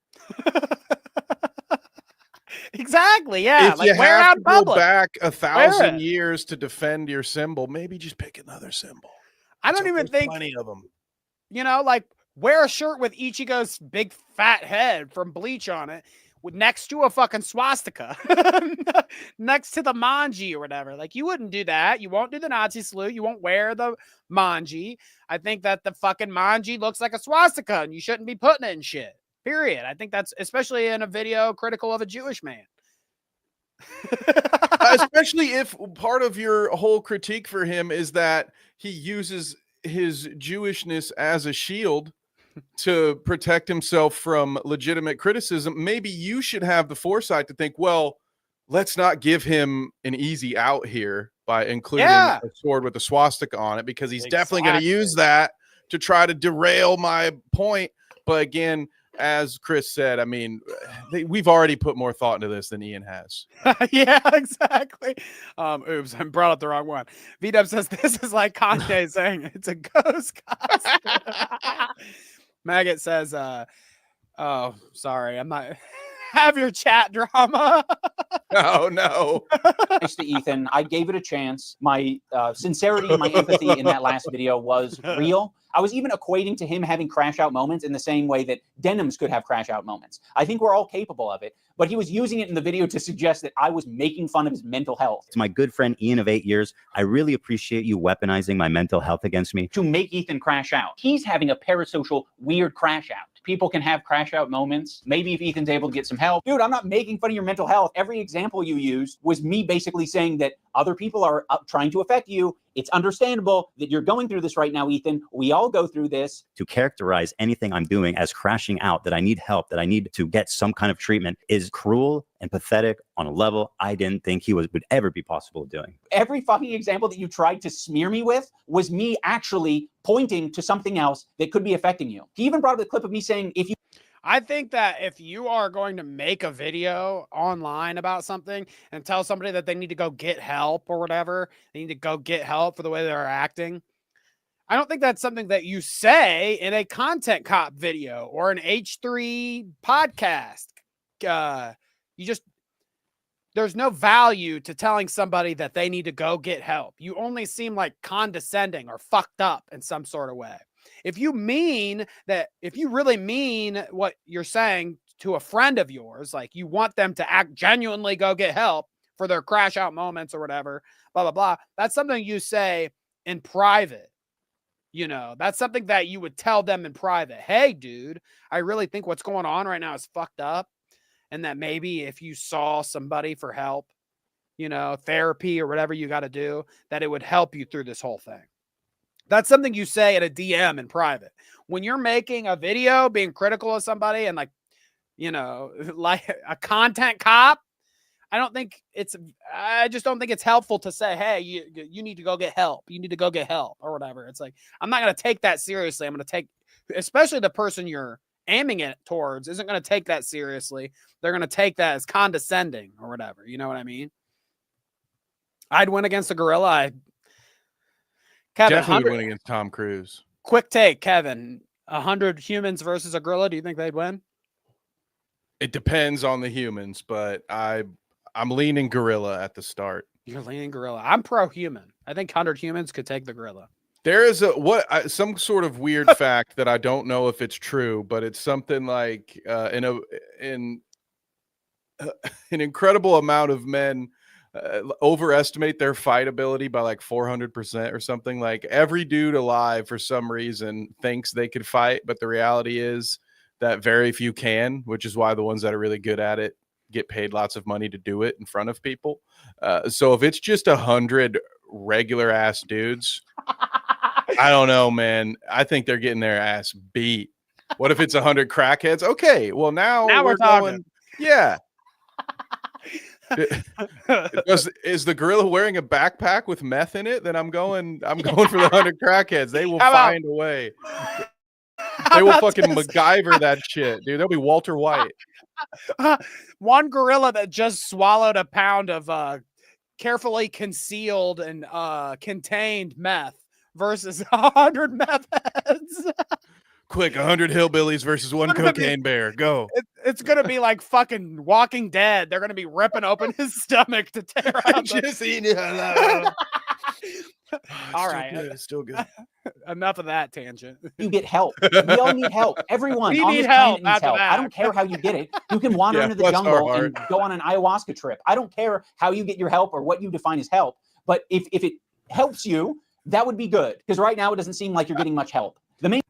Exactly. Yeah. If you have to go back 1,000 years to defend your symbol, maybe just pick another symbol. I don't even think plenty of them. You know, like wear a shirt with Ichigo's big fat head from Bleach on it, with next to a fucking swastika, next to the manji or whatever. Like you wouldn't do that. You won't do the Nazi salute. You won't wear the manji. I think that the fucking manji looks like a swastika, and you shouldn't be putting it in shit. Period. I think that's especially in a video critical of a Jewish man. Especially if part of your whole critique for him is that he uses his Jewishness as a shield to protect himself from legitimate criticism. Maybe you should have the foresight to think, well, let's not give him an easy out here by including a sword with a swastika on it, because he's definitely going to use that to try to derail my point. But again, as Chris said, I mean, we've already put more thought into this than Ian has. Yeah, exactly. Oops, I brought up the wrong one. Idubbbz says this is like Kanye saying it's a ghost costume. Maggot says, oh, sorry, I'm not. Have your chat drama. Oh, no. Thanks to Ethan. I gave it a chance. My sincerity and my empathy in that last video was real. I was even equating to him having crash out moments in the same way that Denims could have crash out moments. I think we're all capable of it, but he was using it in the video to suggest that I was making fun of his mental health. To my good friend Ian of 8 years, I really appreciate you weaponizing my mental health against me. To make Ethan crash out. He's having a parasocial weird crash out. People can have crash out moments. Maybe if Ethan's able to get some help. Dude, I'm not making fun of your mental health. Every example you used was me basically saying that other people are trying to affect you. It's understandable that you're going through this right now, Ethan. We all go through this. To characterize anything I'm doing as crashing out, that I need help, that I need to get some kind of treatment, is cruel and pathetic on a level I didn't think would ever be possible of doing. Every fucking example that you tried to smear me with was me actually pointing to something else that could be affecting you. He even brought up the clip of me saying, if you... I think that if you are going to make a video online about something and tell somebody that they need to go get help or whatever, they need to go get help for the way they're acting, I don't think that's something that you say in a content cop video or an H3 podcast. There's no value to telling somebody that they need to go get help. You only seem like condescending or fucked up in some sort of way. If you really mean what you're saying to a friend of yours, like you want them to genuinely go get help for their crash out moments or whatever, blah, blah, blah. That's something you say in private. You know, that's something that you would tell them in private. Hey, dude, I really think what's going on right now is fucked up. And that maybe if you saw somebody for help, you know, therapy or whatever you got to do, that it would help you through this whole thing. That's something you say at a DM in private. When you're making a video being critical of somebody and like, you know, like a content cop, I just don't think it's helpful to say, hey, you need to go get help. You need to go get help or whatever. It's like, I'm not going to take that seriously. I'm going to take, especially the person you're aiming it towards isn't going to take that seriously. They're going to take that as condescending or whatever. You know what I mean? I'd win against a gorilla. Kevin, definitely win against Tom Cruise. Quick take, Kevin. 100 humans versus a gorilla. Do you think they'd win? It depends on the humans, but I'm leaning gorilla at the start. You're leaning gorilla. I'm pro-human. I think 100 humans could take the gorilla. There is some sort of weird fact that I don't know if it's true, but it's something like an incredible amount of men overestimate their fight ability by like 400% or something. Like every dude alive for some reason thinks they could fight, but the reality is that very few can, which is why the ones that are really good at it get paid lots of money to do it in front of people. So if it's just 100 regular ass dudes, I don't know, man. I think they're getting their ass beat. What if it's 100 crackheads? Okay, well now we're going. Yeah. Is the gorilla wearing a backpack with meth in it? Then I'm going for the 100 crackheads. They will find a way. They will fucking MacGyver that shit, dude. They'll be Walter White. One gorilla that just swallowed a pound of carefully concealed and contained meth versus 100 meth heads. Quick, 100 hillbillies versus one cocaine bear. Go. It's gonna be like fucking Walking Dead. They're gonna be ripping open his stomach to tear out. Just eat it. All right, it's still good. Enough of that tangent. You get help. We all need help. Everyone We on need this planet help needs help. that. I don't care how you get it. You can wander into the bless our jungle heart. and go on an ayahuasca trip. I don't care how you get your help or what you define as help. But if it helps you, that would be good. Because right now it doesn't seem like you're getting much help.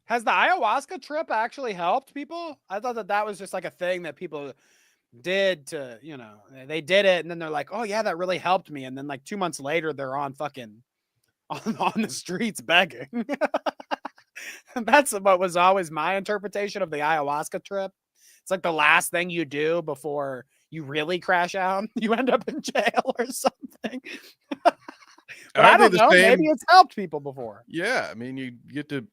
Has the ayahuasca trip actually helped people? I thought that was just like a thing that people did to, they did it and then they're like, oh yeah, that really helped me. And then like 2 months later, they're on fucking on the streets begging. That's what was always my interpretation of the ayahuasca trip. It's like the last thing you do before you really crash out. You end up in jail or something. But I don't know. Maybe it's helped people before. Yeah, I mean, you get to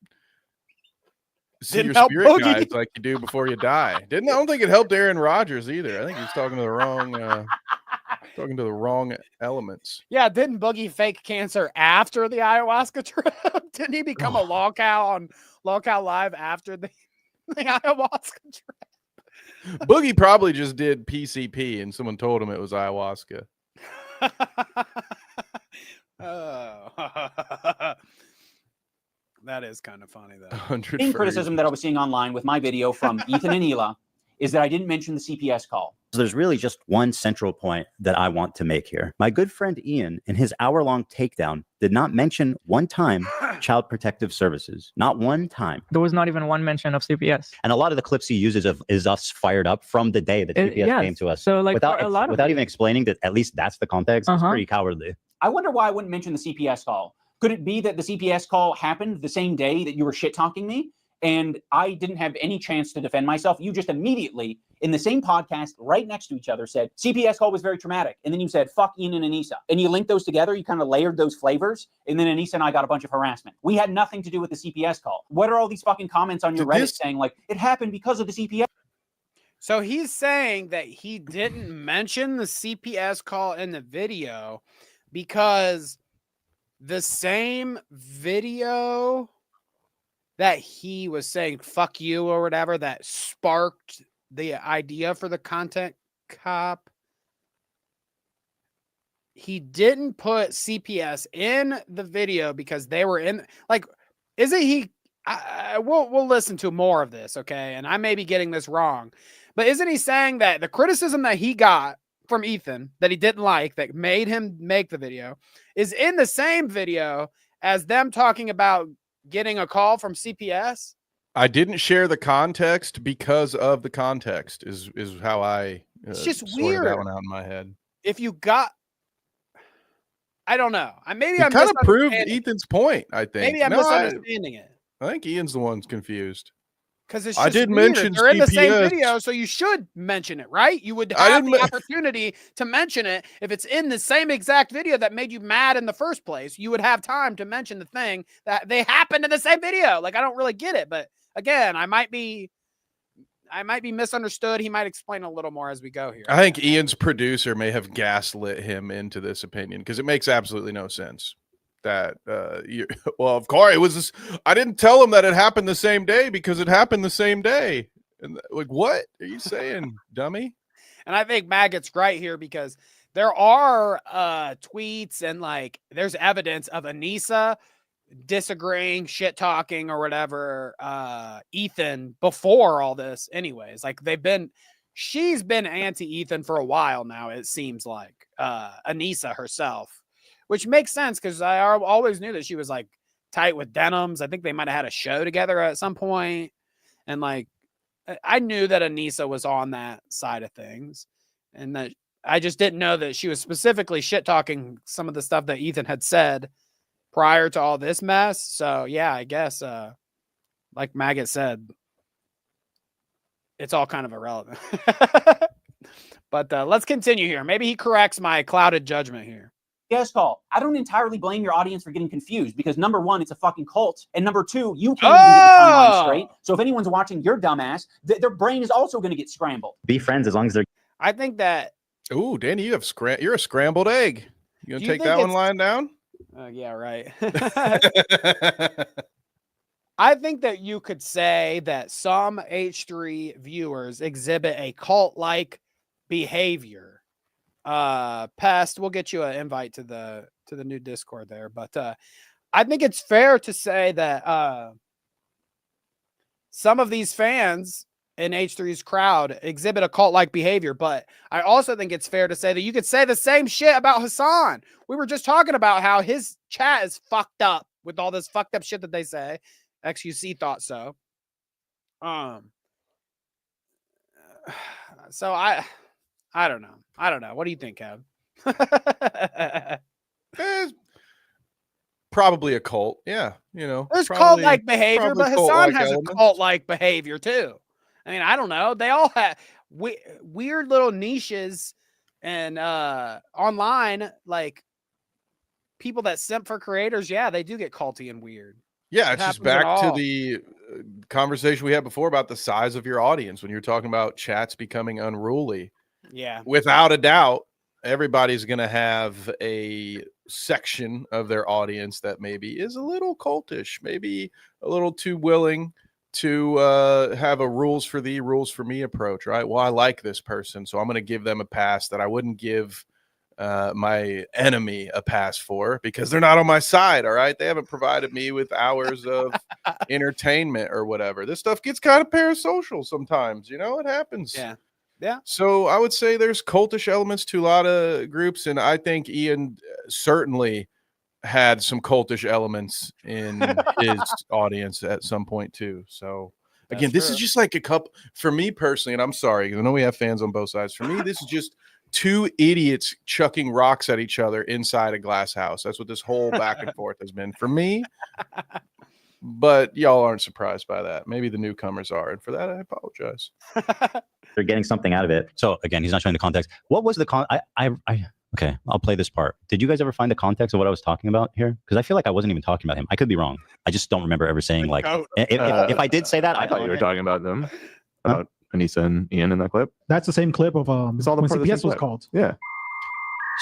see Didn't your help spirit Boogie. guides like you do before you die. I don't think it helped Aaron Rodgers either. I think he's talking to the wrong elements. Yeah, didn't Boogie fake cancer after the ayahuasca trip? Didn't he become a lolcow on Lolcow Live after the ayahuasca trip? Boogie probably just did PCP and someone told him it was ayahuasca. That is kind of funny, though. 100 main criticism that I was seeing online with my video from Ethan and Hila is that I didn't mention the CPS call. So there's really just one central point that I want to make here. My good friend Ian, in his hour-long takedown, did not mention one time Child Protective Services. Not one time. There was not even one mention of CPS. And a lot of the clips he uses is us fired up from the day that CPS came to us. So like without even explaining that at least that's the context, it's pretty cowardly. I wonder why I wouldn't mention the CPS call. Could it be that the CPS call happened the same day that you were shit-talking me? And I didn't have any chance to defend myself. You just immediately, in the same podcast, right next to each other, said, CPS call was very traumatic. And then you said, fuck Ian and Anissa. And you linked those together. You kind of layered those flavors. And then Anissa and I got a bunch of harassment. We had nothing to do with the CPS call. What are all these fucking comments on your Reddit saying, like, it happened because of the CPS? So he's saying that he didn't mention the CPS call in the video because the same video that he was saying fuck you or whatever that sparked the idea for the content cop, he didn't put CPS in the video because they were in, like, isn't he, we'll listen to more of this, okay? And I may be getting this wrong, but isn't he saying that the criticism that he got from Ethan that he didn't like, that made him make the video, is in the same video as them talking about getting a call from CPS? I didn't share the context because of the context is how I it's just sorted weird that one out in my head. If you got, I don't know. I'm kind of proved Ethan's point, I think. Maybe I'm misunderstanding it. I think Ian's the one confused. Because it's I just did weird. mention They're in the same CPS. video, so you should mention it, right? You would have the opportunity to mention it. If it's in the same exact video that made you mad in the first place, you would have time to mention the thing that they happened in the same video. Like, I don't really get it, but again, I might be misunderstood. He might explain a little more as we go here. I think Ian's producer may have gaslit him into this opinion because it makes absolutely no sense. That well, of course it was. I didn't tell him that it happened the same day because it happened the same day. And like, what are you saying, dummy? And I think Maggot's right here because there are tweets and like there's evidence of Anissa disagreeing, shit talking, or whatever. Ethan before all this, anyways. Like she's been anti-Ethan for a while now. It seems like Anissa herself. Which makes sense because I always knew that she was like tight with Denims. I think they might have had a show together at some point. And like, I knew that Anissa was on that side of things. and that I just didn't know that she was specifically shit talking some of the stuff that Ethan had said prior to all this mess. So yeah, I guess like Maggot said, it's all kind of irrelevant. But let's continue here. Maybe he corrects my clouded judgment here. Yes, call. I don't entirely blame your audience for getting confused because number one, it's a fucking cult. And number two, you can't even get the timeline straight. So if anyone's watching your dumbass, their brain is also going to get scrambled. Be friends as long as they're. I think that. Ooh, Danny, you're a scrambled egg. You gonna take that one lying down? Yeah, right. I think that you could say that some H3 viewers exhibit a cult-like behavior. Pest, we'll get you an invite to the new Discord there, but I think it's fair to say that some of these fans in H3's crowd exhibit a cult-like behavior, but I also think it's fair to say that you could say the same shit about Hasan. We were just talking about how his chat is fucked up with all this fucked up shit that they say. XUC thought so. So I don't know. What do you think, Kev? Probably a cult. Yeah, there's cult-like behavior, but Hasan has a cult-like behavior too. I mean, I don't know. They all have weird little niches and online, like people that simp for creators. Yeah, they do get culty and weird. Yeah, it's just back to the conversation we had before about the size of your audience when you're talking about chats becoming unruly. Yeah. Without a doubt, everybody's going to have a section of their audience that maybe is a little cultish, maybe a little too willing to have a rules for thee, rules for me approach, right? Well, I like this person, so I'm going to give them a pass that I wouldn't give my enemy a pass for because they're not on my side. All right. They haven't provided me with hours of entertainment or whatever. This stuff gets kind of parasocial sometimes, it happens. Yeah. Yeah. So I would say there's cultish elements to a lot of groups. And I think Ian certainly had some cultish elements in his audience at some point too. So again, this is just like a couple for me personally, and I'm sorry, because I know we have fans on both sides. For me, this is just two idiots chucking rocks at each other inside a glass house. That's what this whole back and forth has been for me. But y'all aren't surprised by that. Maybe the newcomers are. And for that, I apologize. They're getting something out of it. So again, he's not showing the context. What was the okay, I'll play this part. Did you guys ever find the context of what I was talking about here? Because I feel like I wasn't even talking about him. I could be wrong. I just don't remember ever saying like, if I did say that, I thought you were talking about them. About Anissa and Ian in that clip. That's the same clip of it's all the when part of the CPS same was clip. called. Yeah.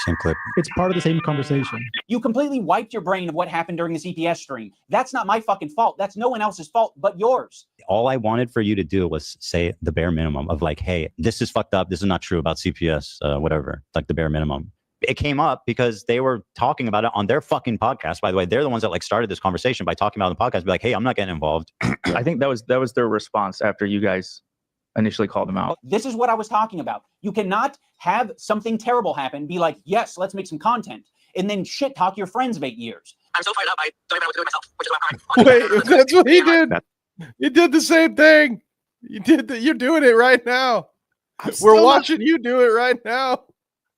Same clip. It's part of the same conversation. You completely wiped your brain of what happened during the CPS stream. That's not my fucking fault. That's no one else's fault but yours. All I wanted for you to do was say the bare minimum of like, hey, this is fucked up. This is not true about CPS, whatever, like the bare minimum. It came up because they were talking about it on their fucking podcast. By the way, they're the ones that like started this conversation by talking about the podcast. Be like, hey, I'm not getting involved. I think that was their response after you guys initially called them out. This is what I was talking about. You cannot have something terrible happen, be like, yes, let's make some content, and then shit talk your friends of 8 years. I'm so fired up, I don't even know what to do with myself, which is Wait, that's what he did. You did the same thing. You're doing it right now. We're watching you do it right now.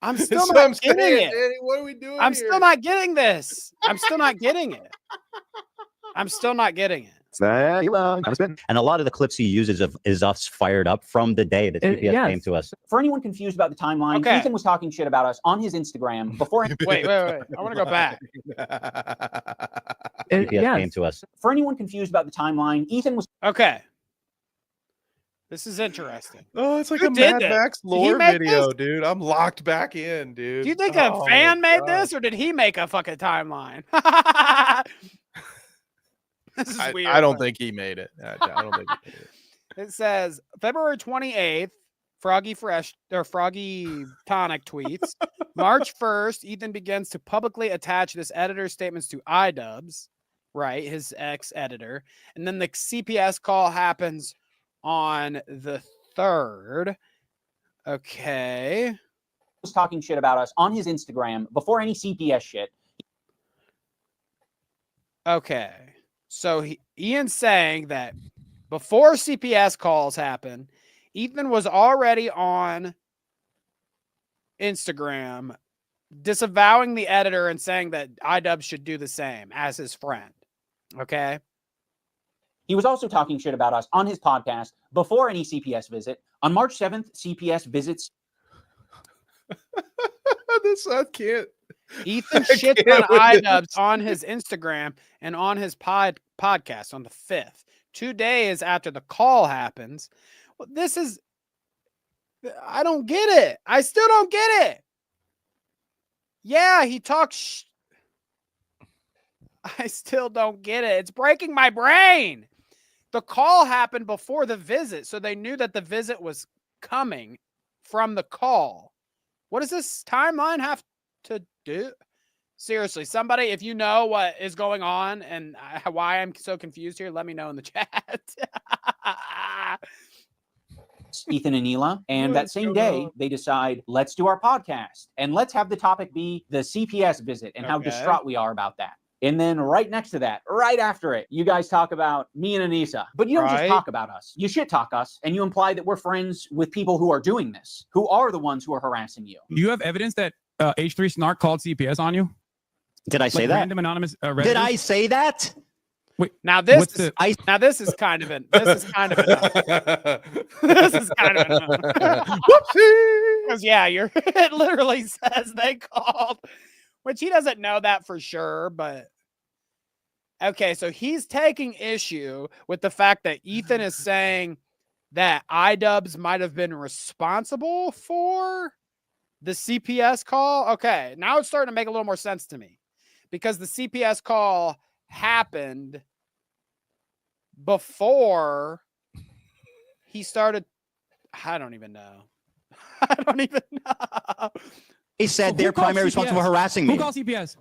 I'm still not getting it. Danny, what are we doing I'm here? still not getting this. I'm still not getting it. I'm still not getting it. And a lot of the clips he uses is us fired up from the day that CPS came to us. For anyone confused about the timeline, Ethan was talking shit about us on his Instagram before. Wait. I want to go back. CPS came to us. For anyone confused about the timeline, Ethan was okay. This is interesting. Oh, it's like a Mad Max lore video, dude. I'm locked back in, dude. Do you think a fan made this, or did he make a fucking timeline? This is weird. I don't think he made it. I don't think he made it. It says February 28th, Froggy Tonic tweets. March 1st, Ethan begins to publicly attach this editor's statements to Idubbbz, right? His ex-editor. And then the CPS call happens on the 3rd. Okay. Was talking shit about us on his Instagram before any CPS shit. Okay. So Ian's saying that before CPS calls happen, Ethan was already on Instagram disavowing the editor and saying that Idubbbz should do the same as his friend. Okay. He was also talking shit about us on his podcast before any CPS visit. On March 7th, CPS visits. This I can't. Ethan shits on Idubbbz on his Instagram and on his podcast on the 5th, 2 days after the call happens. Well, this is, I don't get it. I still don't get it. Yeah, he talks. I still don't get it. It's breaking my brain. The call happened before the visit, so they knew that the visit was coming from the call. What does this timeline have to do? Seriously, somebody, if you know what is going on and why I'm so confused here, let me know in the chat. Ethan and Hila, and that same day they decide, let's do our podcast and let's have the topic be the CPS visit and how distraught we are about that. And then right next to that, right after it, you guys talk about me and Anissa, but you don't just talk about us. You shit talk us, and you imply that we're friends with people who are doing this, who are the ones who are harassing you. You have evidence that H3 Snark called CPS on you? Did I say that? Random anonymous Did I say that? Wait, now this is this is kind of enough. This is kind of enough. Whoopsie! Because yeah, it literally says they called, which he doesn't know that for sure, but okay, so he's taking issue with the fact that Ethan is saying that Idubbbz might have been responsible for the CPS call. Okay, now it's starting to make a little more sense to me because the CPS call happened before he started. I don't even know. He said they're primarily responsible for harassing me. Who called CPS?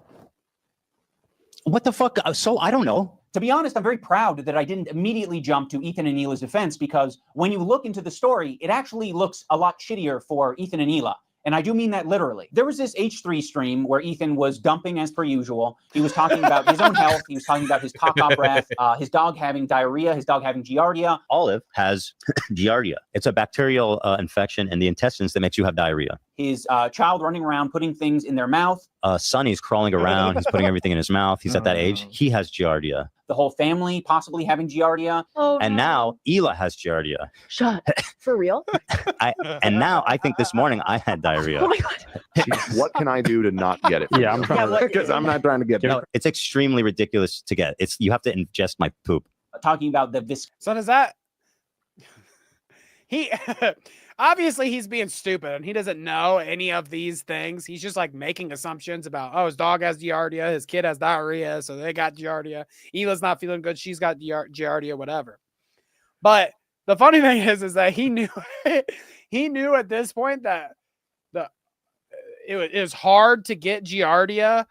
What the fuck? So I don't know. To be honest, I'm very proud that I didn't immediately jump to Ethan and Hila's defense, because when you look into the story, it actually looks a lot shittier for Ethan and Hila. And I do mean that literally. There was this H3 stream where Ethan was dumping as per usual. He was talking about his own health. He was talking about his caca breath, his dog having diarrhea, his dog having Giardia. Olive has Giardia. It's a bacterial infection in the intestines that makes you have diarrhea. His child running around putting things in their mouth. Sonny's crawling around. He's putting everything in his mouth. He's at that age. He has Giardia. The whole family possibly having Giardia. Oh, and now Hila has Giardia. Shut. For real? And now I think this morning I had diarrhea. Oh my God. What can I do to not get it? Yeah, I'm trying because I'm not trying to get it. No, it's extremely ridiculous to get. You have to ingest my poop. Talking about the So does that he obviously he's being stupid and he doesn't know any of these things. He's just like making assumptions about, oh, his dog has Giardia, his kid has diarrhea, so they got Giardia. Hila's not feeling good, she's got Giardia, whatever. But the funny thing is that he knew he knew at this point that it is hard to get Giardia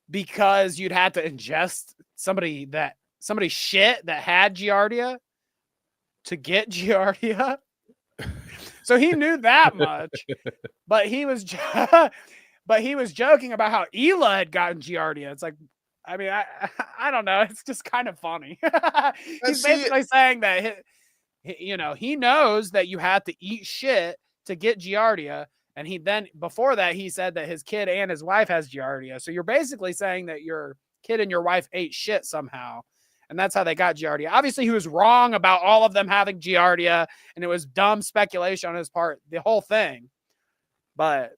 because you'd have to ingest somebody shit that had Giardia to get Giardia. So he knew that much, but he was joking about how Hila had gotten Giardia. It's like, I mean, I don't know. It's just kind of funny. He's basically saying that he knows that you have to eat shit to get Giardia. And before that, he said that his kid and his wife has Giardia. So you're basically saying that your kid and your wife ate shit somehow. And that's how they got Giardia. Obviously, he was wrong about all of them having Giardia, and it was dumb speculation on his part, the whole thing. But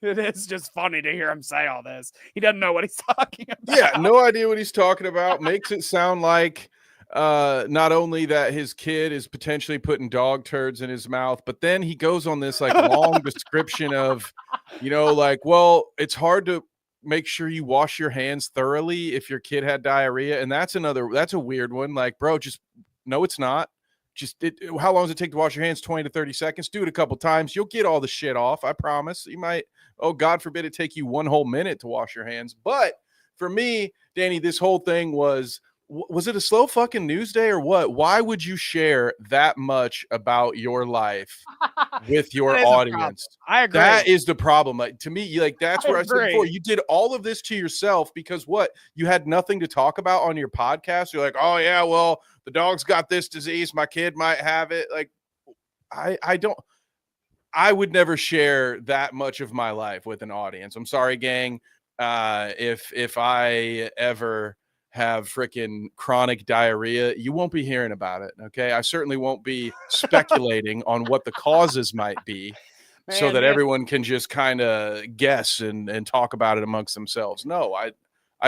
it is just funny to hear him say all this. He doesn't know what he's talking about. Yeah, no idea what he's talking about. Makes it sound like not only that his kid is potentially putting dog turds in his mouth, but then he goes on this like long description of, like, well, it's hard to make sure you wash your hands thoroughly if your kid had diarrhea. And that's a weird one. Like, bro, no, it's not. How long does it take to wash your hands? 20 to 30 seconds. Do it a couple times. You'll get all the shit off. I promise. You might, God forbid it take you one whole minute to wash your hands. But for me, Danny, this whole thing was it a slow fucking news day or what? Why would you share that much about your life with your audience? I agree. That is the problem. Like, to me, that's where I said before, you did all of this to yourself because what? You had nothing to talk about on your podcast. You're like, oh yeah, well, the dog's got this disease. My kid might have it. Like, I don't. I would never share that much of my life with an audience. I'm sorry, gang. If I ever have freaking chronic diarrhea, you won't be hearing about it. Okay. I certainly won't be speculating on what the causes might be. So that everyone can just kind of guess and talk about it amongst themselves. No, I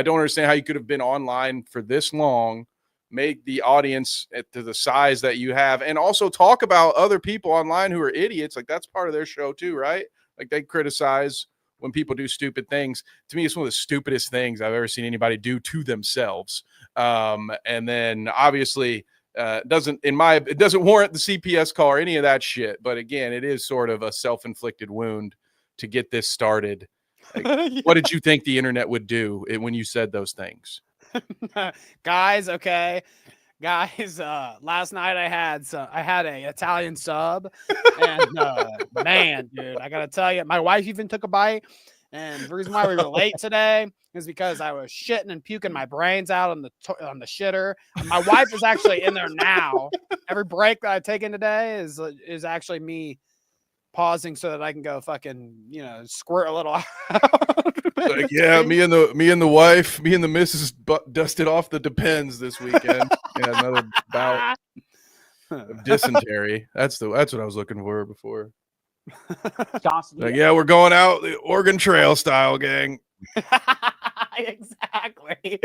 don't understand how you could have been online for this long, make the audience to the size that you have, and also talk about other people online who are idiots. Like, that's part of their show too, right? Like, they criticize when people do stupid things. To me, it's one of the stupidest things I've ever seen anybody do to themselves. And then obviously, it doesn't warrant the CPS call or any of that shit. But again, it is sort of a self-inflicted wound to get this started. Like, yeah. What did you think the internet would do when you said those things? Guys, okay. Guys, last night I had a Italian sub, and man, dude, I gotta tell you, my wife even took a bite. And the reason why we were late today is because I was shitting and puking my brains out on the shitter. My wife is actually in there now. Every break that I've taken today is actually me pausing so that I can go fucking, squirt a little out. Like, yeah, me and the wife, me and the missus dusted off the Depends this weekend. Yeah, another bout of dysentery. That's what I was looking for before. Like, yeah, we're going out the Oregon Trail style, gang. Exactly.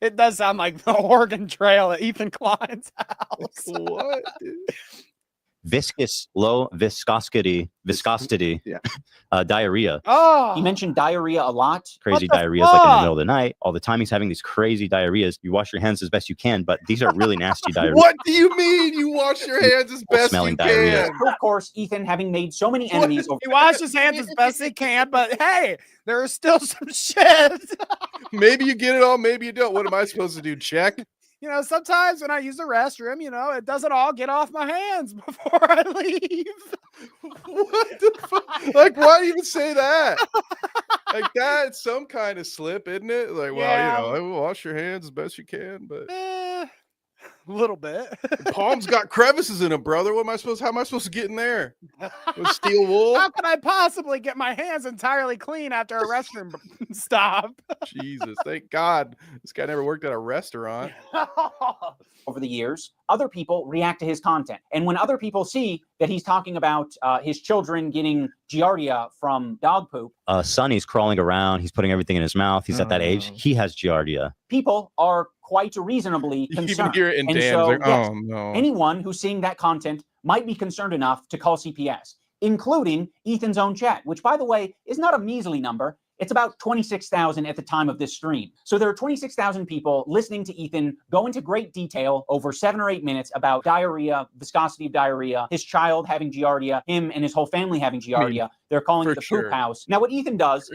It does sound like the Oregon Trail at Ethan Klein's house. What, dude? Low viscosity, diarrhea. Oh, he mentioned diarrhea a lot. Crazy diarrheas like in the middle of the night. All the time he's having these crazy diarrheas. You wash your hands as best you can, but these are really nasty diarrhea. What do you mean you wash your hands as best you diarrhea. can? Of course, Ethan, having made so many enemies. He washes his hands as best he can, but hey, there is still some shit. Maybe you get it all, maybe you don't. What am I supposed to do? Check? Sometimes when I use the restroom, it doesn't all get off my hands before I leave. What the fuck? Like, why do you even say that? Like, that's some kind of slip, isn't it? Like, well, wash your hands as best you can, but a little bit. Palms got crevices in them, brother. How am I supposed to get in there? With steel wool? How can I possibly get my hands entirely clean after a restroom stop? Jesus, thank God this guy never worked at a restaurant. Over the years, other people react to his content. And when other people see that he's talking about his children getting Giardia from dog poop. Sonny's crawling around. He's putting everything in his mouth. He's at that age. He has Giardia. People are quite reasonably concerned. And so, like, yes, oh, no. Anyone who's seeing that content might be concerned enough to call CPS, including Ethan's own chat, which, by the way, is not a measly number. It's about 26,000 at the time of this stream. So there are 26,000 people listening to Ethan go into great detail over 7 or 8 minutes about diarrhea, viscosity of diarrhea, his child having Giardia, him and his whole family having Giardia. They're calling it the poop house. Now, what Ethan does...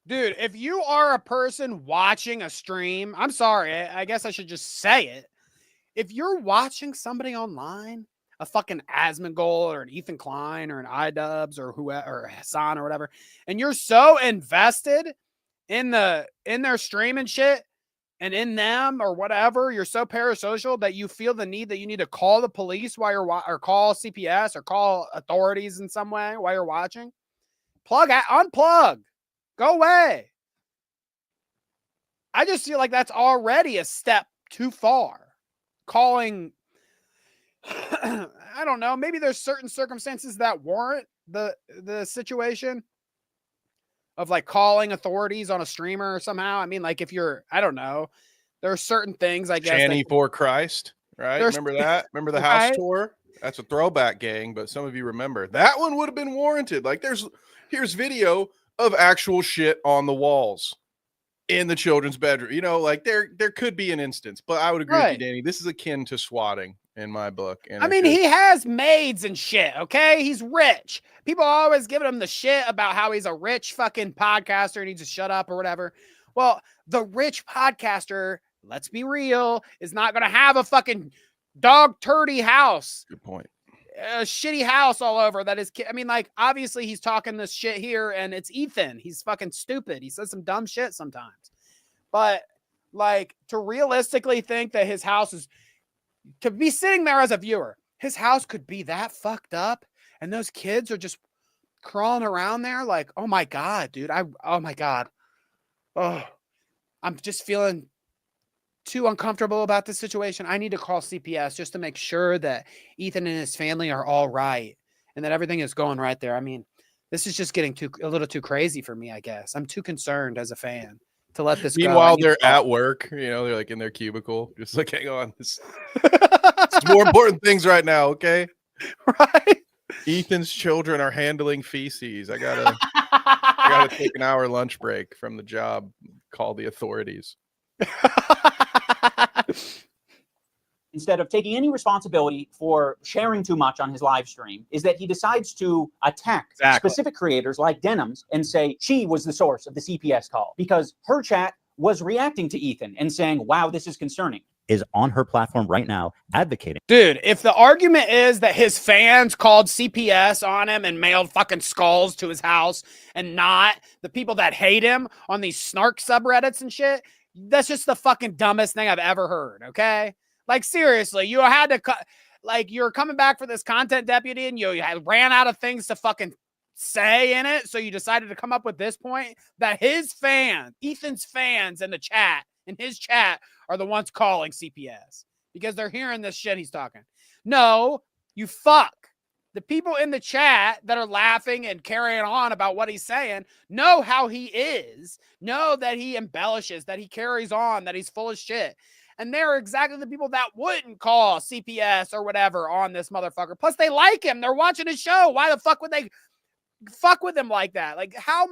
Dude, if you are a person watching a stream, I'm sorry, I guess I should just say it. If you're watching somebody online, a fucking Asmongold or an Ethan Klein or an Idubbbz or whoever, or Hasan or whatever, and you're so invested in their stream and shit and in them or whatever, you're so parasocial that you feel the need that you need to call the police while you're or call CPS or call authorities in some way while you're watching. Unplug. Go away. I just feel like that's already a step too far. Calling, I don't know, maybe there's certain circumstances that warrant the situation of like calling authorities on a streamer somehow. I mean, like if you're, I don't know, there are certain things, I guess. Channy for Christ, right? Remember that? Remember the house tour? That's a throwback, gang, but some of you remember. That one would have been warranted. Like here's video of actual shit on the walls in the children's bedroom. Like there could be an instance, but I would agree with you, Danny. This is akin to swatting in my book. And I mean, he has maids and shit, okay? He's rich. People are always giving him the shit about how he's a rich fucking podcaster and he just shut up or whatever. Well, the rich podcaster, let's be real, is not going to have a fucking dog turdy house. Good point. A shitty house all over that is, I mean, like, obviously he's talking this shit here and it's Ethan. He's fucking stupid. He says some dumb shit sometimes. But, like, to realistically think that his house is, to be sitting there as a viewer, his house could be that fucked up And those kids are just crawling around there like, oh my God, dude. Oh my God. Oh, I'm just feeling too uncomfortable about this situation. I need to call CPS just to make sure that Ethan and his family are all right and that everything is going right there. I mean, this is just getting a little too crazy for me, I guess. I'm too concerned as a fan to let this go. Meanwhile, they're at work, they're like in their cubicle, just like, hang on, it's more important things right now, okay? Right? Ethan's children are handling feces. I gotta take an hour lunch break from the job, call the authorities. Instead of taking any responsibility for sharing too much on his live stream, is that he decides to attack specific creators like Denims and say she was the source of the CPS call because her chat was reacting to Ethan and saying, wow, this is concerning. Is on her platform right now advocating. Dude, if the argument is that his fans called CPS on him and mailed fucking skulls to his house and not the people that hate him on these snark subreddits and shit, that's just the fucking dumbest thing I've ever heard, okay? Like, seriously, you had to you're coming back for this content deputy and you ran out of things to fucking say in it, so you decided to come up with this point that his fans, Ethan's fans in his chat are the ones calling CPS because they're hearing this shit he's talking. No, you fuck. The people in the chat that are laughing and carrying on about what he's saying know how he is, know that he embellishes, that he carries on, that he's full of shit. And they're exactly the people that wouldn't call CPS or whatever on this motherfucker. Plus, they like him. They're watching his show. Why the fuck would they fuck with him like that? Like, how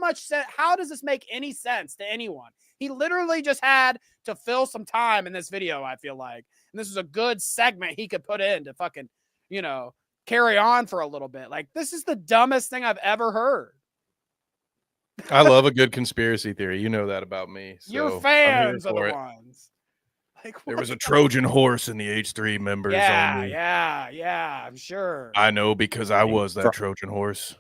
does this make any sense to anyone? He literally just had to fill some time in this video, I feel like. And this is a good segment he could put in to fucking, carry on for a little bit. Like, this is the dumbest thing I've ever heard. I love a good conspiracy theory. You know that about me. So your fans are the ones. Like, there was a Trojan horse in the H3 members. Yeah, I'm sure. I know because I was that Trojan horse.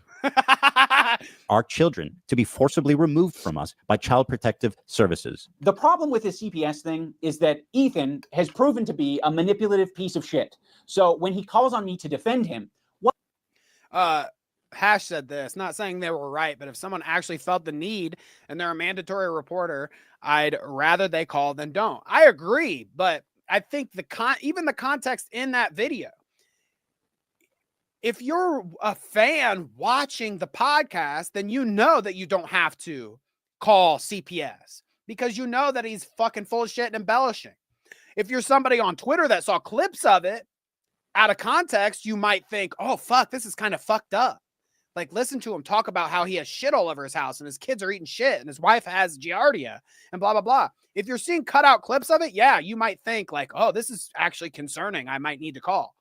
Our children to be forcibly removed from us by Child Protective Services. The problem with this CPS thing is that Ethan has proven to be a manipulative piece of shit. So when he calls on me to defend him, Hash said this, not saying they were right, but if someone actually felt the need and they're a mandatory reporter, I'd rather they call than don't. I agree, but I think even the context in that video, if you're a fan watching the podcast, then you know that you don't have to call CPS because you know that he's fucking full of shit and embellishing. If you're somebody on Twitter that saw clips of it out of context, you might think, oh, fuck, this is kind of fucked up. Like, listen to him talk about how he has shit all over his house and his kids are eating shit and his wife has Giardia and blah, blah, blah. If you're seeing cutout clips of it, yeah, you might think like, oh, this is actually concerning. I might need to call.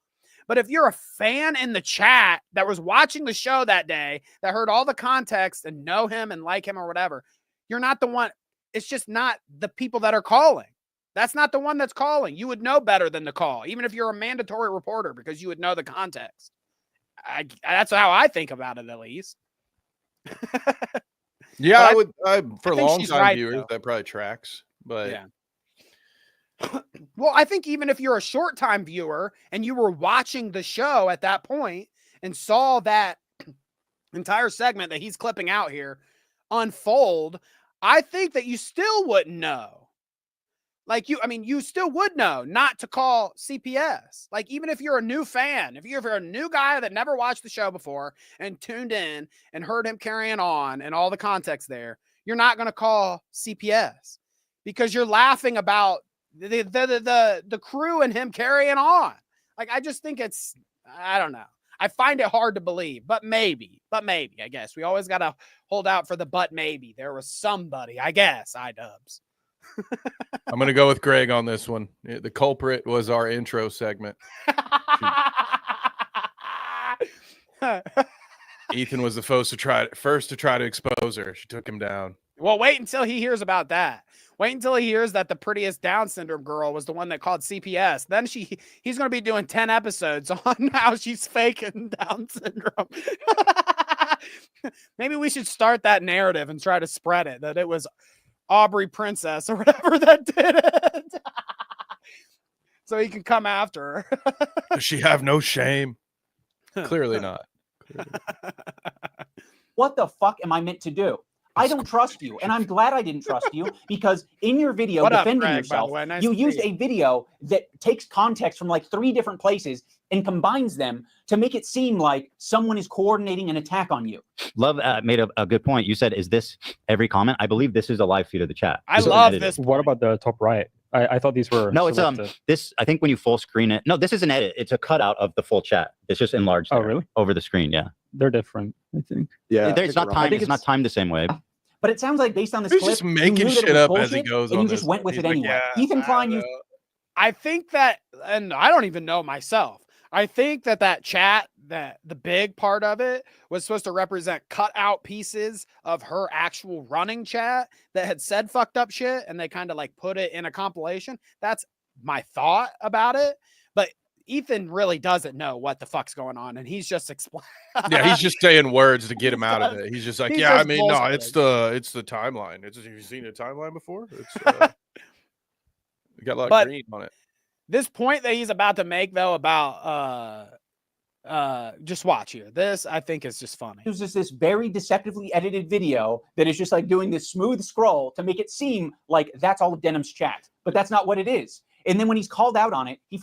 But if you're a fan in the chat that was watching the show that day, that heard all the context and know him and like him or whatever, you're not the one. It's just not the people that are calling. That's not the one that's calling. You would know better than to call, even if you're a mandatory reporter, because you would know the context. That's how I think about it, at least. Yeah, for long-time viewers, that probably tracks. But yeah. Well, I think even if you're a short-time viewer and you were watching the show at that point and saw that entire segment that he's clipping out here unfold, I think that you still wouldn't know. Like, you still would know not to call CPS. Like, even if you're a new fan, if you're a new guy that never watched the show before and tuned in and heard him carrying on and all the context there, you're not going to call CPS because you're laughing about the crew and him carrying on. Like, I just think I don't know. I find it hard to believe, but maybe, I guess. We always got to hold out for the but maybe. There was somebody, I guess, Idubbbz. I'm going to go with Greg on this one. The culprit was our intro segment. Ethan was the first to try to expose her. She took him down. Well, wait until he hears about that. Wait until he hears that the prettiest Down syndrome girl was the one that called CPS. Then he's going to be doing 10 episodes on how she's faking Down syndrome. Maybe we should start that narrative and try to spread it, that it was Aubrey Princess or whatever that did it. So he can come after her. Does she have no shame? Clearly not. What the fuck am I meant to do? I don't trust you, and I'm glad I didn't trust you because in your video defending yourself, you used a video that takes context from like 3 different places and combines them to make it seem like someone is coordinating an attack on you. Love made a good point. You said, "Is this every comment?" I believe this is a live feed of the chat. I love this. What about the top right? I thought these were no. It's selected. this. I think when you full screen it. No, this is an edit. It's a cutout of the full chat. It's just enlarged. Oh, really? Over the screen. Yeah. They're different, I think. Yeah, it's not timed. It's not timed the same way. But it sounds like based on this He's clip, just making you knew that shit it was up bullshit, as he goes and on you just this. went with He's it like, anyway. yeah, Ethan Klein, I think that, and I don't even know myself. I think that chat, that the big part of it was supposed to represent cut out pieces of her actual running chat that had said fucked up shit, and they kind of like put it in a compilation. That's my thought about it. But Ethan really doesn't know what the fuck's going on, and he's just explaining. Yeah, he's just saying words to get him out of it. He's just like, He's yeah, just I mean, no, bullshitting. it's the timeline. Have you seen a timeline before? It's we got a lot But of green on it. this point that he's about to make, though, about just watch here. This I think is just funny. uses this very deceptively edited video that is just like doing this smooth scroll to make it seem like that's all of Denim's chat, but that's not what it is. And then when he's called out on it, he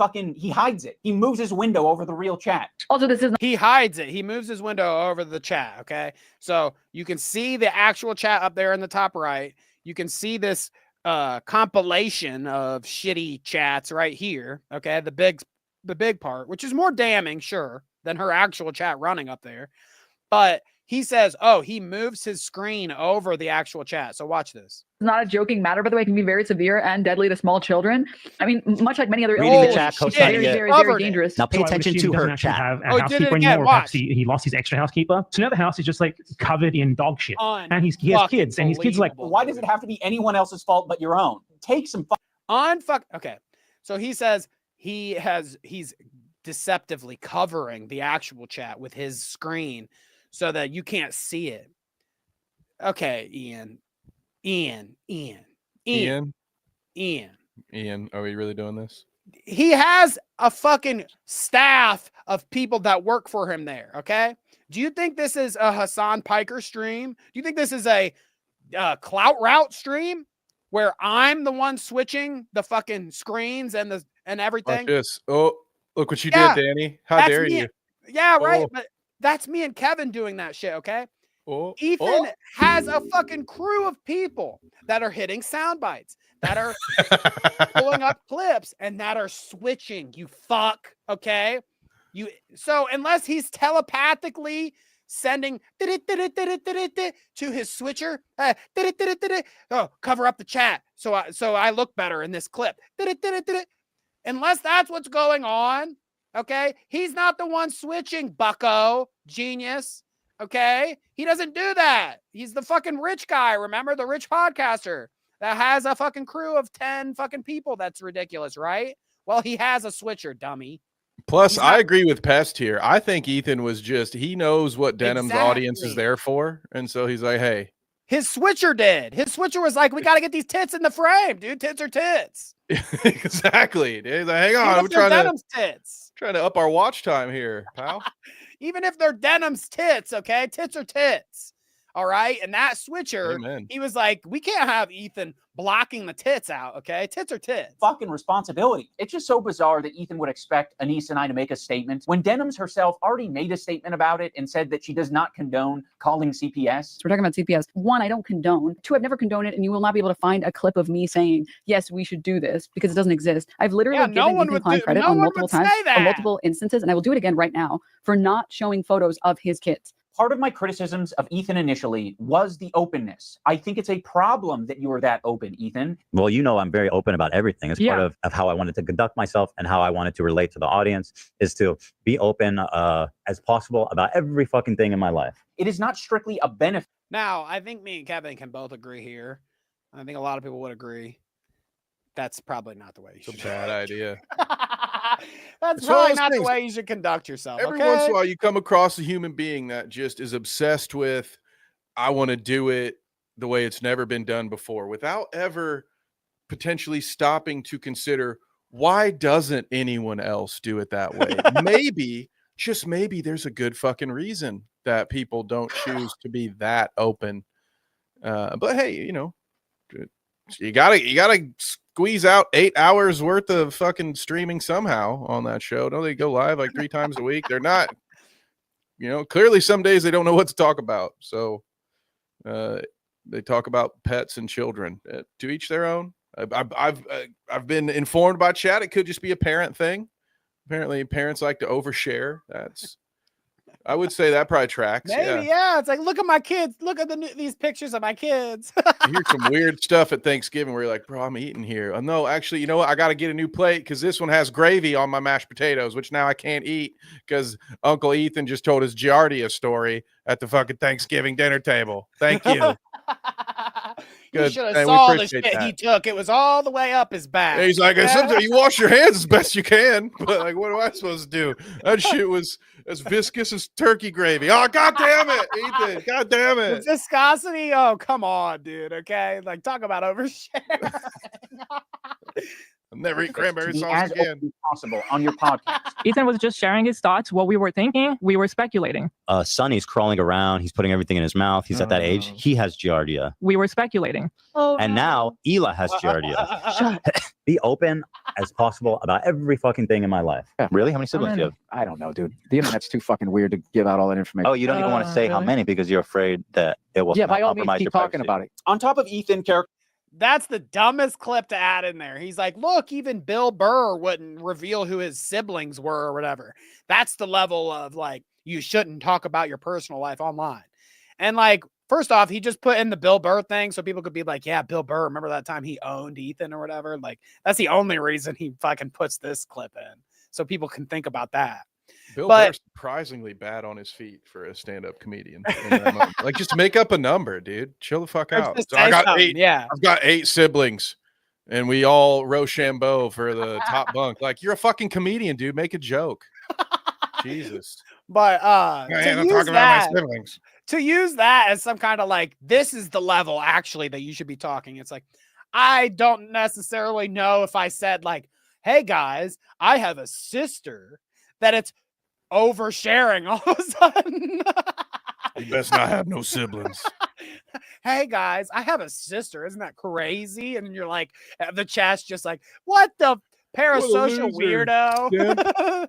hides it. He moves his window over the real chat. Also, he hides it. He moves his window over the chat. Okay, so you can see the actual chat up there in the top right. You can see this compilation of shitty chats right here. Okay, the big part, which is more damning, sure, than her actual chat running up there. But he says, oh, he moves his screen over the actual chat. So watch this. It's not a joking matter, by the way. It can be very severe and deadly to small children. I mean, much like many other Reading the chat, very, very dangerous. Now pay So I would attention assume to he her doesn't actually chat. have a Oh, he did it housekeeper again, anymore, or perhaps watch. he lost his extra housekeeper. So now the house is just like covered in dog shit. And he has kids, and his kids like, Why does it have to be anyone else's fault but your own? Take some Okay, so he says he's deceptively covering the actual chat with his screen so that you can't see it. Okay, Ian, are we really doing this? he has a fucking staff of people that work for him there. Okay, do you think this is a Hasan Piker stream? Do you think this is a Clout route stream where I'm the one switching the fucking screens and everything? Watch this. Oh, look what you did, Danny. How dare you? Yeah, right. Oh. But that's me and Kevin doing that shit. Okay. Oh, Ethan has a fucking crew of people that are hitting sound bites, that are pulling up clips, and that are switching. You fuck. Okay. So unless he's telepathically sending to his switcher, oh, cover up the chat so I look better in this clip. Unless that's what's going on, okay? He's not the one switching, bucko, genius, okay? He doesn't do that. He's the fucking rich guy, remember? The rich podcaster that has a fucking crew of 10 fucking people. That's ridiculous, right? Well, he has a switcher, dummy. Plus, I agree with Pest here. I think Ethan was he knows what Denim's audience is Exactly. there for. And so he's like, hey. His switcher did. His switcher was like, we got to get these tits in the frame, dude. Tits are tits. Exactly. Dude. He's like, hang on. Even I'm if they're trying Denim's tits. to up our watch time here, pal. Even if they're Denim's tits, okay? Tits are tits. All right. And that switcher, Amen. he was like, we can't have Ethan blocking the tits out, okay? Tits are tits. fucking responsibility. It's just so bizarre that Ethan would expect Anissa and I to make a statement when Denim's herself already made a statement about it and said that she does not condone calling CPS. So we're talking about CPS. 1, I don't condone. 2, I've never condoned it, and you will not be able to find a clip of me saying, yes, we should do this, because it doesn't exist. I've literally given Ethan Klein credit on multiple times, on multiple instances, and I will do it again right now, for not showing photos of his kids. Part of my criticisms of Ethan initially was the openness. I think it's a problem that you were that open, Ethan. Well, you know, I'm very open about everything. It's part of how I wanted to conduct myself and how I wanted to relate to the audience, is to be open as possible about every fucking thing in my life. It is not strictly a benefit. Now, I think me and Kevin can both agree here. I think a lot of people would agree. That's probably not the way you should. It's a bad idea. That's It's one of probably those not the things. way you should conduct yourself. Every okay? once in a while, you come across a human being that just is obsessed with, I want to do it the way it's never been done before, without ever potentially stopping to consider, why doesn't anyone else do it that way? Maybe, just maybe there's a good fucking reason that people don't choose to be that open. But hey, you know, you gotta squeeze out 8 hours worth of fucking streaming somehow on that show. Don't they go live like 3 times a week? They're not, you know, clearly some days they don't know what to talk about. So they talk about pets and children. To each their own. I've been informed by chat it could just be a parent thing. Apparently parents like to overshare. I would say that probably tracks. Maybe, yeah. It's like, look at my kids. Look at these pictures of my kids. You hear some weird stuff at Thanksgiving where you're like, bro, I'm eating here. No, actually, you know what? I got to get a new plate because this one has gravy on my mashed potatoes, which now I can't eat because Uncle Ethan just told his Giardia story at the fucking Thanksgiving dinner table. Thank you. You should have saw the shit he took. It was all the way up his back. He's like, sometimes you wash your hands as best you can, but like, what am I supposed to do? That shit was as viscous as turkey gravy. Oh, god damn it, Ethan! God damn it! The viscosity. Oh, come on, dude. Okay, like talk about overshare. I'll never eat cranberry sauce again. Possible on your podcast. Ethan was just sharing his thoughts. What we were thinking, we were speculating. Sonny's crawling around. He's putting everything in his mouth. He's at that age. He has Giardia. We were speculating. And now Ela has Giardia. Be open as possible about every fucking thing in my life. Yeah. Really? How many siblings do you have? I don't know, dude. The internet's too fucking weird to give out all that information. Oh, you don't even want to say how many because you're afraid that it will by all means, compromise keep your talking privacy. about it. On top of Ethan character. That's the dumbest clip to add in there. He's like, look, even Bill Burr wouldn't reveal who his siblings were or whatever. That's the level of like, you shouldn't talk about your personal life online. And like, first off, he just put in the Bill Burr thing so people could be like, yeah, Bill Burr, remember that time he owned Ethan or whatever? Like, that's the only reason he fucking puts this clip in. So people can think about that. Bill Burr's surprisingly bad on his feet for a stand-up comedian. Like, just make up a number, dude. Chill the fuck out. So I got 8. Yeah, I've got 8 siblings, and we all Rochambeau for the top bunk. Like, you're a fucking comedian, dude. Make a joke. Jesus. But I'm talking about my siblings. To use that as some kind of like, this is the level actually that you should be talking. It's like, I don't necessarily know if I said like, hey guys, I have a sister, that it's oversharing all of a sudden. You best not have no siblings. Hey guys, I have a sister. Isn't that crazy? And you're like, the chat's just like, what the parasocial weirdo? Yeah.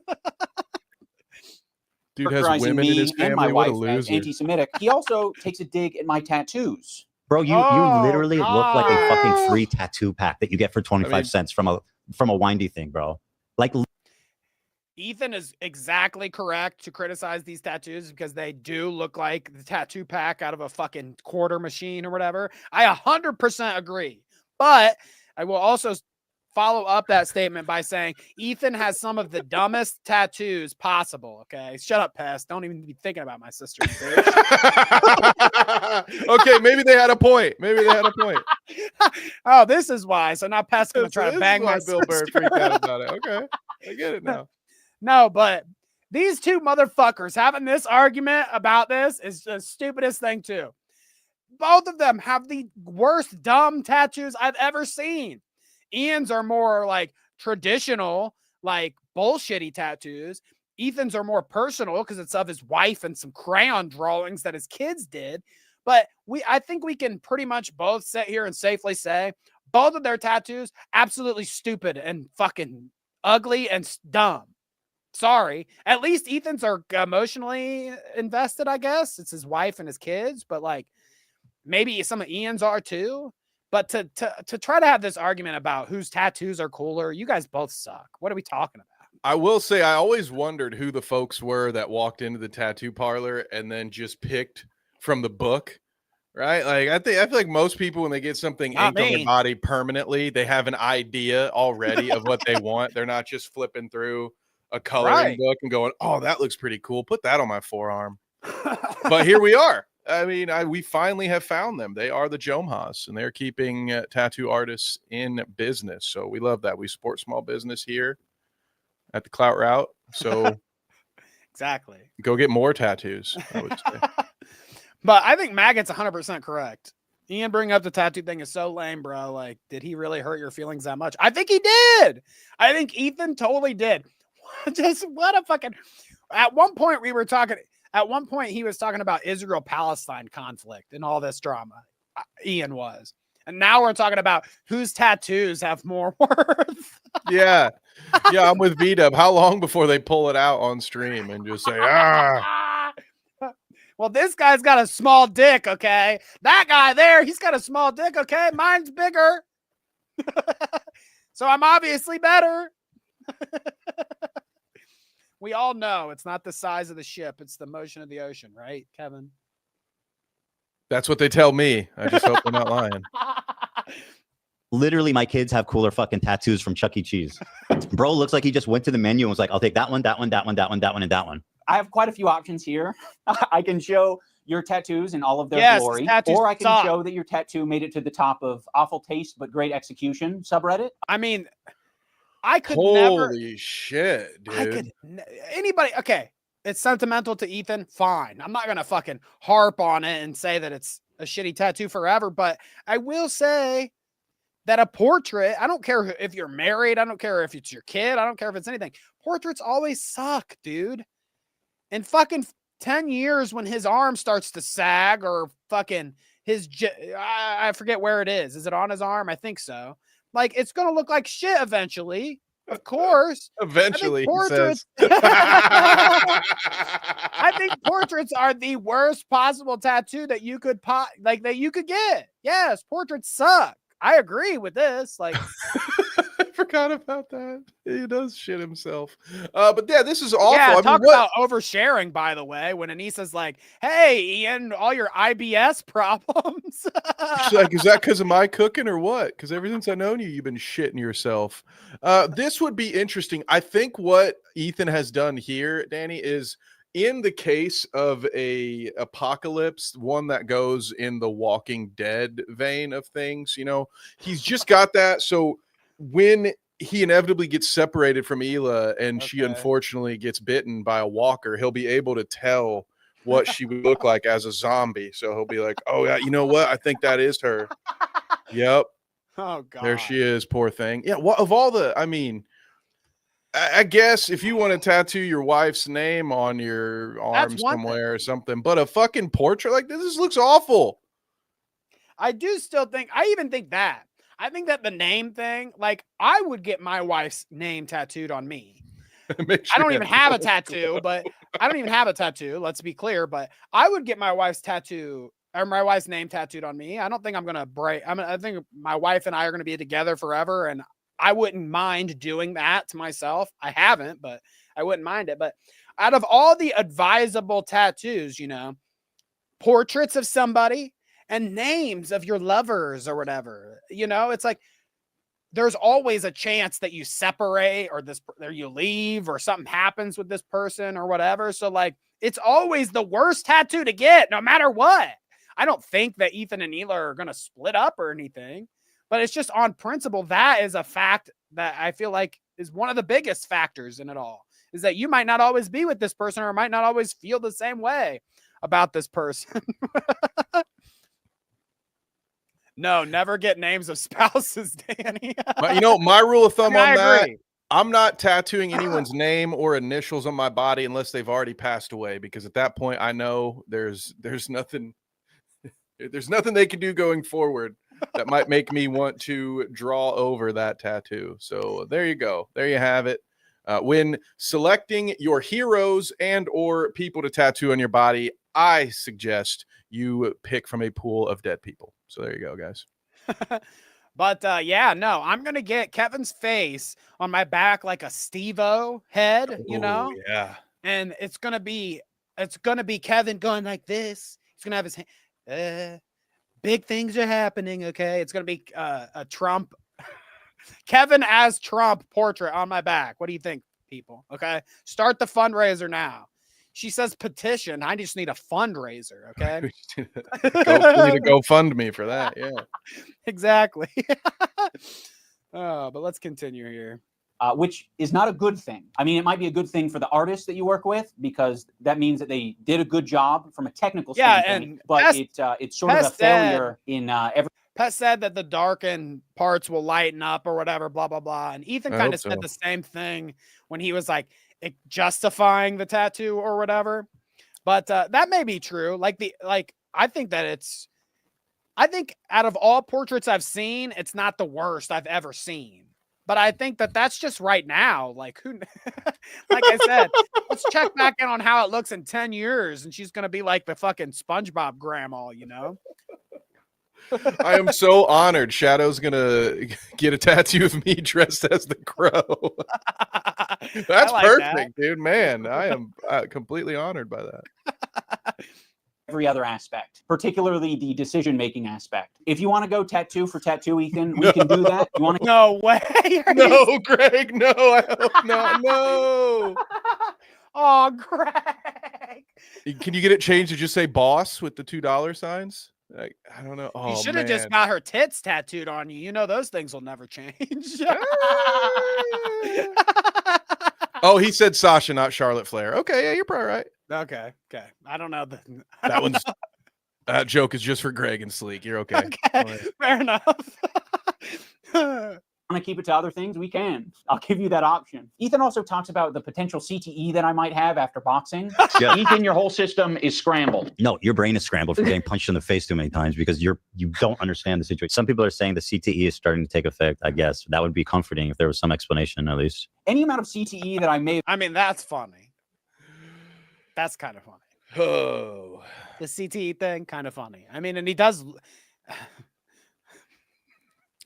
Dude has women in his family. My what a wife as loser. anti-Semitic. He also takes a dig at my tattoos. Bro, you literally look like a fucking free tattoo pack that you get for 25 cents from a windy thing, bro. Like, Ethan is exactly correct to criticize these tattoos because they do look like the tattoo pack out of a fucking quarter machine or whatever. I 100% agree. But I will also follow up that statement by saying Ethan has some of the dumbest tattoos possible. Okay, shut up, Pest. Don't even be thinking about my sister. Okay, maybe they had a point. Oh, this is why. So now Pest's gonna try to bang my Bill Burr freaked out about it. Okay, I get it now. No, but these two motherfuckers having this argument about this is the stupidest thing too. Both of them have the worst dumb tattoos I've ever seen. Ian's are more like traditional, like bullshitty tattoos. Ethan's are more personal because it's of his wife and some crayon drawings that his kids did. But I think we can pretty much both sit here and safely say both of their tattoos absolutely stupid and fucking ugly and dumb. Sorry. At least Ethan's are emotionally invested, I guess. It's his wife and his kids, but like maybe some of Ian's are too. But to try to have this argument about whose tattoos are cooler, you guys both suck. What are we talking about? I will say I always wondered who the folks were that walked into the tattoo parlor and then just picked from the book, right? Like I feel like most people when they get something inked on their body permanently, they have an idea already of what they want. They're not just flipping through a coloring book and going, "Oh, that looks pretty cool. Put that on my forearm." But here we are. I mean, we finally have found them. They are the Jomhas, and they're keeping tattoo artists in business. So we love that. We support small business here at the Clout Route. So exactly. Go get more tattoos, I would say. But I think Maggot's 100% correct. Ian bringing up the tattoo thing is so lame, bro. Like, did he really hurt your feelings that much? I think he did. I think Ethan totally did. Just what a fucking... At one point we were talking. At one point he was talking about Israel-Palestine conflict and all this drama. Ian was, and now we're talking about whose tattoos have more worth. Yeah, I'm with V-Dub. How long before they pull it out on stream and just say, ah? Well, this guy's got a small dick, okay? That guy there, he's got a small dick, okay? Mine's bigger. So I'm obviously better. We all know it's not the size of the ship, it's the motion of the ocean, right, Kevin? That's what they tell me. I just hope they're not lying. Literally, my kids have cooler fucking tattoos from Chuck E. Cheese. Bro looks like he just went to the menu and was like, I'll take that one, that one, that one, that one, that one, and that one. I have quite a few options here. I can show your tattoos in all of their glory, or I can show that your tattoo made it to the top of awful taste but great execution subreddit. I mean, I could Holy shit, dude. I could anybody. Okay, it's sentimental to Ethan. Fine, I'm not gonna fucking harp on it and say that it's a shitty tattoo forever. But I will say that a portrait. I don't care if you're married. I don't care if it's your kid. I don't care if it's anything. Portraits always suck, dude. In fucking 10 years, when his arm starts to sag or fucking I forget where it is. Is it on his arm? I think so. Like, it's going to look like shit eventually. Of course. Eventually, portraits. I think portraits are the worst possible tattoo that you could that you could get. Yes, portraits suck. I agree with this. Like, I forgot about that. He does shit himself. But yeah, this is awful. Yeah, I mean, talk about oversharing, by the way, when Anissa's like, hey, Ian, all your IBS problems. She's like, is that because of my cooking or what? Because ever since I known you, you've been shitting yourself. This would be interesting. I think what Ethan has done here, Danny, is in the case of a apocalypse, one that goes in the Walking Dead vein of things, you know, he's just got that. So when he inevitably gets separated from Hila and she unfortunately gets bitten by a walker, he'll be able to tell what she would look like as a zombie. So he'll be like, oh yeah, you know what? I think that is her. Yep. Oh God. There she is. Poor thing. Yeah. What of all the, I mean, I guess if you want to tattoo your wife's name on your arm somewhere or something, but a fucking portrait like this looks awful. I do still think, I even think that. I think that the name thing, like, I would get my wife's name tattooed on me. Sure I don't even have a tattoo, but I don't even have a tattoo. Let's be clear, but I would get my wife's tattoo or my wife's name tattooed on me. I don't think I'm going to break. I think my wife and I are going to be together forever. And I wouldn't mind doing that to myself. I haven't, but I wouldn't mind it. But out of all the advisable tattoos, you know, portraits of somebody and names of your lovers or whatever, you know, it's like, there's always a chance that you separate or you leave or something happens with this person or whatever. So like, it's always the worst tattoo to get no matter what. I don't think that Ethan and Hila are going to split up or anything, but it's just on principle. That is a fact that I feel like is one of the biggest factors in it all, is that you might not always be with this person or might not always feel the same way about this person. No, never get names of spouses, Danny. You know, my rule of thumb on that, I'm not tattooing anyone's name or initials on my body unless they've already passed away, because at that point I know there's nothing they can do going forward that might make me want to draw over that tattoo. So there you go. There you have it. When selecting your heroes and or people to tattoo on your body, I suggest you pick from a pool of dead people. So there you go, guys. But yeah, no, I'm going to get Kevin's face on my back like a Steve-O head, you know? Yeah. And it's going to be Kevin going like this. He's going to have his hand. Big things are happening, okay? It's going to be a Trump. Kevin as Trump portrait on my back. What do you think, people? Okay? Start the fundraiser now. She says petition. I just need a fundraiser, okay? We need to go fund me for that, yeah. Exactly. But let's continue here. Which is not a good thing. I mean, it might be a good thing for the artists that you work with, because that means that they did a good job from a technical standpoint, but it's sort of a failure in every... Pet said that the darkened parts will lighten up or whatever, blah, blah, blah. And Ethan kind of said the same thing when he was like, justifying the tattoo or whatever. But that may be true. I think out of all portraits I've seen, it's not the worst I've ever seen. But I think that's just right now. Like I said, let's check back in on how it looks in 10 years. And she's going to be like the fucking SpongeBob grandma, you know? I am so honored. Shadow's going to get a tattoo of me dressed as the Crow. That's like perfect, dude. Man, I am completely honored by that. Every other aspect, particularly the decision-making aspect. If you want to go tattoo for tattoo, Ethan, we can do that. You want to? No way. No, Greg. No, I hope not. No. Oh, Greg. Can you get it changed to just say boss with the $2 signs? Like, I don't know. Oh, you should have just got her tits tattooed on you. You know those things will never change. Oh, he said Sasha, not Charlotte Flair. Okay, yeah, you're probably right. Okay. I don't know. That joke is just for Greg and Sleek. You're okay. Okay, fair enough. Want to keep it to other things? We can. I'll give you that option. Ethan also talks about the potential CTE that I might have after boxing. Yeah. Ethan, your whole system is scrambled. No, your brain is scrambled from getting punched in the face too many times because you don't understand the situation. Some people are saying the CTE is starting to take effect. I guess that would be comforting if there was some explanation at least. Any amount of CTE that I may. I mean, that's funny. That's kind of funny. Oh, the CTE thing, kind of funny. I mean, and he does.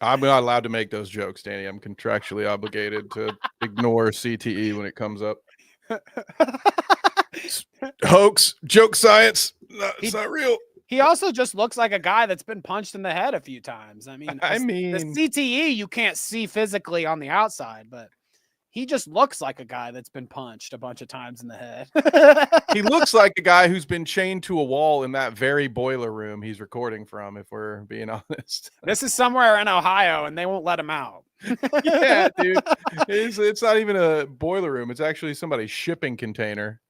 I'm not allowed to make those jokes, Danny. I'm contractually obligated to ignore CTE when it comes up. Hoax, joke science. It's not real. He also just looks like a guy that's been punched in the head a few times. I mean, the CTE you can't see physically on the outside, but he just looks like a guy that's been punched a bunch of times in the head. He looks like a guy who's been chained to a wall in that very boiler room he's recording from, if we're being honest. This is somewhere in Ohio, and they won't let him out. Yeah, dude. It's not even a boiler room. It's actually somebody's shipping container.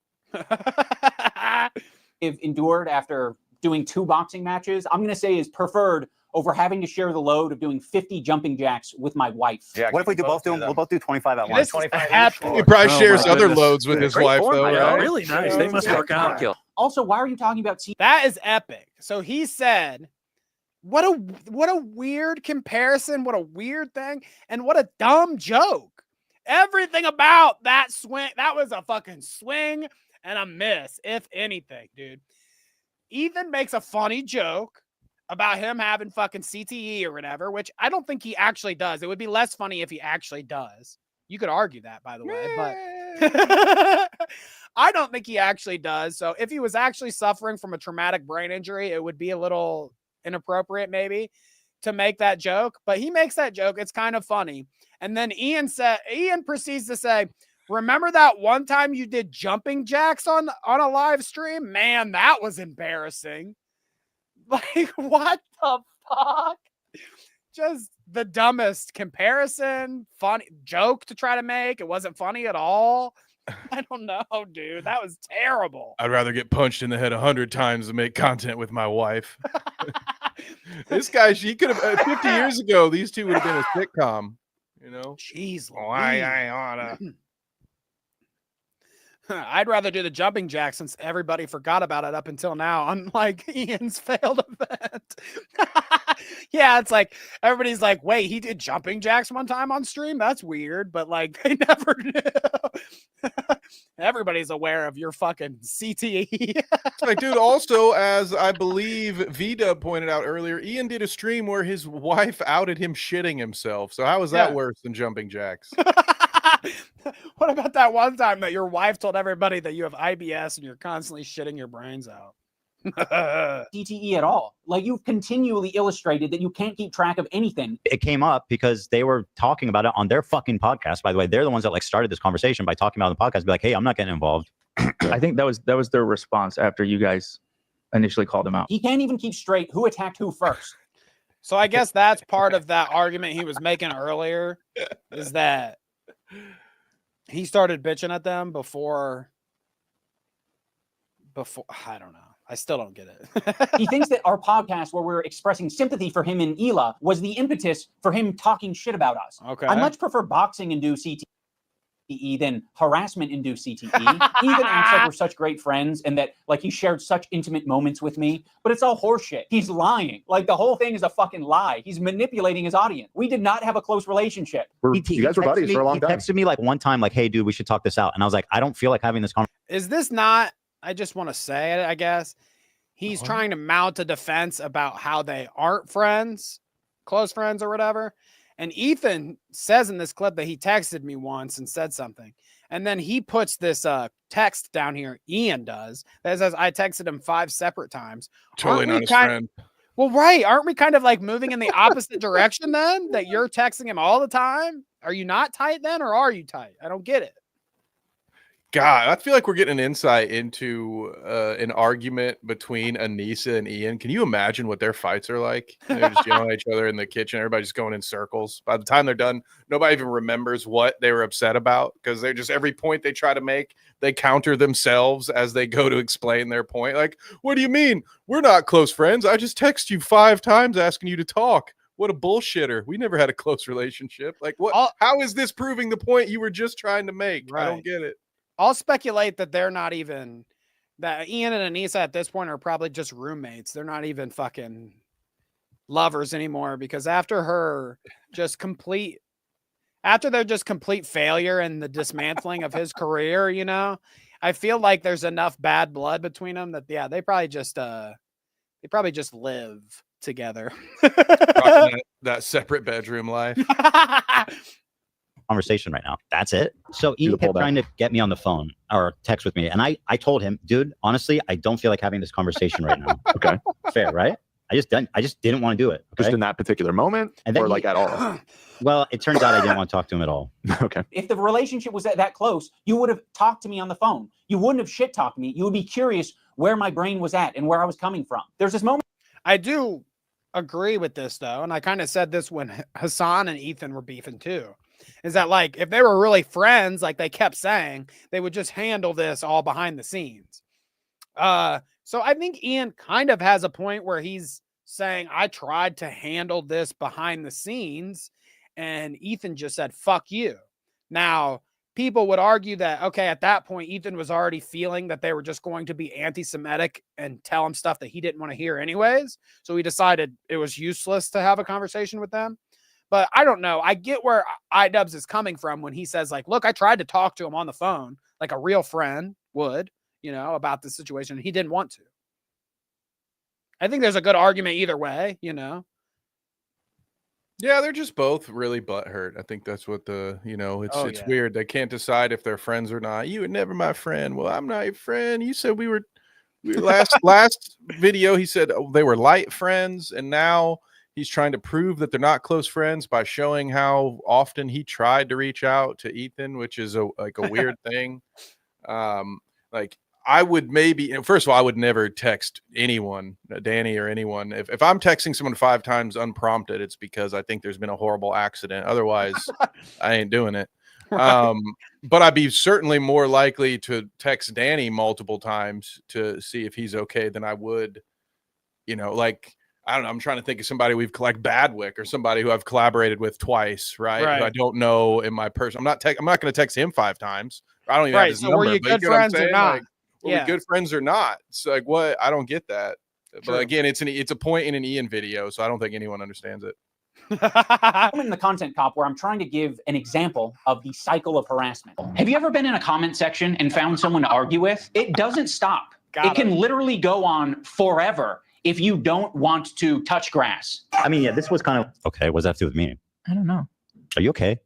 If endured after doing 2 boxing matches, I'm going to say is preferred over having to share the load of doing 50 jumping jacks with my wife. Yeah, what if we do both do them? We'll both do 25 at once. 25 He probably shares other loads with his wife, though, right? Really nice. They must work out. Also, why are you talking about That is epic. So he said, what a weird comparison, what a weird thing, and what a dumb joke. Everything about that swing, that was a fucking swing and a miss, if anything, dude. Ethan makes a funny joke about him having fucking CTE or whatever, which I don't think he actually does. It would be less funny if he actually does. You could argue that, by the way, but I don't think he actually does. So if he was actually suffering from a traumatic brain injury, it would be a little inappropriate maybe to make that joke, but he makes that joke. It's kind of funny. And then Ian proceeds to say, remember that one time you did jumping jacks on a live stream? Man, that was embarrassing. Like, what the fuck? Just the dumbest comparison, funny joke to try to make. It wasn't funny at all. I don't know, dude. That was terrible. I'd rather get punched in the head 100 times than make content with my wife. This guy, she could have 50 years ago. These two would have been a sitcom. You know, jeez. I oughta. I'd rather do the jumping jack since everybody forgot about it up until now, unlike Ian's failed event. Yeah, it's like everybody's like, wait, he did jumping jacks one time on stream? That's weird, but like they never knew. Everybody's aware of your fucking CTE. Like, dude, also, as I believe Vida pointed out earlier, Ian did a stream where his wife outed him shitting himself. So how is that worse than jumping jacks? What about that one time that your wife told everybody that you have IBS and you're constantly shitting your brains out? CTE at all. Like, you've continually illustrated that you can't keep track of anything. It came up because they were talking about it on their fucking podcast. By the way, they're the ones that like started this conversation by talking about the podcast. Be like, hey, I'm not getting involved. I think that was their response after you guys initially called him out. He can't even keep straight who attacked who first. So I guess that's part of that argument he was making earlier, is that he started bitching at them before I don't know. I still don't get it. He thinks that our podcast where we're expressing sympathy for him and Hila was the impetus for him talking shit about us. Okay. I much prefer boxing and do CT. than harassment-induced CTE. Ethan acts like we're such great friends and that like he shared such intimate moments with me, but it's all horseshit. He's lying. Like the whole thing is a fucking lie. He's manipulating his audience. We did not have a close relationship. You guys were buddies for a long time. He texted me like one time, like, "Hey, dude, we should talk this out," and I was like, "I don't feel like having this conversation." Is this not? I just want to say it. I guess he's trying to mount a defense about how they aren't friends, close friends, or whatever. And Ethan says in this clip that he texted me once and said something. And then he puts this text down here, Ian does, that says, I texted him 5 separate times. Totally not his friend. Well, right. Aren't we kind of like moving in the opposite direction then? That you're texting him all the time? Are you not tight then, or are you tight? I don't get it. God, I feel like we're getting an insight into an argument between Anissa and Ian. Can you imagine what their fights are like? They're just yelling at each other in the kitchen. Everybody's just going in circles. By the time they're done, nobody even remembers what they were upset about because they're just every point they try to make, they counter themselves as they go to explain their point. Like, what do you mean? We're not close friends. I just text you 5 times asking you to talk. What a bullshitter. We never had a close relationship. Like, what? How is this proving the point you were just trying to make? Right. I don't get it. I'll speculate that they're not even, that Ian and Anissa at this point are probably just roommates. They're not even fucking lovers anymore because after their just complete failure and the dismantling of his career, you know, I feel like there's enough bad blood between them that, yeah, they probably just live together. that separate bedroom life. Conversation right now. That's it. So Ian kept trying to get me on the phone or text with me. And I told him, dude, honestly, I don't feel like having this conversation right now. Okay. Fair, right? I just didn't want to do it. Okay? Just in that particular moment or like at all? Well, it turns out I didn't want to talk to him at all. Okay. If the relationship was that close, you would have talked to me on the phone. You wouldn't have shit talked me. You would be curious where my brain was at and where I was coming from. There's this moment. I do agree with this though. And I kind of said this when Hasan and Ethan were beefing too. Is that like if they were really friends, like they kept saying, they would just handle this all behind the scenes. So I think Ian kind of has a point where he's saying, I tried to handle this behind the scenes, and Ethan just said, fuck you. Now, people would argue that, okay, at that point, Ethan was already feeling that they were just going to be anti-Semitic and tell him stuff that he didn't want to hear anyways. So he decided it was useless to have a conversation with them. But I don't know. I get where Idubbbz is coming from when he says, like, look, I tried to talk to him on the phone like a real friend would, you know, about the situation. And he didn't want to. I think there's a good argument either way, you know. Yeah, they're just both really butthurt. I think that's what it's weird. They can't decide if they're friends or not. You were never my friend. Well, I'm not your friend. You said we were last video. He said they were light friends, and now he's trying to prove that they're not close friends by showing how often he tried to reach out to Ethan, which is a weird thing. Like I would first of all, I would never text anyone, Danny or anyone. If I'm texting someone 5 times unprompted, it's because I think there's been a horrible accident. Otherwise, I ain't doing it. Right. But I'd be certainly more likely to text Danny multiple times to see if he's okay than I would, like, I don't know. I'm trying to think of somebody we've like Badwick or somebody who I've collaborated with twice, right? Who I don't know in my person. I'm not going to text him 5 times. I don't even have his number. Were you good friends or not? Like, were we good friends or not? It's like, what? I don't get that. True. But again, it's a point in an Ian video, so I don't think anyone understands it. I'm in the content cop where I'm trying to give an example of the cycle of harassment. Have you ever been in a comment section and found someone to argue with? It doesn't stop. It can literally go on forever if you don't want to touch grass. I mean, yeah, this was kind of okay. What does that have to do with me? I don't know. Are you okay?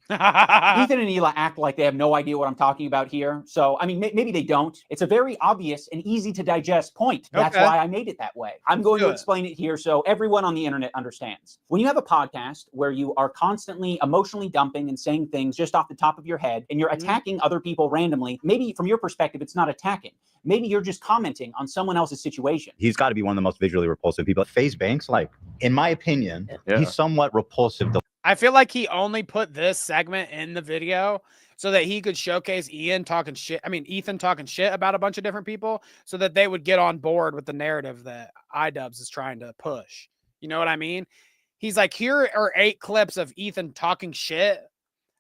Ethan and Hila act like they have no idea what I'm talking about here. So, I mean, maybe they don't. It's a very obvious and easy to digest point. That's why I made it that way. I'm going to explain it here so everyone on the internet understands. When you have a podcast where you are constantly emotionally dumping and saying things just off the top of your head, and you're attacking other people randomly, maybe from your perspective, it's not attacking. Maybe you're just commenting on someone else's situation. He's got to be one of the most visually repulsive people. FaZe Banks, like, in my opinion, he's somewhat repulsive. I feel like he only put this segment in the video so that he could showcase Ethan talking shit about a bunch of different people so that they would get on board with the narrative that Idubbbz is trying to push. You know what I mean? He's like, here are 8 clips of Ethan talking shit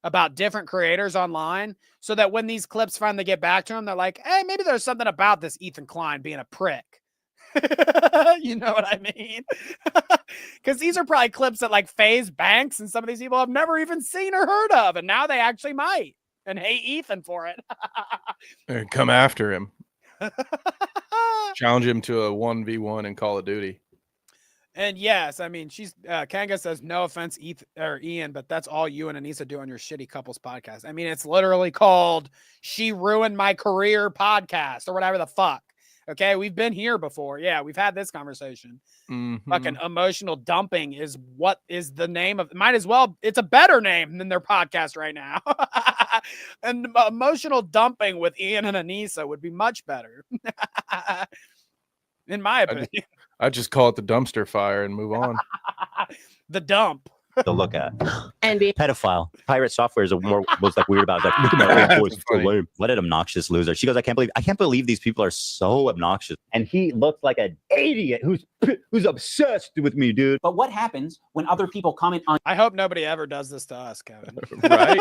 about different creators online so that when these clips finally get back to him, they're like, hey, maybe there's something about this Ethan Klein being a prick. You know what I mean? Because these are probably clips that like FaZe Banks and some of these people have never even seen or heard of. And now they actually might and hate Ethan for it. And come after him. Challenge him to a 1v1 in Call of Duty. And yes, I mean, Kanga says, no offense, Ian, but that's all you and Anissa do on your shitty couples podcast. I mean, it's literally called She Ruined My Career podcast or whatever the fuck. Okay, we've been here before. Yeah, we've had this conversation. Fucking emotional dumping is what is the name of, might as well, it's a better name than their podcast right now. And emotional dumping with Ian and Anissa would be much better. In my opinion. I just call it the dumpster fire and move on. The dump. To look at. And be pedophile. Pirate Software was like weird about that. Look at my old voice, so lame. What an obnoxious loser. She goes, I can't believe these people are so obnoxious. And he looks like an idiot who's obsessed with me, dude. But what happens when other people comment on? I hope nobody ever does this to us, Kevin. Right?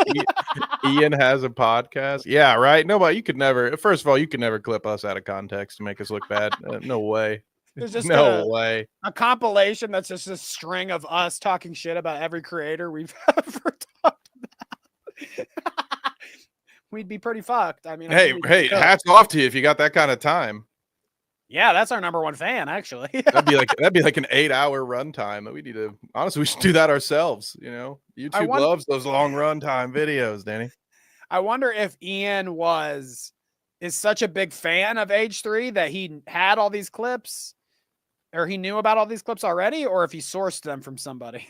Ian has a podcast. Yeah, right. Nobody. You could never. First of all, you could never clip us out of context to make us look bad. No way. There's just no way. A compilation that's just a string of us talking shit about every creator we've ever talked about. We'd be pretty fucked. I mean, hey, hats off to you if you got that kind of time. Yeah, that's our #1 fan, actually. that'd be like an 8-hour runtime. We need to honestly, we should do that ourselves. You know, YouTube loves those long runtime videos, Danny. I wonder if Ian is such a big fan of H3 that he had all these clips. Or he knew about all these clips already, or if he sourced them from somebody.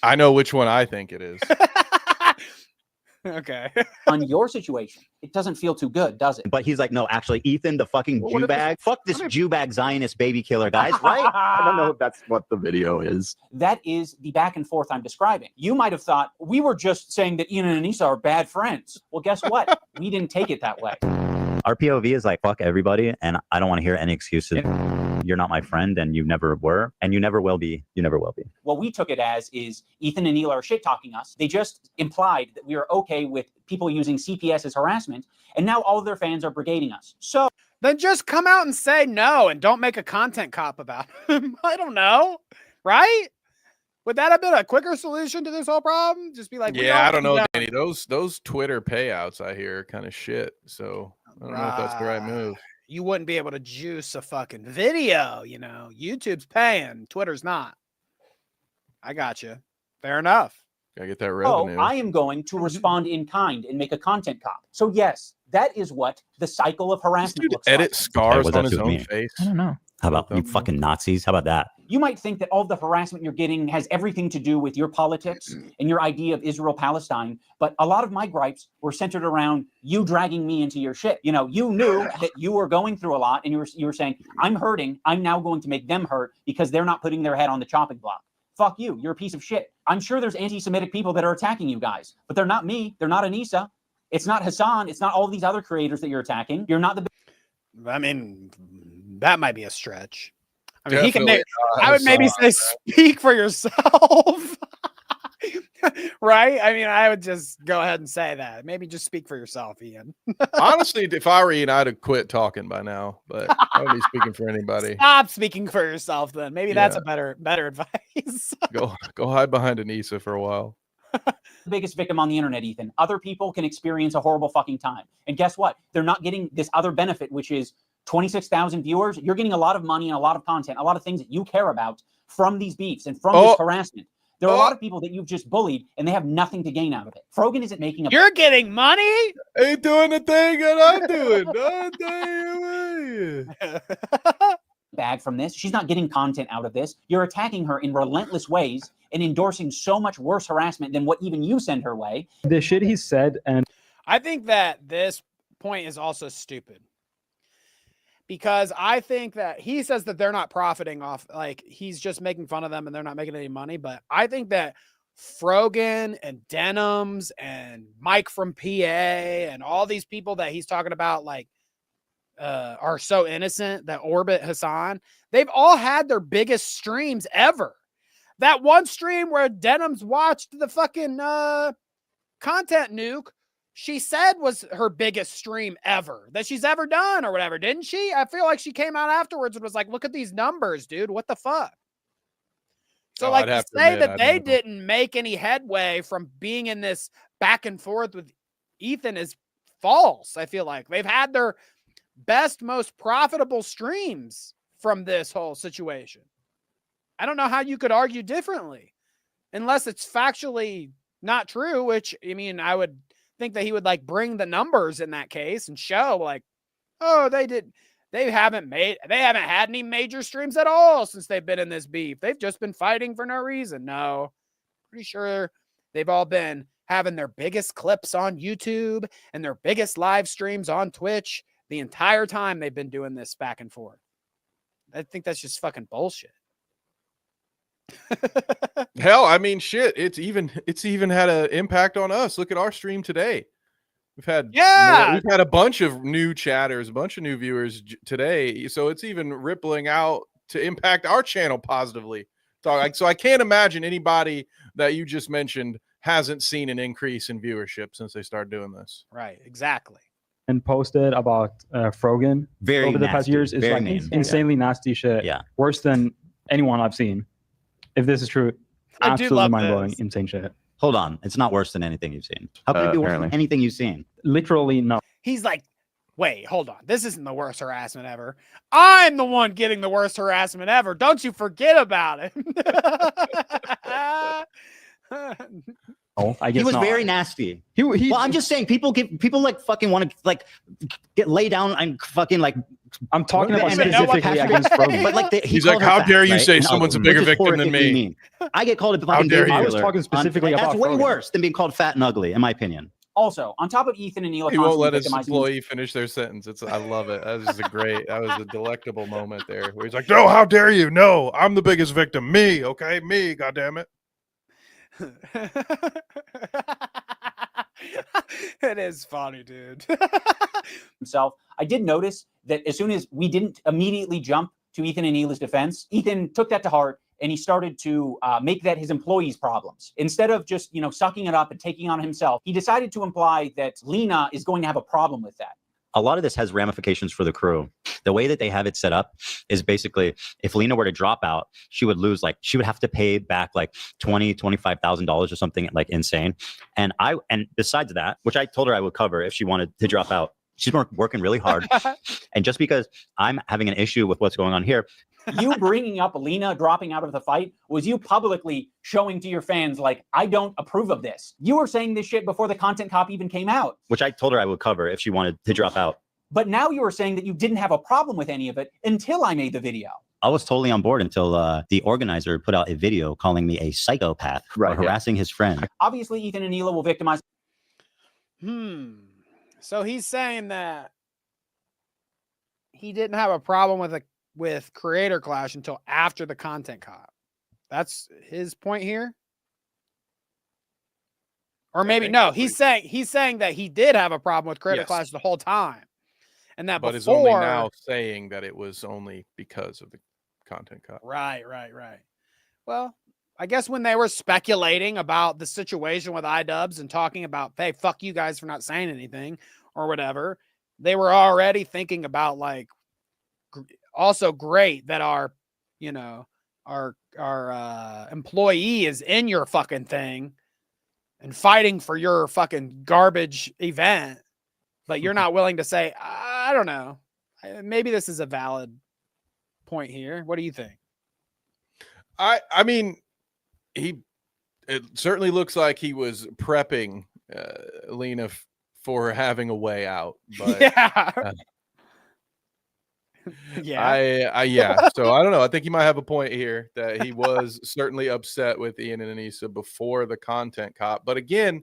I know which one I think it is. Okay. On your situation, it doesn't feel too good, does it? But he's like, no, actually, Ethan, the fucking Jew bag. Fuck this Jew bag Zionist baby killer, guys, right? I don't know if that's what the video is. That is the back and forth I'm describing. You might have thought we were just saying that Ian and Anissa are bad friends. Well, guess what? We didn't take it that way. Our POV is like, fuck everybody, and I don't want to hear any excuses. You're not my friend, and you never were, and you never will be. You never will be. What we took it as is Ethan and Neil are shit-talking us. They just implied that we are okay with people using CPS as harassment, and now all of their fans are brigading us. So then just come out and say no, and don't make a content cop about him. I don't know, right? Would that have been a quicker solution to this whole problem? Just be like, yeah, I don't know, Danny. Those Twitter payouts I hear are kind of shit. So I don't know if that's the right move. You wouldn't be able to juice a fucking video, you know. YouTube's paying, Twitter's not. I got you. Fair enough. Gotta get that revenue. I am going to respond in kind and make a content cop. So yes, that is what the cycle of harassment looks edit like. scars on his own face. I don't know. How about you fucking Nazis? How about that? You might think that all the harassment you're getting has everything to do with your politics and your idea of Israel-Palestine, but a lot of my gripes were centered around you dragging me into your shit. You know, you knew that you were going through a lot, and you were saying, I'm hurting, I'm now going to make them hurt because they're not putting their head on the chopping block. Fuck you, you're a piece of shit. I'm sure there's anti-Semitic people that are attacking you guys, but they're not me, they're not Anissa, it's not Hasan, it's not all these other creators that you're attacking. You're not the... I mean, that might be a stretch. I mean, he can make, I would maybe say speak for yourself. Right? I mean, I would just go ahead and say that. Maybe just speak for yourself, Ian. Honestly, if I were Ian, I'd have quit talking by now, but I wouldn't be speaking for anybody. Stop speaking for yourself then. Maybe that's a better advice. Go hide behind Anissa for a while. The biggest victim on the internet, Ethan. Other people can experience a horrible fucking time. And guess what? They're not getting this other benefit, which is 26,000 viewers. You're getting a lot of money and a lot of content, a lot of things that you care about from these beefs and from this harassment. There are a lot of people that you've just bullied and they have nothing to gain out of it. Frogan isn't making a... You're getting money? Ain't doing the thing that I'm doing. Bag from this. She's not getting content out of this. You're attacking her in relentless ways and endorsing so much worse harassment than what even you send her way. The shit he said, and I think that this point is also stupid. Because I think that he says that they're not profiting off, like he's just making fun of them and they're not making any money. But I think that Frogan and Denims and Mike from PA and all these people that he's talking about, like, are so innocent that orbit Hasan, they've all had their biggest streams ever. that one stream where Denim's watched the fucking content nuke, she said was her biggest stream ever that she's ever done or whatever, didn't she? I feel like she came out afterwards and was like, look at these numbers, dude. What the fuck? So like to say that they didn't make any headway from being in this back and forth with Ethan is false. I feel like they've had their best, most profitable streams from this whole situation. I don't know how you could argue differently unless it's factually not true, which I mean, I would think that he would like bring the numbers in that case and show like, oh, they haven't had any major streams at all since they've been in this beef. They've just been fighting for no reason. No, pretty sure they've all been having their biggest clips on YouTube and their biggest live streams on Twitch the entire time they've been doing this back and forth. I think that's just fucking bullshit. Hell, I mean, shit. It's even had an impact on us. Look at our stream today. We've had a bunch of new chatters, a bunch of new viewers today. So it's even rippling out to impact our channel positively. So I can't imagine anybody that you just mentioned hasn't seen an increase in viewership since they started doing this. Right, exactly. And posted about Frogan over the past years is like insanely nasty shit. Yeah, worse than anyone I've seen. If this is true, absolutely mind-blowing, insane shit. Hold on, it's not worse than anything you've seen. How can it be worse than anything you've seen? Literally, no. He's like, wait, hold on. This isn't the worst harassment ever. I'm the one getting the worst harassment ever. Don't you forget about it. Oh, I guess he was very nasty. Well, I'm just saying, people like fucking want to like get lay down and fucking like. I'm talking about specifically against Frogan. But like he's like, how dare you say someone's a bigger victim than me? Mean. I get called a fucking. I was talking specifically about. That's way worse than being called fat and ugly, in my opinion. Also, on top of Ethan and Neela, he won't let his employee finish their sentence. I love it. That was a delectable moment there where he's like, no, how dare you? No, I'm the biggest victim. Me, okay, me. God damn it. It is funny, dude. Himself, I did notice that as soon as we didn't immediately jump to Ethan and Neela's defense, Ethan took that to heart and he started to make that his employees' problems. Instead of just, sucking it up and taking on himself, he decided to imply that Lena is going to have a problem with that. A lot of this has ramifications for the crew. The way that they have it set up is basically if Lena were to drop out, she would lose, she would have to pay back like $25,000 or something like insane. And besides that, which I told her I would cover if she wanted to drop out, she's working really hard. And just because I'm having an issue with what's going on here, you bringing up Lena dropping out of the fight was you publicly showing to your fans, like, I don't approve of this. You were saying this shit before the content cop even came out. Which I told her I would cover if she wanted to drop out. But now you were saying that you didn't have a problem with any of it until I made the video. I was totally on board until the organizer put out a video calling me a psychopath for harassing his friend. Obviously, Ethan and Neela will victimize. So he's saying that he didn't have a problem with Creator Clash until after the content cop. That's his point here. Or maybe no, he's saying that he did have a problem with Creator Clash the whole time. And that is only now saying that it was only because of the content cop. Right. Well, I guess when they were speculating about the situation with Idubbbz and talking about, hey, fuck you guys for not saying anything or whatever, they were already thinking about like, also great that our employee is in your fucking thing and fighting for your fucking garbage event, but you're not willing to say, I don't know. Maybe this is a valid point here. What do you think? I mean, it certainly looks like he was prepping Lena for having a way out. But, yeah. So I don't know. I think he might have a point here that he was certainly upset with Ian and Anissa before the content cop. But again,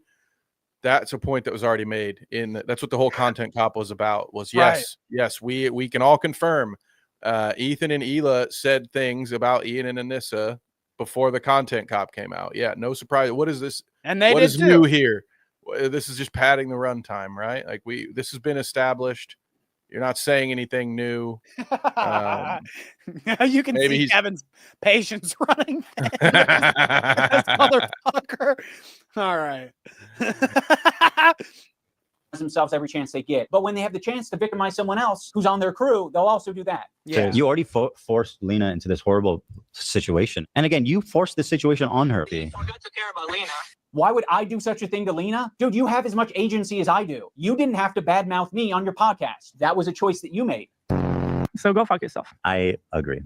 that's a point that was already made. That's what the whole content cop was about. Was yes, we can all confirm. Ethan and Hila said things about Ian and Anissa before the content cop came out. Yeah, no surprise. What is this? And what is new here? This is just padding the runtime, right? Like this has been established. You're not saying anything new. You can see Kevin's patience running thin with this motherfucker. All right. Themselves every chance they get. But when they have the chance to victimize someone else who's on their crew, they'll also do that. Yeah. You already forced Lena into this horrible situation. And again, you forced this situation on her. I forgot to care about Lena. Why would I do such a thing to Lena? Dude, you have as much agency as I do. You didn't have to badmouth me on your podcast. That was a choice that you made. So go fuck yourself. I agree.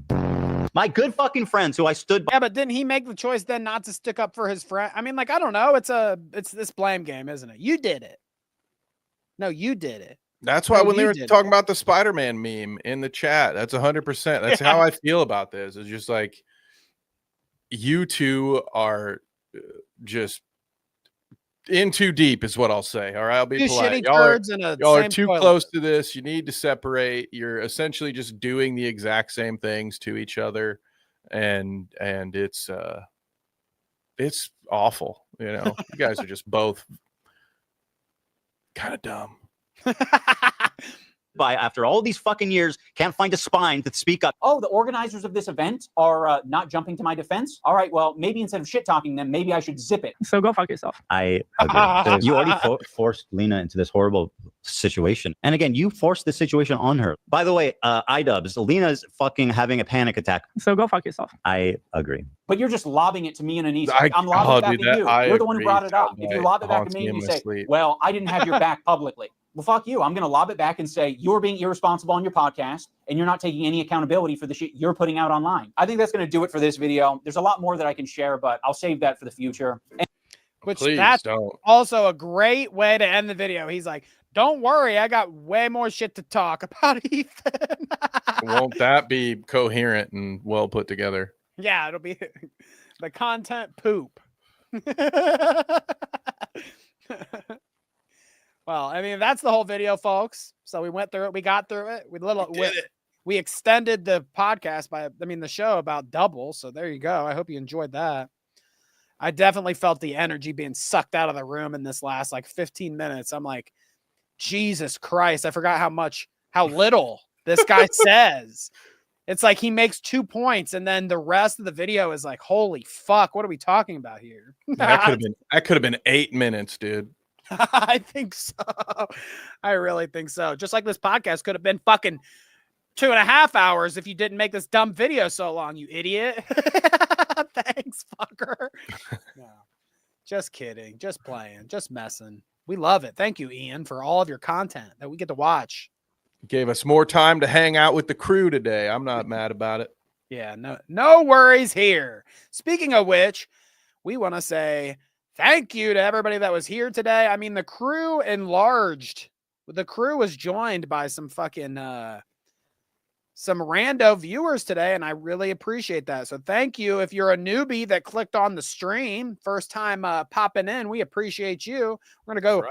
My good fucking friends who I stood by. Yeah, but didn't he make the choice then not to stick up for his friend? I mean, like, I don't know. It's this blame game, isn't it? You did it. No, you did it. That's why when they were talking about the Spider-Man meme in the chat, that's 100%. That's how I feel about this. It's just like, you two are just in too deep is what I'll say. All right, I'll be polite. Y'all are too close to this. You need to separate. You're essentially just doing the exact same things to each other, and it's awful. You know, you guys are just both kind of dumb. By after all these fucking years, can't find a spine to speak up. Oh, the organizers of this event are not jumping to my defense. All right, well, maybe instead of shit talking them, maybe I should zip it. So go fuck yourself. I agree. You already forced Lena into this horrible situation. And again, you forced this situation on her. By the way, Idubbbz, Lena's fucking having a panic attack. So go fuck yourself. I agree. But you're just lobbing it to me and Anissa. I'm lobbing it back at you. You're the one who brought it up. If you lob it back to me and you say, well, I didn't have your back publicly. Well, fuck you. I'm going to lob it back and say, you're being irresponsible on your podcast and you're not taking any accountability for the shit you're putting out online. I think that's going to do it for this video. There's a lot more that I can share, but I'll save that for the future. That's also a great way to end the video. He's like, don't worry, I got way more shit to talk about, Ethan. Won't that be coherent and well put together? Yeah, it'll be the content poop. Well, I mean, that's the whole video, folks. So we went through it. We got through it. We extended the podcast the show about double. So there you go. I hope you enjoyed that. I definitely felt the energy being sucked out of the room in this last 15 minutes. I'm like, Jesus Christ. I forgot how little this guy says. It's like he makes 2 points and then the rest of the video is like, holy fuck, what are we talking about here? That could have been 8 minutes, dude. I think so. I really think so. Just like this podcast could have been fucking 2.5 hours if you didn't make this dumb video so long, you idiot. Thanks, fucker. No, just kidding. Just playing. Just messing. We love it. Thank you, Ian, for all of your content that we get to watch. Gave us more time to hang out with the crew today. I'm not mad about it. Yeah, no worries here. Speaking of which, we want to say thank you to everybody that was here today. I mean, the crew enlarged. The crew was joined by some fucking some rando viewers today, and I really appreciate that. So thank you. If you're a newbie that clicked on the stream, first time popping in, we appreciate you. We're gonna go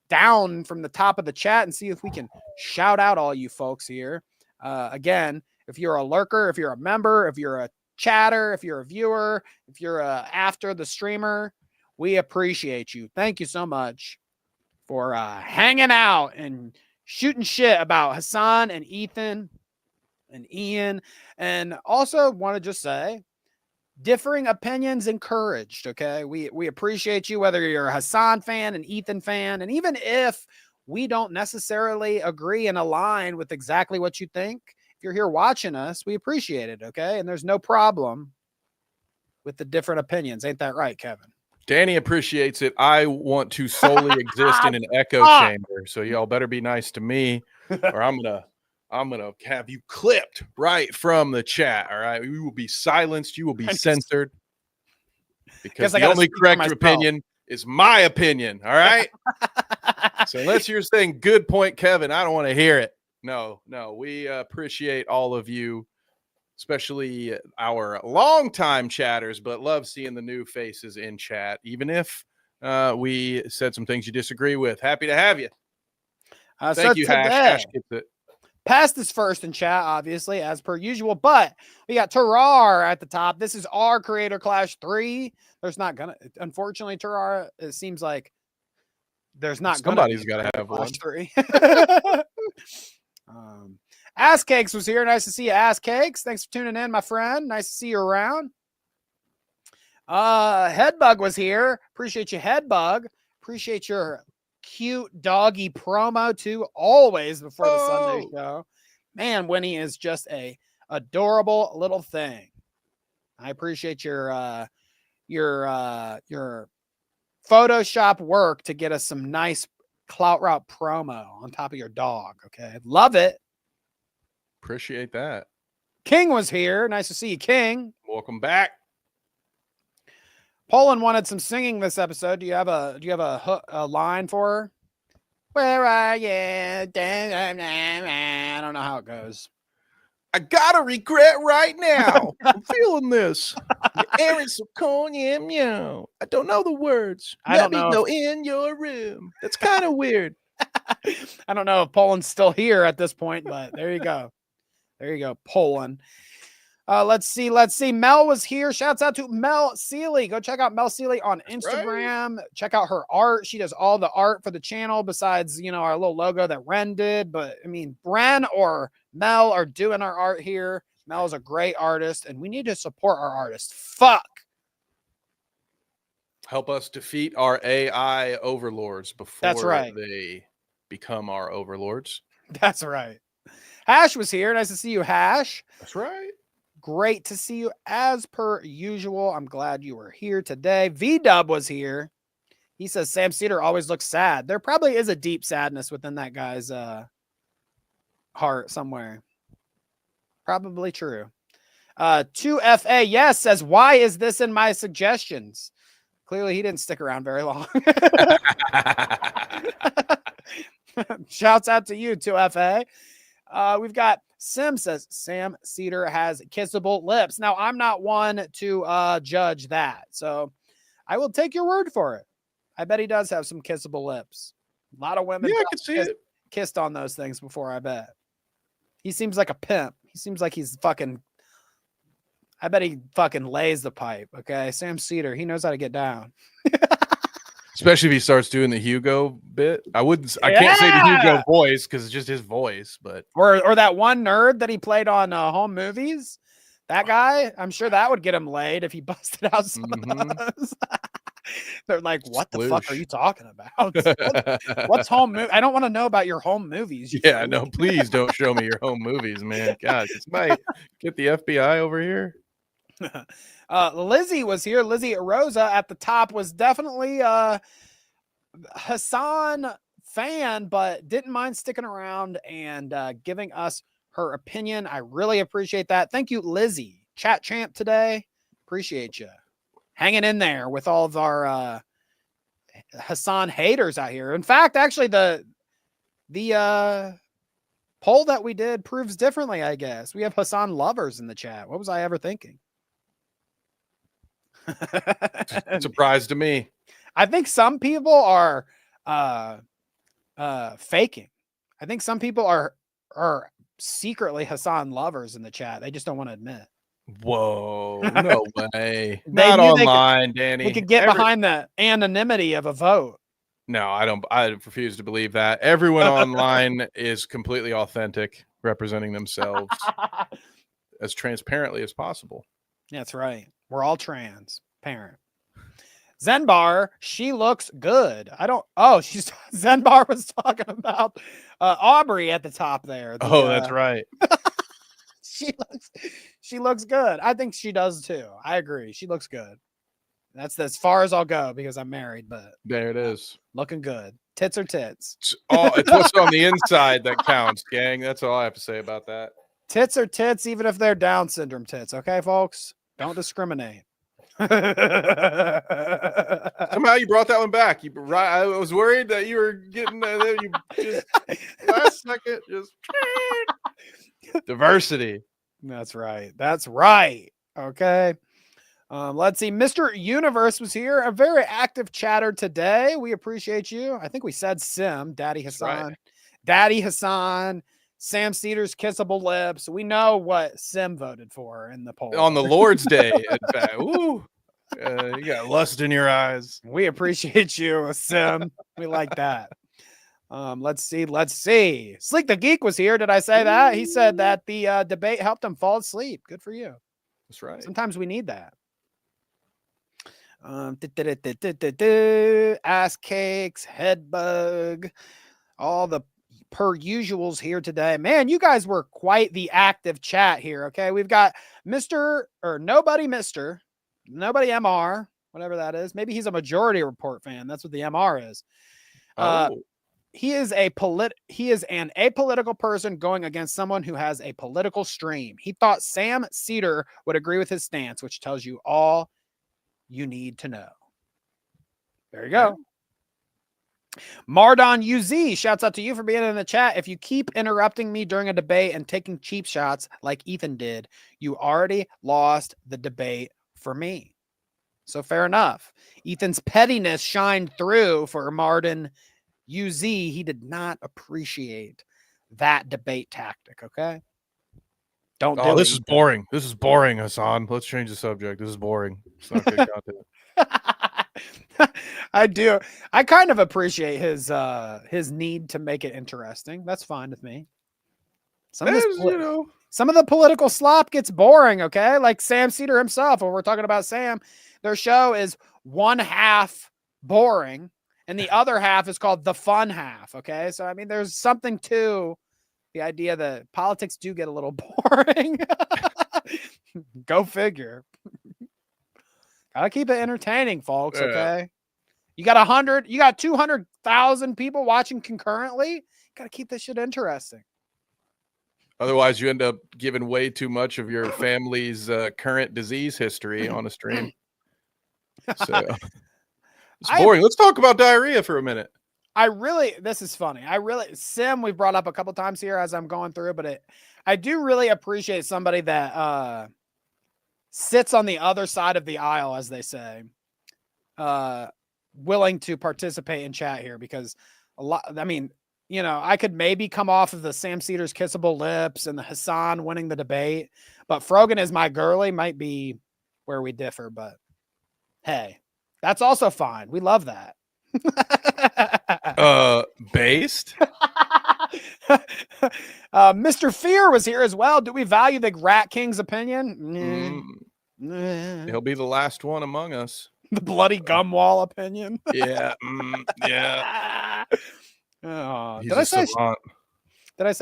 down from the top of the chat and see if we can shout out all you folks here. Again, if you're a lurker, if you're a member, if you're a chatter, if you're a viewer, if you're after the streamer, we appreciate you. Thank you so much for hanging out and shooting shit about Hasan and Ethan and Ian. And also want to just say, differing opinions encouraged, okay? We appreciate you, whether you're a Hasan fan, an Ethan fan, and even if we don't necessarily agree and align with exactly what you think, if you're here watching us, we appreciate it, okay? And there's no problem with the different opinions. Ain't that right, Kevin? Danny appreciates it. I want to solely exist in an echo chamber, so y'all better be nice to me, or I'm gonna have you clipped right from the chat. All right, we will be silenced. You will be censored because the only correct opinion is my opinion. All right. So unless you're saying good point, Kevin, I don't want to hear it. No, we appreciate all of you, especially our longtime chatters, but love seeing the new faces in chat, even if we said some things you disagree with. Happy to have you. Thank you, Hash. Past is first in chat, obviously, as per usual, but we got Terrar at the top. This is our Creator Clash 3. There's not gonna, unfortunately, Terrar, it seems like there's not somebody's got to have one. 3. Ass Cakes was here. Nice to see you, Ass Cakes. Thanks for tuning in, my friend. Nice to see you around. Headbug was here. Appreciate you, Headbug. Appreciate your cute doggy promo too, always before the Sunday show. Man, Winnie is just a adorable little thing. I appreciate your Photoshop work to get us some nice Clout Route promo on top of your dog. Okay, love it. Appreciate that. King was here. Nice to see you, King. Welcome back. Poland wanted some singing this episode. Do you have a line for her? Where are you? I don't know how it goes. I got a regret right now. I'm feeling this. Aaron meow. I don't know the words. Let me go in your room. That's kind of weird. I don't know if Poland's still here at this point, but there you go. There you go, Poland. Let's see. Mel was here. Shouts out to Mel Seeley. Go check out Mel Seeley on Instagram. Right. Check out her art. She does all the art for the channel besides, our little logo that Ren did. But I mean, Bren or Mel are doing our art here. Mel is a great artist and we need to support our artists. Fuck. Help us defeat our AI overlords before they become our overlords. That's right. Hash was here. Nice to see you, Hash. That's right. Great to see you as per usual. I'm glad you were here today. Idubbbz was here. He says Sam Seder always looks sad. There probably is a deep sadness within that guy's heart somewhere. Probably true. 2FA, yes, says, why is this in my suggestions? Clearly he didn't stick around very long. Shouts out to you, 2FA. We've got Sim says Sam Seder has kissable lips. Now, I'm not one to judge that, so I will take your word for it. I bet he does have some kissable lips. A lot of women kissed on those things before, I bet. He seems like a pimp. He seems like he's fucking... I bet he fucking lays the pipe, okay? Sam Seder, he knows how to get down. Especially if he starts doing the Hugo bit. I can't say the Hugo voice because it's just his voice, but or that one nerd that he played on Home Movies. That guy, I'm sure that would get him laid if he busted out some of those. They're like, what the fuck are you talking about? What's home movie? I don't want to know about your home movies. Yeah, no, please don't show me your home movies, man. God, this might get the FBI over here. Lizzie was here. Lizzie Rosa at the top was definitely Hasan fan, but didn't mind sticking around and giving us her opinion. I really appreciate that. Thank you, Lizzie. Chat champ today. Appreciate you hanging in there with all of our Hasan haters out here. In fact, actually, the poll that we did proves differently, I guess. We have Hasan lovers in the chat. What was I ever thinking? Surprise to me. I think some people are faking. I think some people are secretly Hasan lovers in the chat. They just don't want to admit. Whoa, no way. Not online, Danny. We could get behind the anonymity of a vote. No, I don't. I refuse to believe that. Everyone online is completely authentic, representing themselves as transparently as possible. That's right. We're all transparent. Zenbar, she looks good. Zenbar was talking about Aubrey at the top there. That's right. She looks good. I think she does too. I agree. She looks good. That's as far as I'll go because I'm married, but there it is. Looking good. Tits are tits. It's what's on the inside that counts, gang. That's all I have to say about that. Tits are tits, even if they're Down syndrome tits. Okay, folks? Don't discriminate. Somehow you brought that one back. I was worried that you were getting you just last second. Just diversity. That's right. That's right. Okay. Let's see. Mr. Universe was here. A very active chatter today. We appreciate you. I think we said Sim, Daddy Hasan. Right. Daddy Hasan. Sam Seder's kissable lips. We know what Sim voted for in the poll. On the Lord's Day, in fact. Ooh, you got lust in your eyes. We appreciate you, Sim. We like that. Let's see. Sleek the Geek was here. Did I say that? He said that the debate helped him fall asleep. Good for you. That's right. Sometimes we need that. Ass cakes, head bug, all the per usuals here today. Man, you guys were quite the active chat here. Okay, we've got Nobody MR, whatever that is. Maybe he's a Majority Report fan. That's what the MR is. He is an apolitical person going against someone who has a political stream. He thought Sam Seder would agree with his stance, which tells you all you need to know. There you go. Mardon UZ shouts out to you for being in the chat. If you keep interrupting me during a debate and taking cheap shots like Ethan did, you already lost the debate for me. So fair enough. Ethan's pettiness shined through for Mardon UZ. He did not appreciate that debate tactic. Okay. Don't do this it, is boring. This is boring, Hasan. Let's change the subject. This is boring. It's not good content. I kind of appreciate his need to make it interesting. That's fine with me. Some of the political slop gets boring, okay? Like Sam Seder himself, when we're talking about Sam, their show is one half boring and the other half is called the fun half, okay? So I mean, there's something to the idea that politics do get a little boring. Go figure. Gotta keep it entertaining, folks. Okay. You got 200,000 people watching concurrently. Gotta keep this shit interesting. Otherwise, you end up giving way too much of your family's current disease history on a stream. So it's boring. Let's talk about diarrhea for a minute. This is funny. Sim, we've brought up a couple times here as I'm going through, but I do really appreciate somebody that sits on the other side of the aisle, as they say, willing to participate in chat here, because I could maybe come off of the Sam Seder's kissable lips and the Hasan winning the debate, but Frogan is my girly might be where we differ, but hey, that's also fine. We love that. Based. Mr. Fear was here as well. Do we value the Rat King's opinion? He'll be the last one among us. The bloody gum wall opinion. Yeah. Yeah. Did I say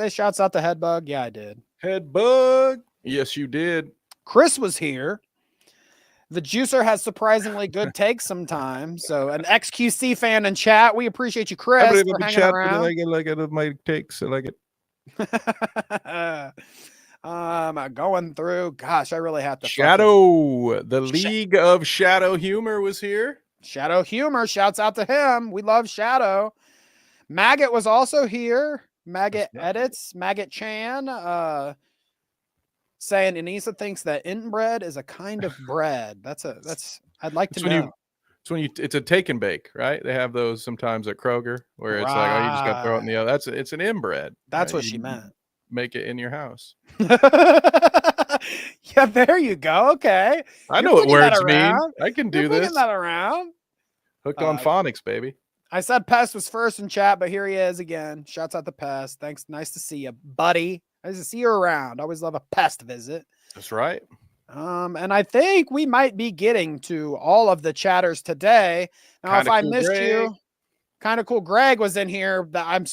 shouts out to Headbug? Yeah, I did. Headbug. Yes, you did. Chris was here. The Juicer has surprisingly good takes sometimes. So an XQC fan in chat. We appreciate you, Chris, for hanging around. I like it. My takes. I like it. Going through. Gosh, I really have to. Shadow. The League of Shadow Humor was here. Shadow Humor. Shouts out to him. We love Shadow. Maggot was also here. Maggot Edits. Maggot Chan. Saying Anissa thinks that inbred is a kind of bread. I'd like to know. It's a take and bake, right? They have those sometimes at Kroger where it's like, oh, you just got to throw it in the oven. It's an inbred. That's what she meant. Make it in your house. Yeah, there you go. Okay. I know what words mean. I can do this. That around. Hooked on phonics, baby. I said Pest was first in chat, but here he is again. Shouts out to Pest. Thanks. Nice to see you, buddy. Nice to see you around. Always love a Pest visit. That's right. And I think we might be getting to all of the chatters today. Now, if I missed you, kind of cool. Greg was in here. I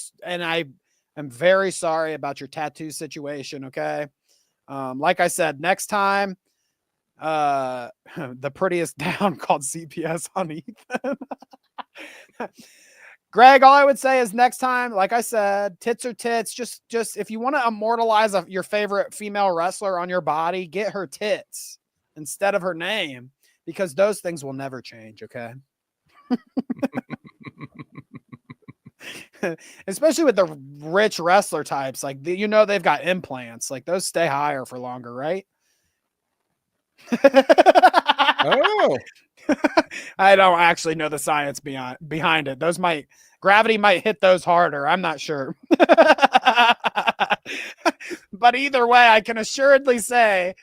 am very sorry about your tattoo situation. Okay. Like I said, next time, the prettiest down called CPS on Ethan. Greg, all I would say is next time, like I said, tits are tits. Just if you want to immortalize your favorite female wrestler on your body, get her tits instead of her name, because those things will never change, okay? Especially with the rich wrestler types. Like, they've got implants. Like, those stay higher for longer, right? Oh. I don't actually know the science behind it. Gravity might hit those harder. I'm not sure. But either way, I can assuredly say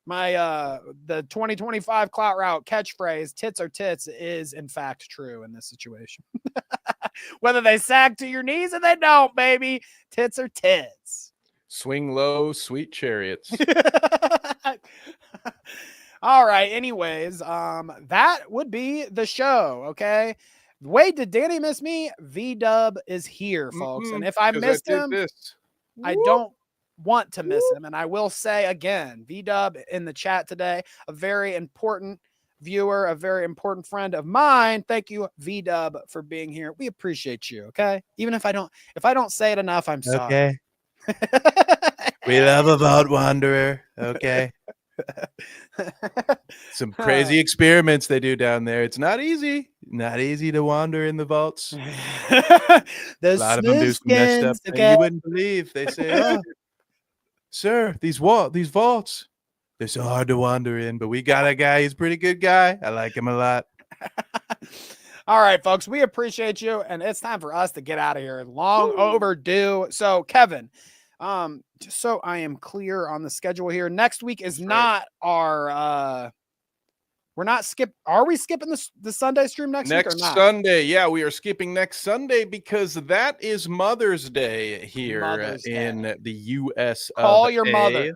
the 2025 Clout Route catchphrase, tits are tits, is in fact true in this situation. Whether they sag to your knees or they don't, baby, tits are tits. Swing low, sweet chariots. All right. Anyways, that would be the show. Okay. Wait, did Danny miss me? Idubbbz is here, folks. And if I missed him, I don't want to miss him. And I will say again, Idubbbz in the chat today, a very important viewer, a very important friend of mine. Thank you, Idubbbz, for being here. We appreciate you. Okay. Even if I don't say it enough, I'm sorry. Okay. We love a vault wanderer. Okay. Some crazy experiments they do down there. It's not easy to wander in the vaults. A lot of them do some messed up things you wouldn't believe. They say, oh, sir, these vaults, they're so hard to wander in, but we got a guy. He's a pretty good guy. I like him a lot. All right, folks, we appreciate you, and it's time for us to get out of here. Long overdue. So, Kevin, just so I am clear on the schedule here, next week is not our are we skipping the Sunday stream next week or not? Sunday? Yeah, we are skipping next Sunday because that is Mother's Day here in the US. Call your mother.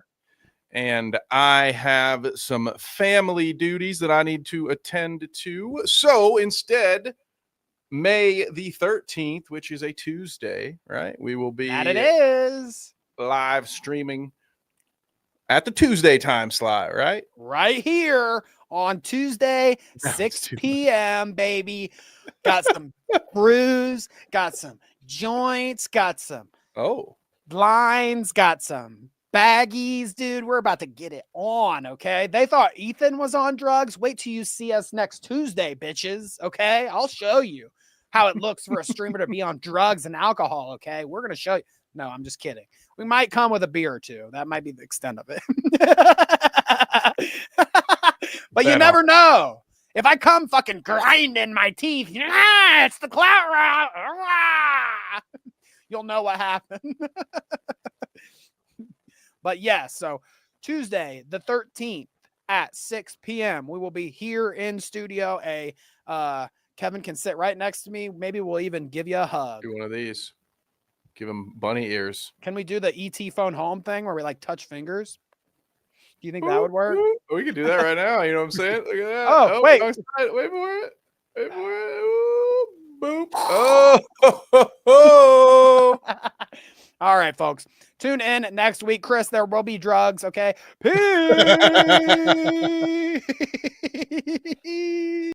And I have some family duties that I need to attend to. So instead, May the 13th, which is a Tuesday, right? We will be that it is live streaming at the Tuesday time slot, right? Right here on Tuesday, 6 p.m., baby. Got some brews, got some joints, got some blinds, got some baggies, dude. We're about to get it on, okay? They thought Ethan was on drugs. Wait till you see us next Tuesday, bitches, okay? I'll show you how it looks for a streamer to be on drugs and alcohol, okay? We're going to show you. No, I'm just kidding. We might come with a beer or two. That might be the extent of it. But you never know. If I come fucking grinding my teeth, it's the Clout Route. You'll know what happened. But yes, so Tuesday, the 13th at 6 p.m., we will be here in studio. Kevin can sit right next to me. Maybe we'll even give you a hug. Do one of these. Give him bunny ears. Can we do the ET phone home thing where we like touch fingers? Do you think that would work? We could do that right now. You know what I'm saying? Look at that. Oh, wait. Wait for it. Wait for it. Ooh, boop. Oh. All right, folks. Tune in next week. Chris, there will be drugs, okay? Peace.